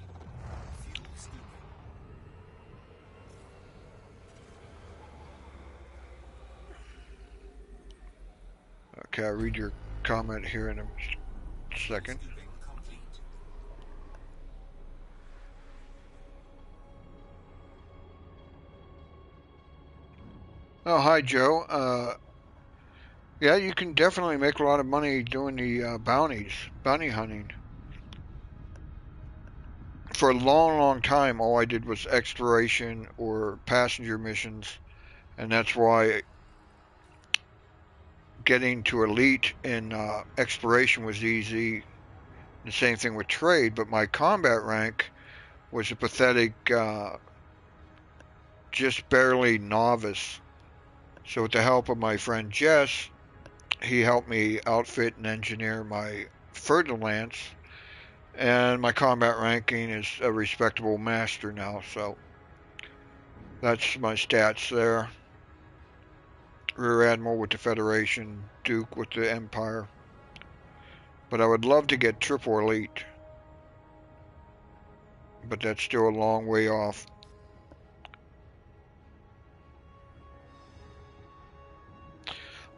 Okay, I'll read your comment here in a second. Oh, hi, Joe. Yeah, you can definitely make a lot of money doing the bounty hunting. For a long, long time, all I did was exploration or passenger missions, and that's why getting to elite in exploration was easy. The same thing with trade, but my combat rank was a pathetic, just barely novice. So with the help of my friend Jess, he helped me outfit and engineer my Fer-de-Lance, and my combat ranking is a respectable master now, so that's my stats there. Rear Admiral with the Federation, Duke with the Empire. But I would love to get triple elite, but that's still a long way off.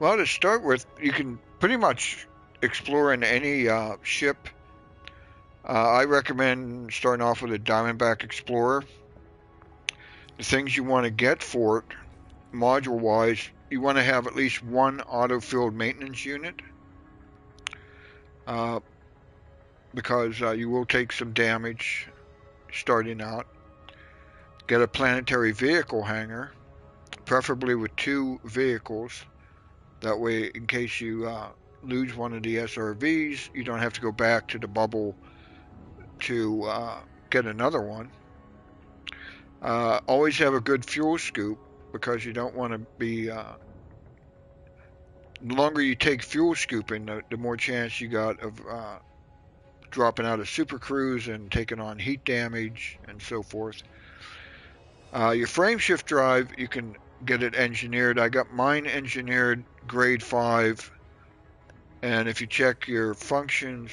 Well, to start with, you can pretty much explore in any ship. I recommend starting off with a Diamondback Explorer. The things you want to get for it, module-wise, you want to have at least one auto-filled maintenance unit, because you will take some damage starting out. Get a planetary vehicle hangar, preferably with 2 vehicles. That way, in case you lose one of the SRVs, you don't have to go back to the bubble to get another one. Always have a good fuel scoop, because you don't want to be... the longer you take fuel scooping, the more chance you got of dropping out of super cruise and taking on heat damage and so forth. Your frame shift drive, you can get it engineered. I got mine engineered grade 5, and if you check your functions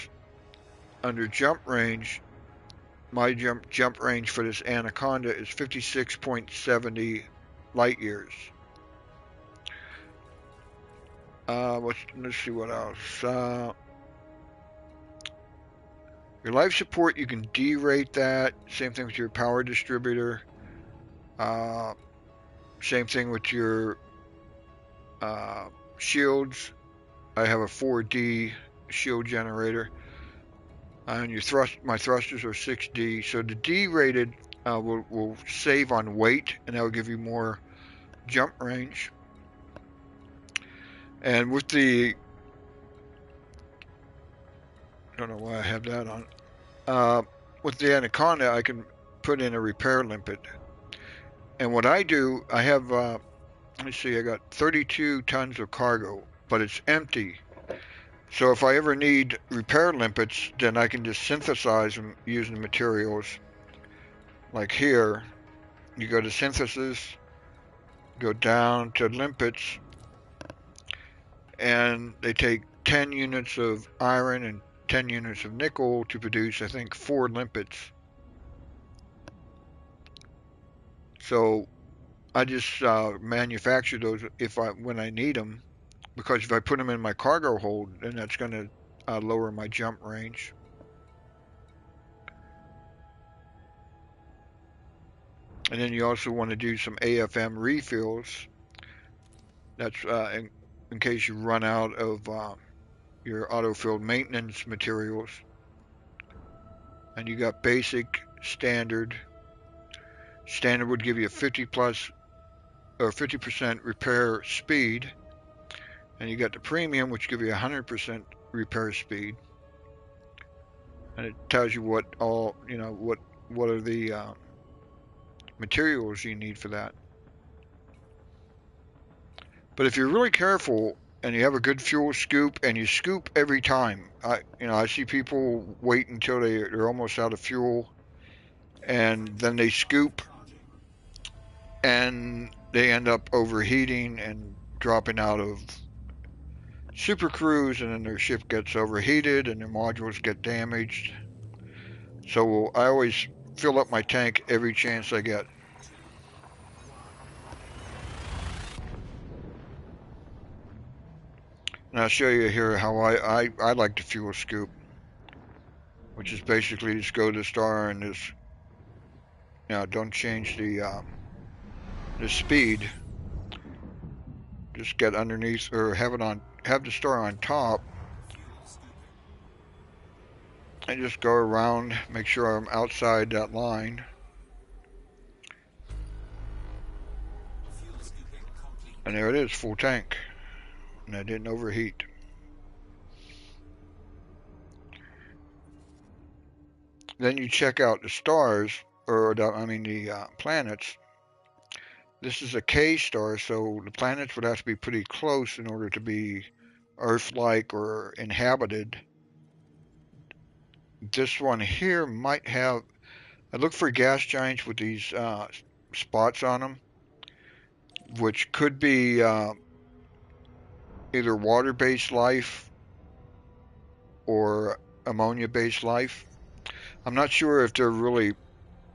under jump range, my jump range for this Anaconda is 56.70 light years. Let's see what else. Your life support, you can derate that. Same thing with your power distributor. Same thing with your shields. I have a 4D shield generator. And my thrusters are 6D. So the D rated will save on weight, and that will give you more jump range. And with the, I don't know why I have that on. With the Anaconda, I can put in a repair limpet. And what I do, I have, let me see, I got 32 tons of cargo, but it's empty. So if I ever need repair limpets, then I can just synthesize them using materials. Like here, you go to synthesis, go down to limpets, and they take 10 units of iron and 10 units of nickel to produce, I think, 4 limpets. So I just manufacture those when I need them, because if I put them in my cargo hold, then that's going to lower my jump range. And then you also want to do some AFM refills. That's in case you run out of your auto-filled maintenance materials. And you got basic, standard. Standard would give you a 50% repair speed. And you got the premium, which give you 100% repair speed. And it tells you what are the materials you need for that. But if you're really careful and you have a good fuel scoop and you scoop every time, I see people wait until they're almost out of fuel, and then they scoop and they end up overheating and dropping out of super cruise, and then their ship gets overheated and their modules get damaged. So I always fill up my tank every chance I get. And I'll show you here how I like to fuel scoop, which is basically just go to the star and just, don't change the speed. Just get underneath, or have the star on top, and just go around, make sure I'm outside that line. And there it is, full tank. And I didn't overheat. Then you check out the stars, the planets. This is a K star, so the planets would have to be pretty close in order to be Earth-like or inhabited. This one here might have, I look for gas giants with these spots on them, which could be either water-based life or ammonia-based life. I'm not sure if they're really,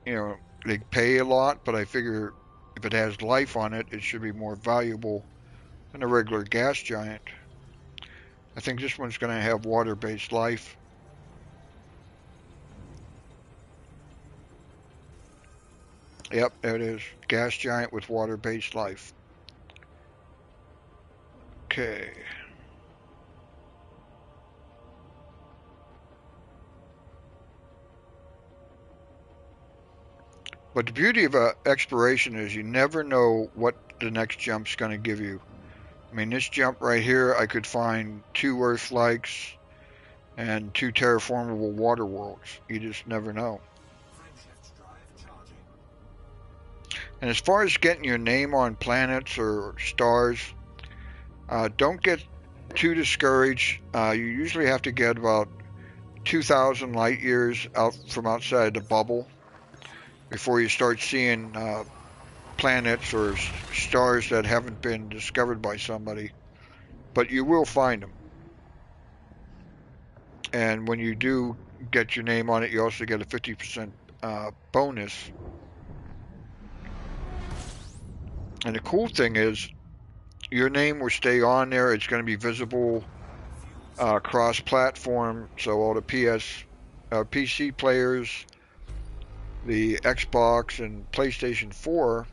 they pay a lot, but I figure if it has life on it, it should be more valuable than a regular gas giant. I think this one's going to have water-based life. Yep, there it is. Gas giant with water-based life. Okay. But the beauty of exploration is you never know what the next jump's going to give you. I mean, this jump right here, I could find 2 Earth-likes and 2 terraformable water worlds. You just never know. And as far as getting your name on planets or stars, don't get too discouraged. You usually have to get about 2,000 light years out from outside the bubble before you start seeing planets or stars that haven't been discovered by somebody. But you will find them. And when you do get your name on it, you also get a 50% bonus. And the cool thing is, your name will stay on there. It's going to be visible cross-platform, so all the PC players, the Xbox and PlayStation 4,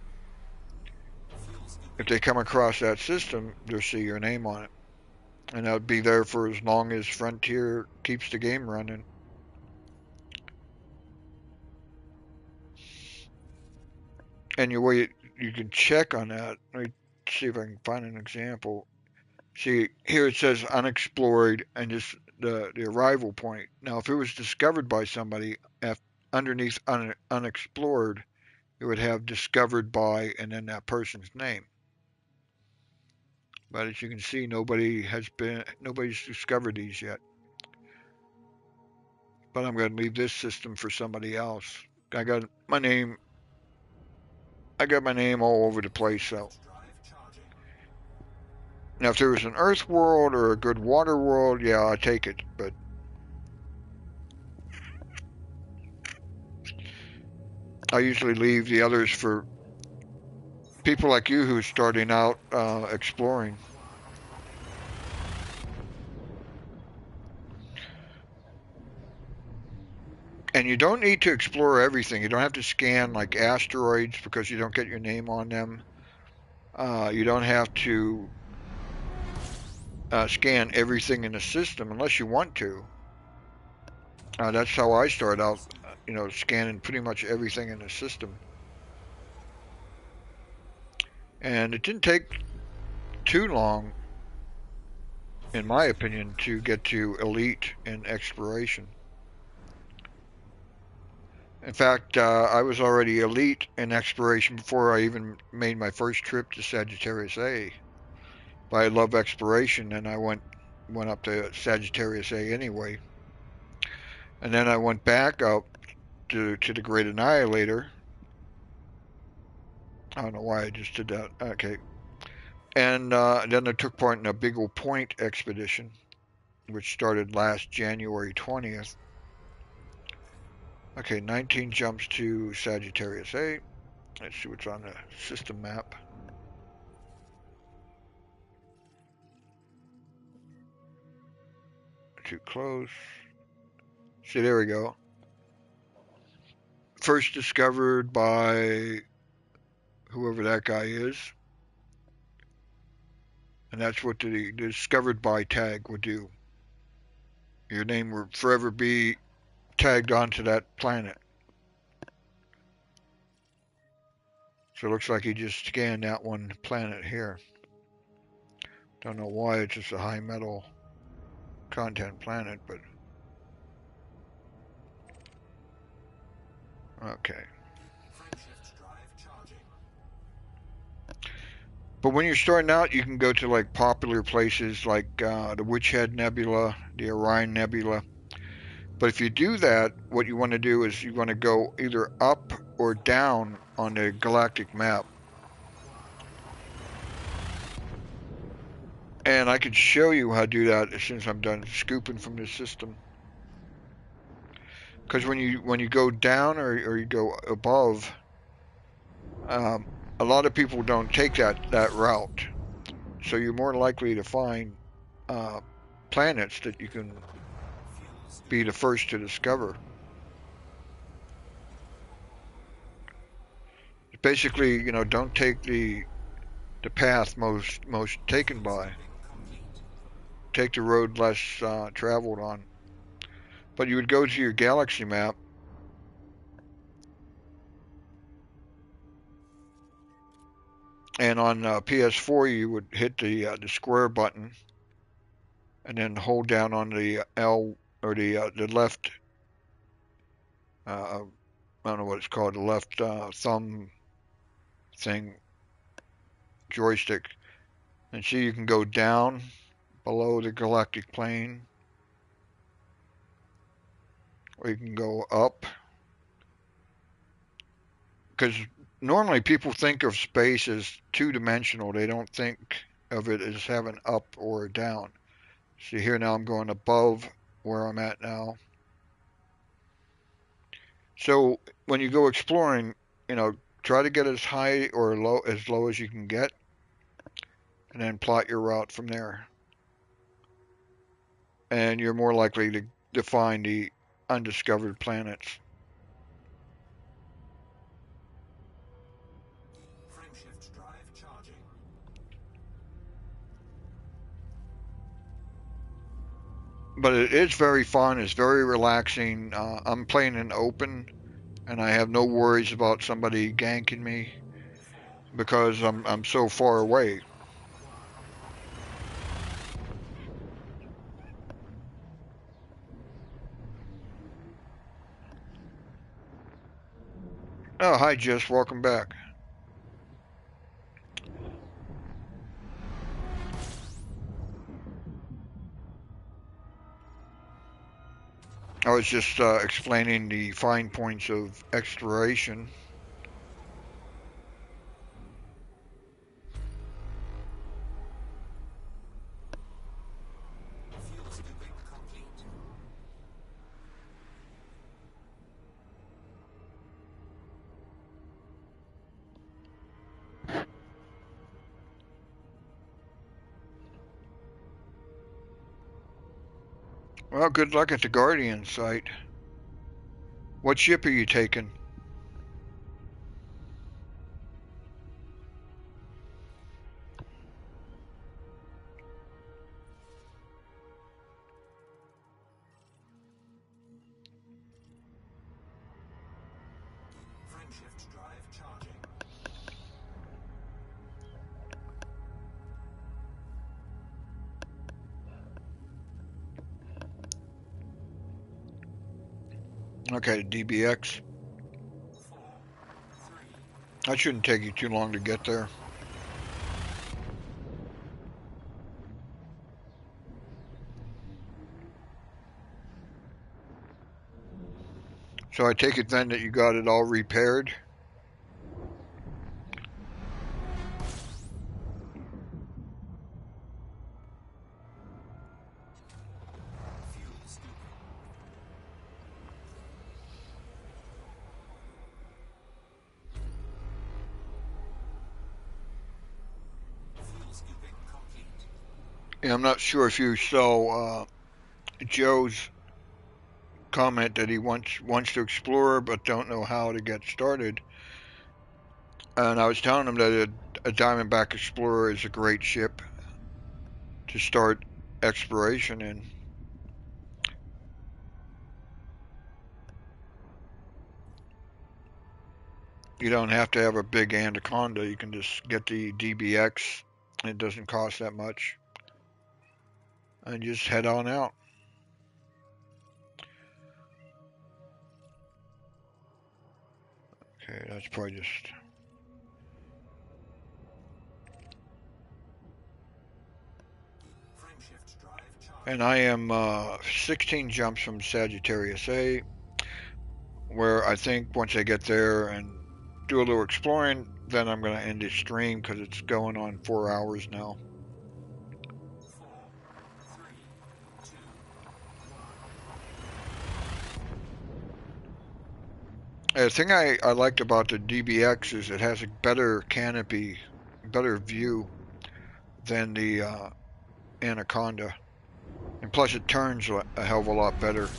if they come across that system, they'll see your name on it. And that'll be there for as long as Frontier keeps the game running. And your way you can check on that, let me see if I can find an example. See, here it says unexplored and just the arrival point. Now, if it was discovered by somebody, underneath unexplored, it would have discovered by and then that person's name. But as you can see, nobody's discovered these yet. But I'm going to leave this system for somebody else. I got my name. I got my name all over the place. So now, if there was an Earth world or a good water world, yeah, I'd take it. But I usually leave the others for people like you who's starting out exploring. And you don't need to explore everything. You don't have to scan like asteroids because you don't get your name on them. You don't have to scan everything in the system unless you want to. That's how I start out, scanning pretty much everything in the system. And it didn't take too long, in my opinion, to get to elite in exploration. In fact, I was already elite in exploration before I even made my first trip to Sagittarius A. But I love exploration, and I went up to Sagittarius A anyway. And then I went back up to the Great Annihilator. I don't know why I just did that. Okay. And then I took part in a Big Old Point expedition, which started last January 20th. Okay, 19 jumps to Sagittarius A. Let's see what's on the system map. Too close. See, there we go. First discovered by whoever that guy is. And that's what the discovered by tag would do. Your name will forever be tagged onto that planet. So it looks like he just scanned that one planet here. Don't know why, it's just a high metal content planet, but okay. But when you're starting out, you can go to like popular places like the Witch Head Nebula, the Orion Nebula. But if you do that, what you want to do is you want to go either up or down on the galactic map. And I could show you how to do that as soon as I'm done scooping from this system. Because when you go down or you go above, a lot of people don't take that route. So you're more likely to find planets that you can be the first to discover. Basically, don't take the path most taken by. Take the road less traveled on. But you would go to your galaxy map, and on PS4 you would hit the square button, and then hold down on the L or the left. I don't know what it's called, the left thumb thing, joystick, and see you can go down below the galactic plane. We can go up. Because normally people think of space as two-dimensional. They don't think of it as having up or down. See here now I'm going above where I'm at now. So when you go exploring, try to get as high or low as you can get, and then plot your route from there. And you're more likely to find the undiscovered planets. Frameshift drive charging. But it is very fun. It's very relaxing. I'm playing in open, and I have no worries about somebody ganking me because I'm so far away. Oh, hi, Jess. Welcome back. I was just explaining the fine points of exploration. Fuel scooping complete. Well, good luck at the Guardian site. What ship are you taking? Frameshift drive charging. Okay, DBX. 4, 3, That shouldn't take you too long to get there. So I take it then that you got it all repaired? fuel scooping. Fuel scooping complete. Yeah, I'm not sure if you saw Joe's comment that he wants to explore but don't know how to get started. And I was telling him that a Diamondback Explorer is a great ship to start exploration in. You don't have to have a big Anaconda. You can just get the DBX. It doesn't cost that much. And just head on out. Okay, that's probably just. Frameshift drive charging. And I am 16 jumps from Sagittarius A, where I think once I get there and do a little exploring, then I'm going to end the stream because it's going on 4 hours now. 4, 3, 2, 1. The thing I liked about the DBX is it has a better canopy, better view than the Anaconda. And plus it turns a hell of a lot better. Fuel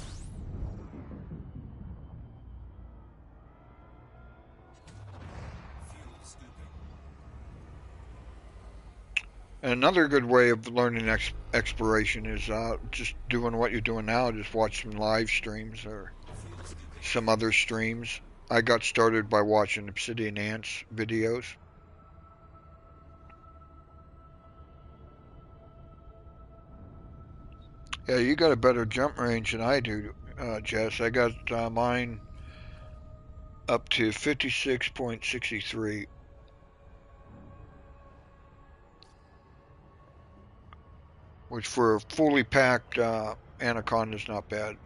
scooping. And another good way of learning exploration is just doing what you're doing now. Just watch some live streams or Fuel scooping. some other streams. I got started by watching Obsidian Ants videos. Yeah, you got a better jump range than I do, Jess. I got mine up to 56.63, which for a fully packed Anaconda is not bad.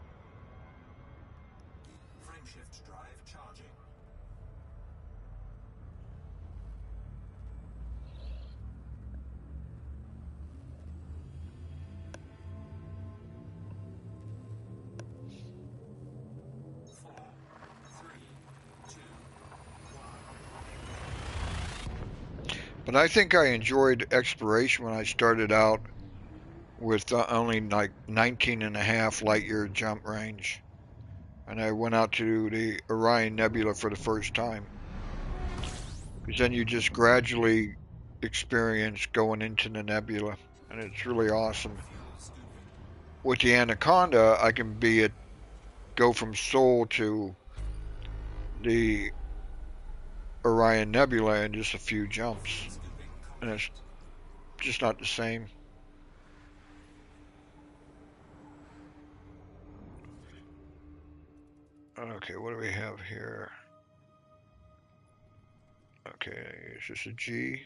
But I think I enjoyed exploration when I started out with only like 19 and a half light year jump range. And I went out to the Orion Nebula for the first time. Because then you just gradually experience going into the nebula. And it's really awesome. Fuel scooping. With the Anaconda, I can go from Sol to the Orion Nebula in just a few Fuel jumps. scooping And it's complete. just not the same. Okay, what do we have here? Okay, is this a G?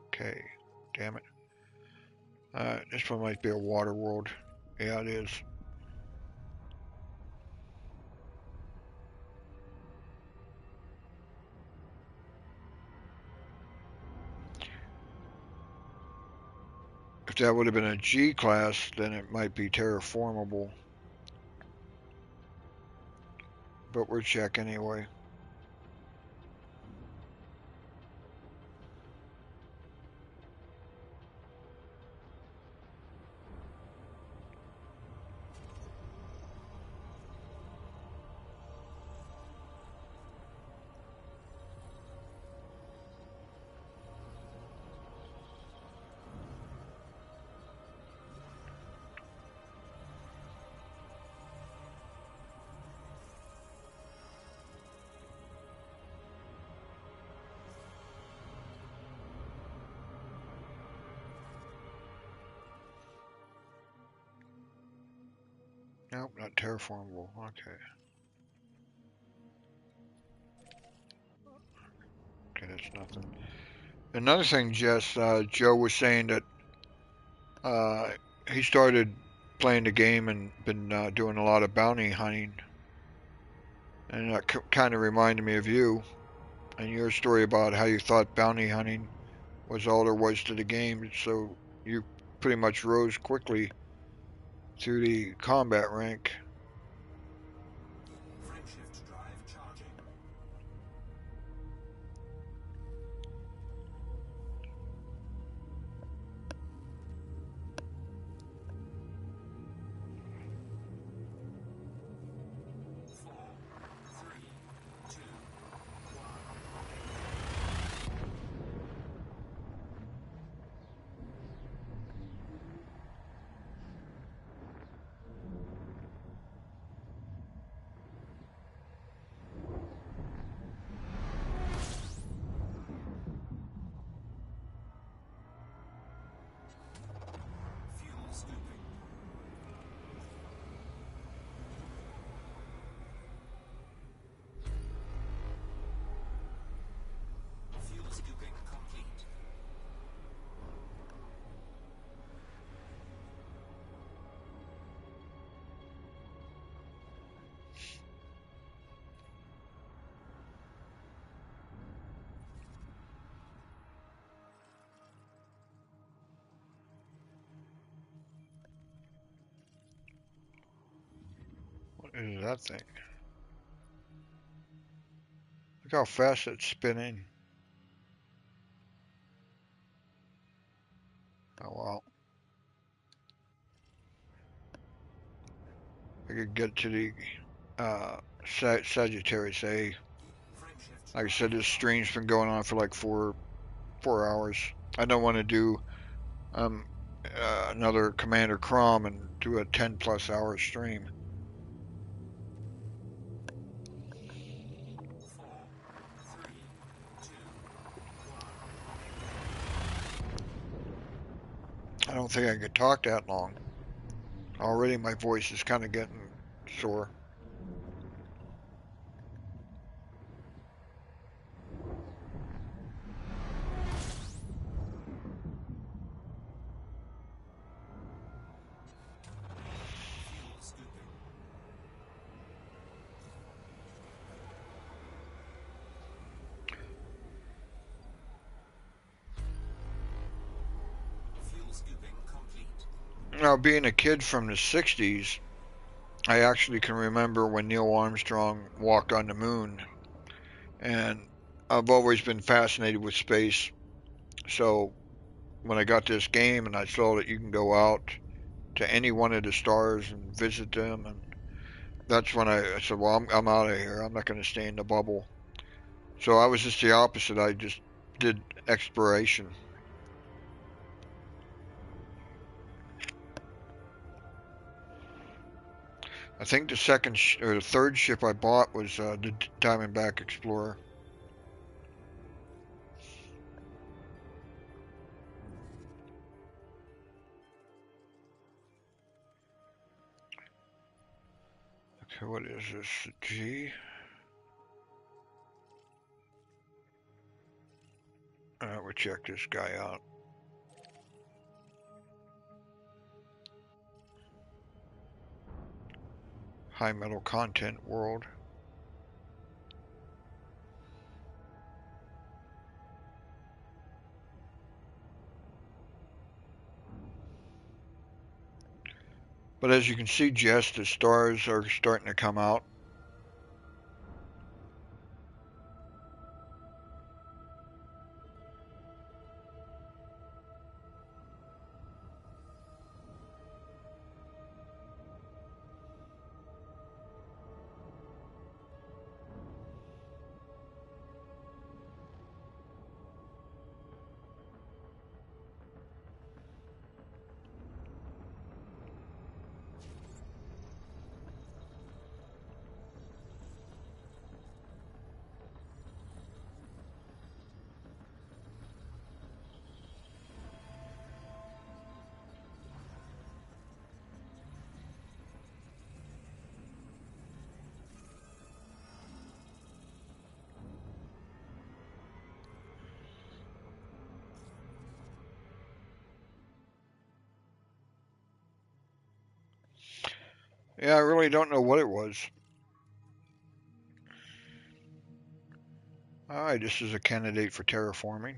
Okay, damn it. This one might be a water world. Yeah, it is. If that would have been a G class, then it might be terraformable. But we'll check anyway. Nope, not terraformable. Okay. Okay, that's nothing. Another thing, Jess, Joe was saying that uh, he started playing the game and been doing a lot of bounty hunting. And that kind of reminded me of you and your story about how you thought bounty hunting was all there was to the game. So you pretty much rose quickly through the combat rank. Frameshift drive charging. Four, three, two, one. Fuel scooping. Fuel scooping complete. What is that thing? Look how fast it's spinning. Oh wow. I could get to the Sagittarius A. Frameshift Like I drive said, this charging. stream's been going on for like four hours. I don't want to do um another Commander Crom and do a 10+ hour stream. Four, three, two, one. I don't think I could talk that long. Already my voice is kind of getting sore. Fuel scooping. Fuel scooping complete. Now, being a kid from the 60s, I actually can remember when Neil Armstrong walked on the moon. And I've always been fascinated with space. So when I got this game and I saw that you can go out to any one of the stars and visit them, and that's when I said, well, I'm out of here. I'm not going to stay in the bubble. So I was just the opposite. I just did exploration. I think the second or the third ship I bought was the Diamondback Explorer. Okay, what is this? G. We'll check this guy out. High metal content world. But as you can see, Jess, the stars are starting to come out. Yeah, I really don't know what it was. Alright, this is a candidate for terraforming.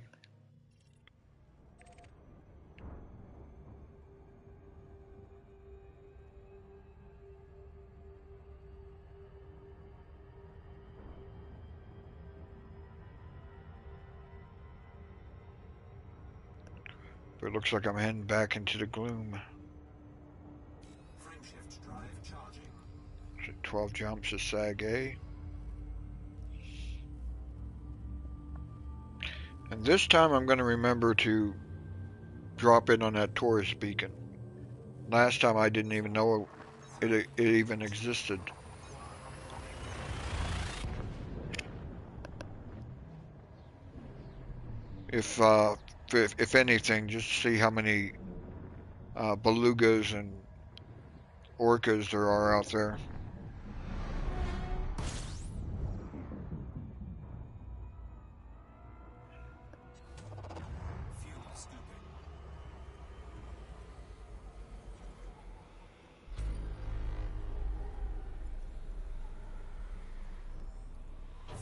But it looks like I'm heading back into the gloom. Frameshift drive charging. 12 jumps is Sag A. And this time I'm going to remember to drop in on that Taurus beacon. Last time I didn't even know it even existed. If, uh, if anything, just see how many belugas and orcas there are out there. Fuel scooping.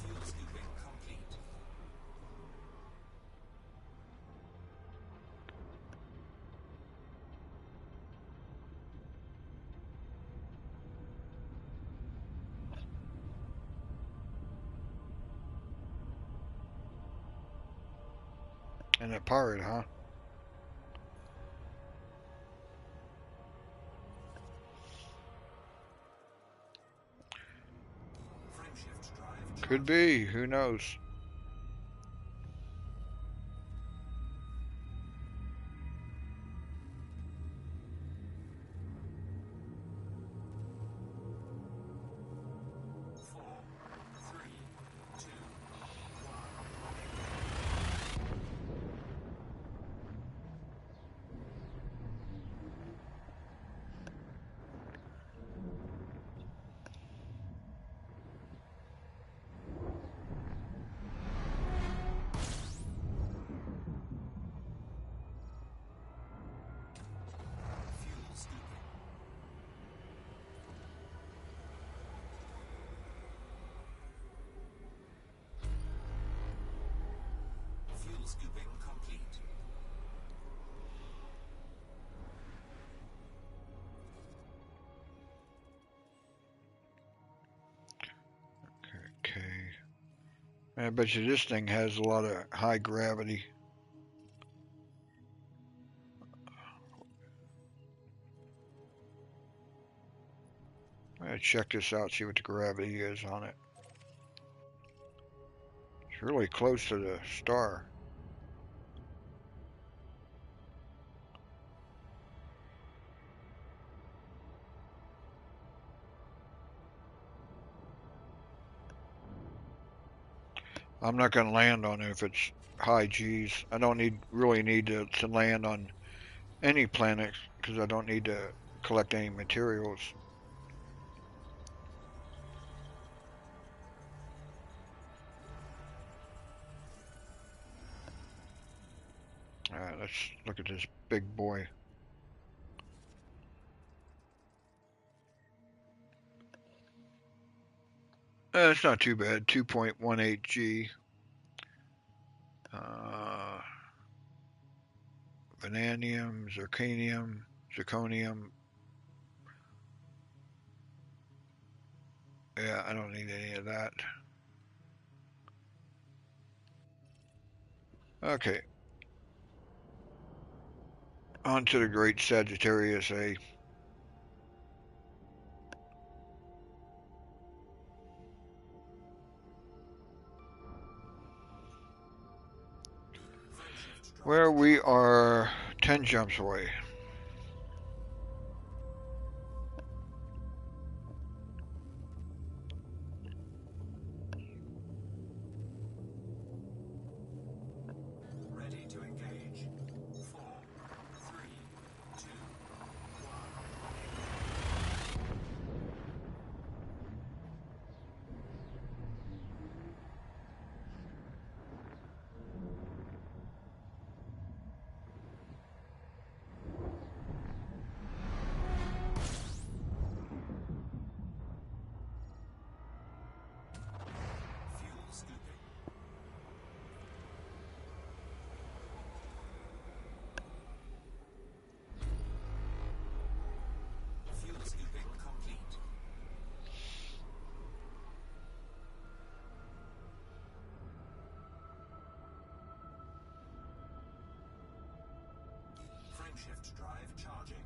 Fuel scooping complete. And a pirate, huh? Frameshift drive Could charging. be. Who knows? Four, three, two, one. Fuel scooping. Fuel scooping complete. Okay. I bet you this thing has a lot of high gravity. I'm gonna check this out, see what the gravity is on it. It's really close to the star. I'm not gonna land on it if it's high G's. I don't really need to land on any planet because I don't need to collect any materials. Alright, let's look at this big boy. It's not too bad, 2.18 G. Vanadium, zirconium. Yeah, I don't need any of that. Okay, on to the great Sagittarius A. Where we are 10 jumps away. Ready to engage. 4, 3, 2, 1. Fuel scooping. Fuel scooping complete. Frameshift drive charging.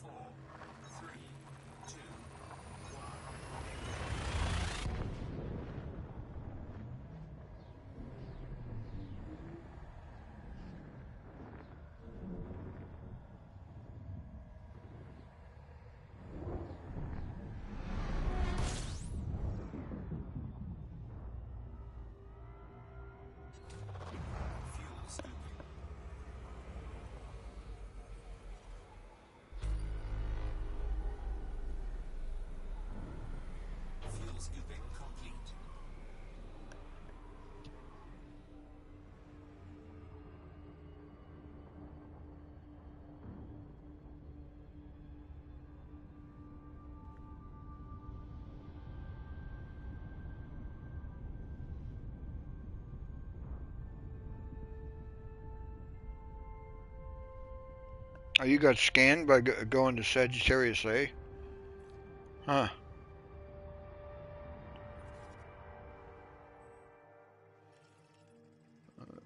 Four, three, two, one. Fuel scooping. Fuel scooping complete. Oh, you got scanned by going to Sagittarius A? Huh.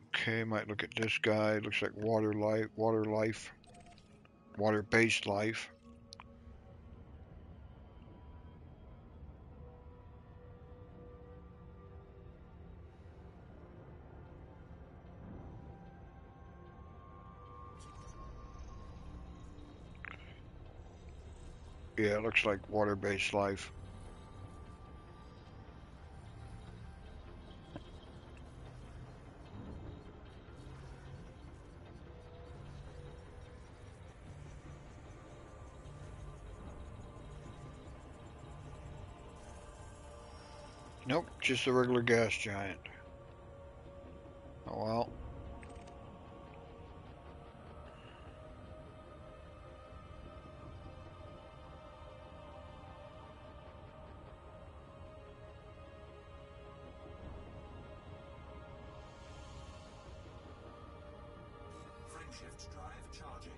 Okay, might look at this guy. Looks like water-based life. Yeah, it looks like water-based life. Nope, just a regular gas giant. Oh well. Frameshift drive charging.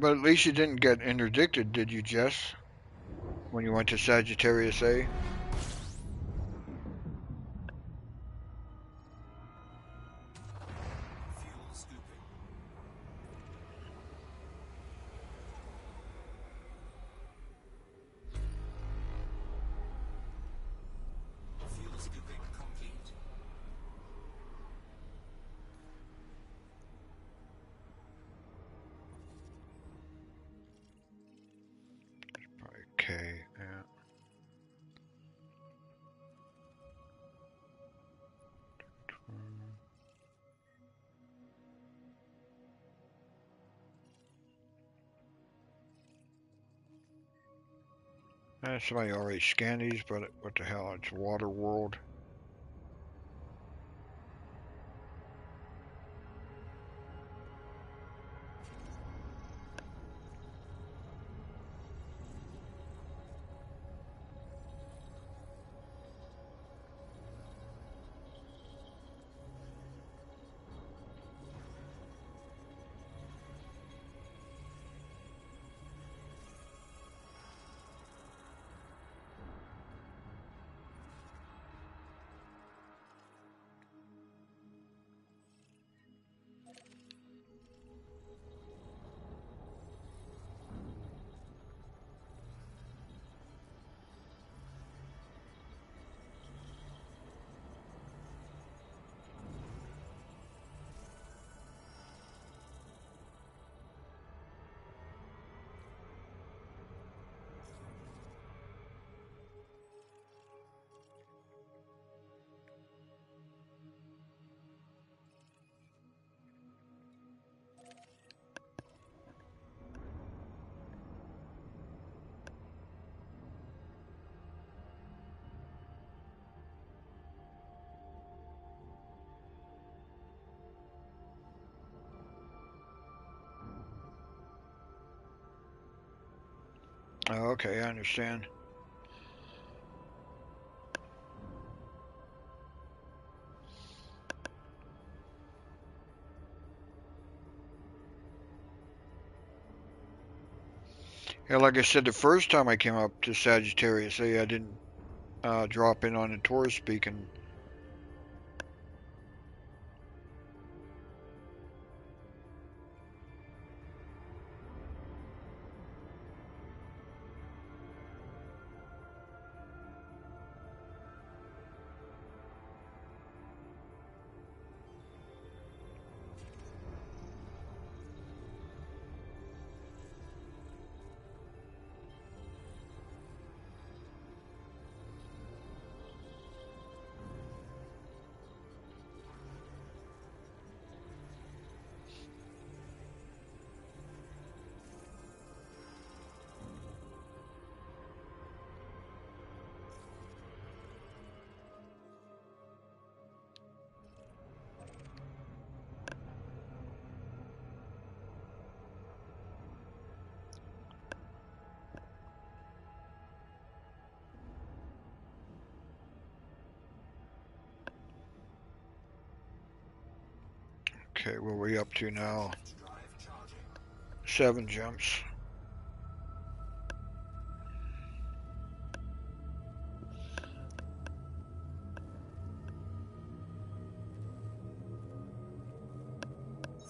But at least you didn't get interdicted, did you, Jess? When you went to Sagittarius A? Fuel scooping. Fuel scooping complete. Okay, yeah. Somebody already scanned these, but what the hell? It's Water World. Oh, okay, I understand. Yeah, like I said, the first time I came up to Sagittarius A, I didn't drop in on the tourist speaking. Okay, what are we up to now? Drive charging. 7 jumps.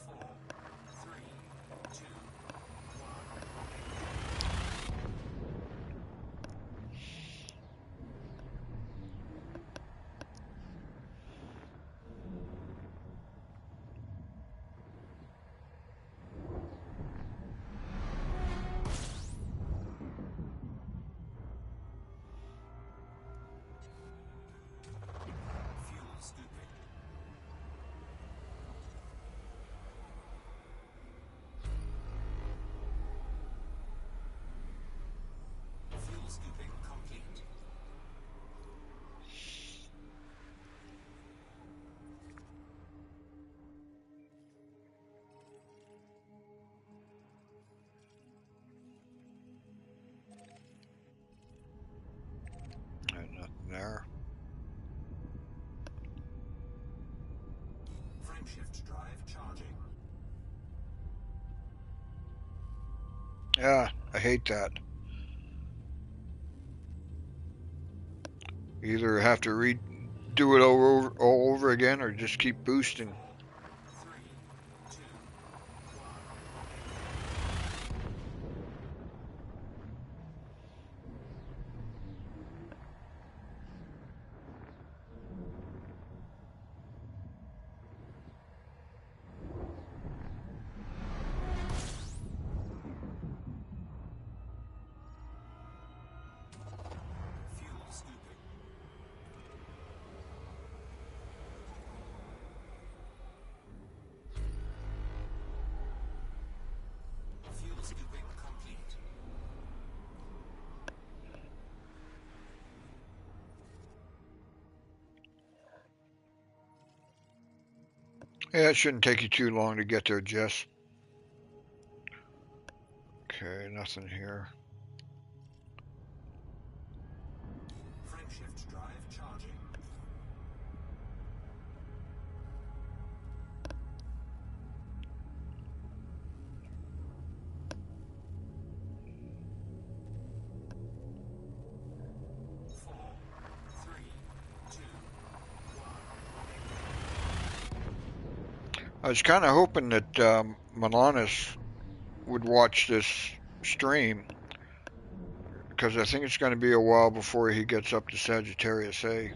Four, three, two, one. Yeah, I hate that. You either have to redo it all over again or just keep boosting. 3, 2, 1. Fuel scooping. Fuel scooping complete. Yeah, it shouldn't take you too long to get there, Jess. Okay, nothing here. Frameshift drive charging. Four, three, two, I was kind of hoping that Milanis would watch this stream because I think it's going to be a while before he gets up to Sagittarius A.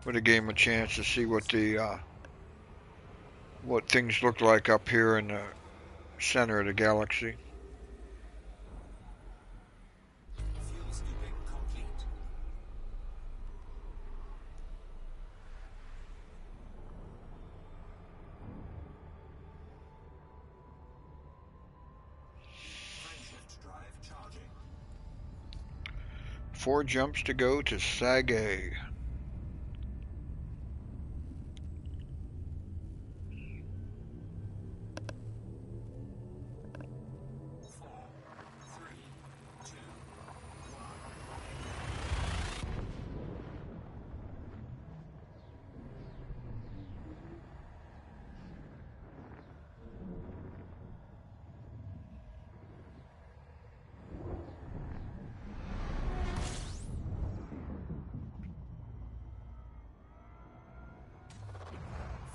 Would have gave him a chance to see what things look like up here in the center of the galaxy. fuel scooping complete. Frameshift drive charging. 4 jumps to go to Sag A. Four, three, two,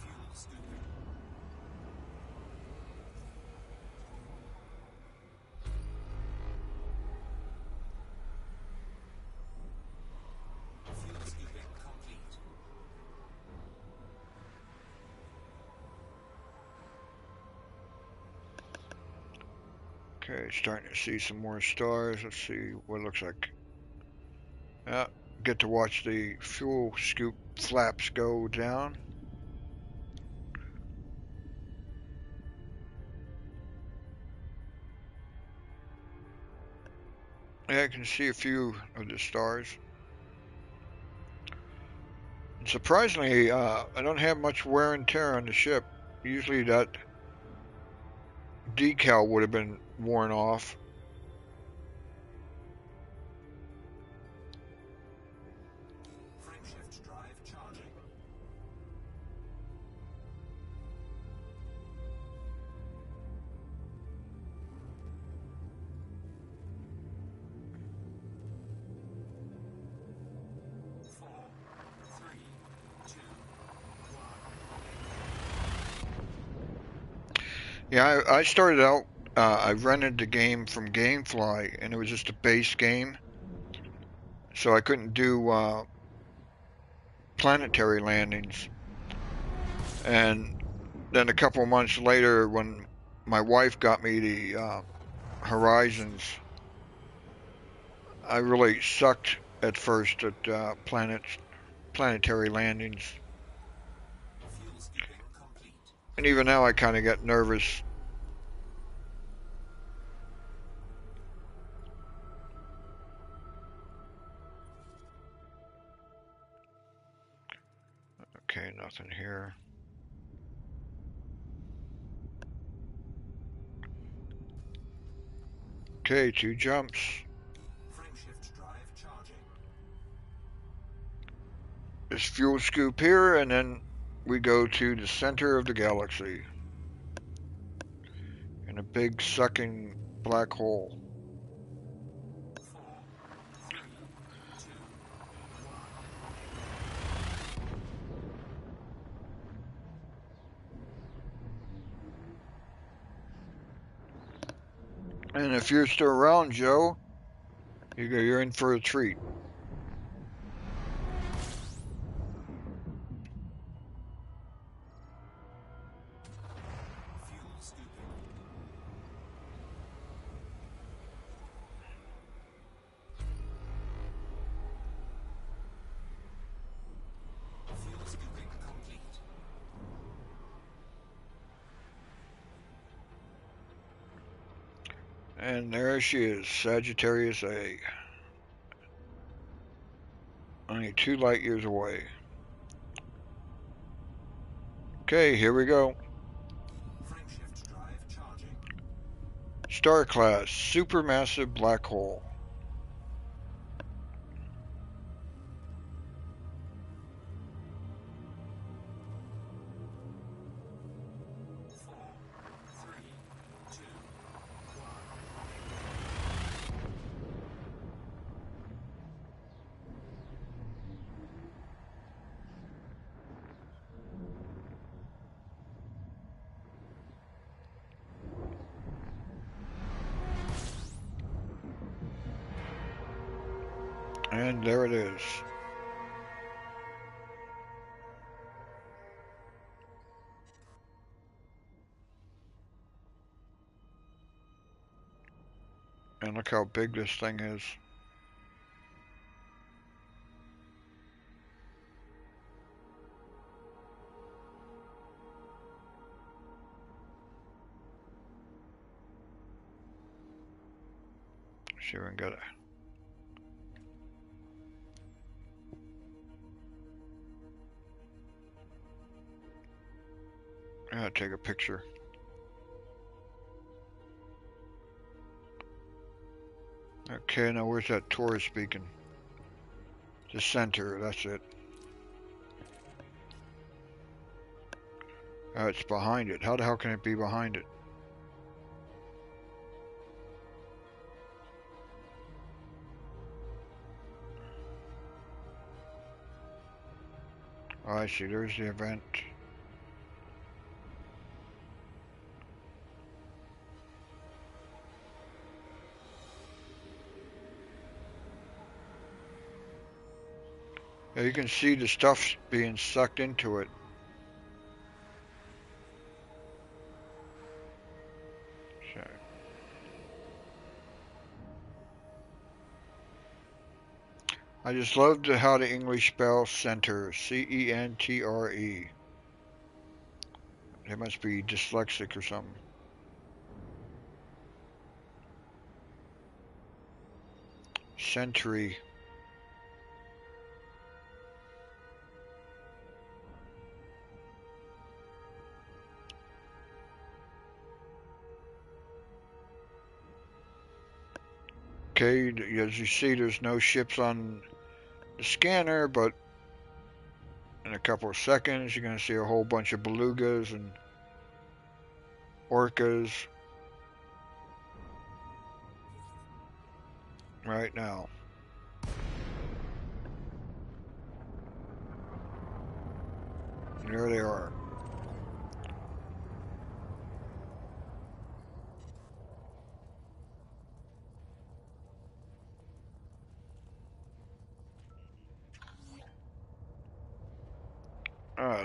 fuel scooping. Fuel scooping complete. Okay, starting to see some more stars. Let's see what it looks like. Yeah, get to watch the fuel scoop flaps go down. Yeah, I can see a few of the stars. And surprisingly, I don't have much wear and tear on the ship. Usually that decal would have been worn off. Frameshift drive charging. Four, three, two, Yeah, I started out. I rented the game from GameFly, and it was just a base game, so I couldn't do planetary landings. And then a couple of months later, when my wife got me the Horizons, I really sucked at first at planetary landings, fuel scooping complete. and even now I kind of get nervous. Okay, nothing here. Okay, 2 jumps. Frameshift drive charging. This fuel scoop here, and then we go to the center of the galaxy in a big sucking black hole. 4, 3, 2, 1. And if you're still around, Joe, you're in for a treat. Fuel scooping. Fuel scooping complete. And there she is, Sagittarius A. Only 2 light years away. Okay, here we go. Frameshift drive charging. Star class, supermassive black hole. 4, 3, 2, 1. And there it is. And look how big this thing is. See if we can get it. I gotta take a picture. Okay, now where's that tourist beacon? The center, that's it. It's behind it. How the hell can it be behind it? Oh, I see. There's the event. Yeah, you can see the stuff being sucked into it. So. I just loved how the English spell center. C-E-N-T-R-E. They must be dyslexic or something. Century. Okay, as you see, there's no ships on the scanner, but in a couple of seconds, you're going to see a whole bunch of belugas and orcas right now. There they are.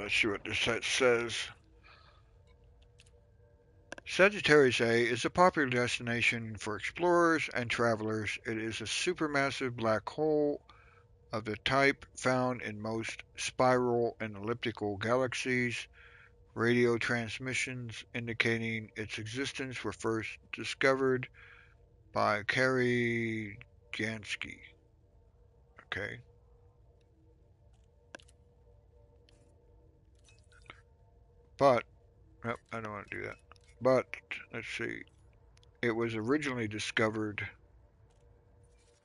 Let's see what this set says. Sagittarius A is a popular destination for explorers and travelers. It is a supermassive black hole of the type found in most spiral and elliptical galaxies. Radio transmissions indicating its existence were first discovered by Kari Jansky. Okay. But, nope, I don't want to do that. But, let's see. It was originally discovered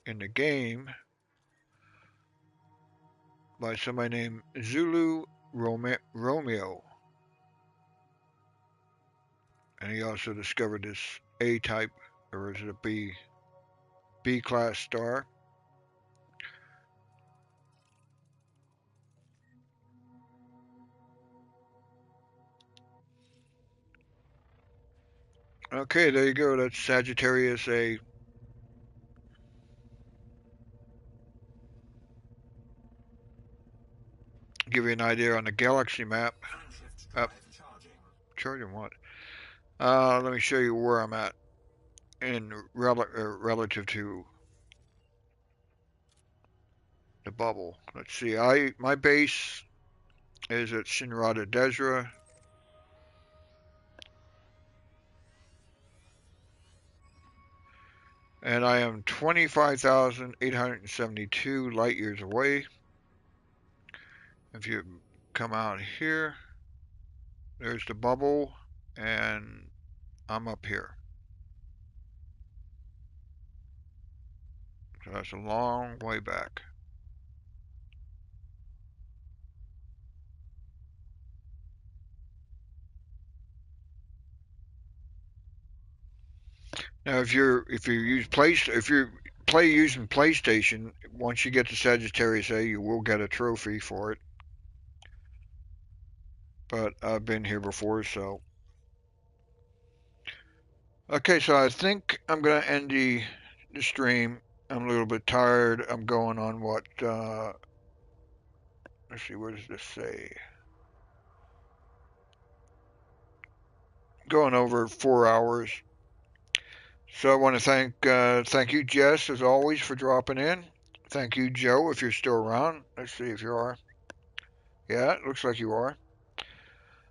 in the game by somebody named Zulu Romeo. And he also discovered this A-type, or is it a B-class star? Okay, there you go. That's Sagittarius A. Give you an idea on the galaxy map. Up, charging what? Let me show you where I'm at in relative to the bubble. Let's see. My base is at Shinrada Desra, and I am 25,872 light years away. If you come out here, there's the bubble, and I'm up here. So that's a long way back. Now, if you play using PlayStation, once you get to Sagittarius A, you will get a trophy for it. But I've been here before, so okay. So I think I'm gonna end the stream. I'm a little bit tired. I'm going on what? Let's see. What does this say? Going over 4 hours. So I want to thank you, Jess, as always, for dropping in. Thank you, Joe, if you're still around. Let's see if you are. Yeah, it looks like you are.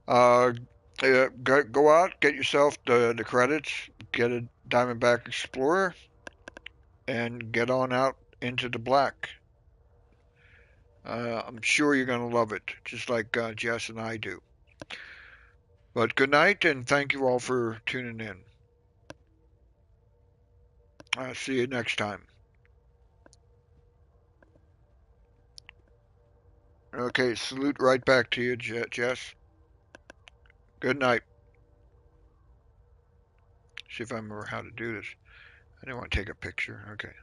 Uh, go out, get yourself the credits, get a Diamondback Explorer, and get on out into the black. I'm sure you're going to love it, just like Jess and I do. But good night, and thank you all for tuning in. I'll see you next time. Okay, salute right back to you, Jess. Good night. See if I remember how to do this. I didn't want to take a picture. Okay.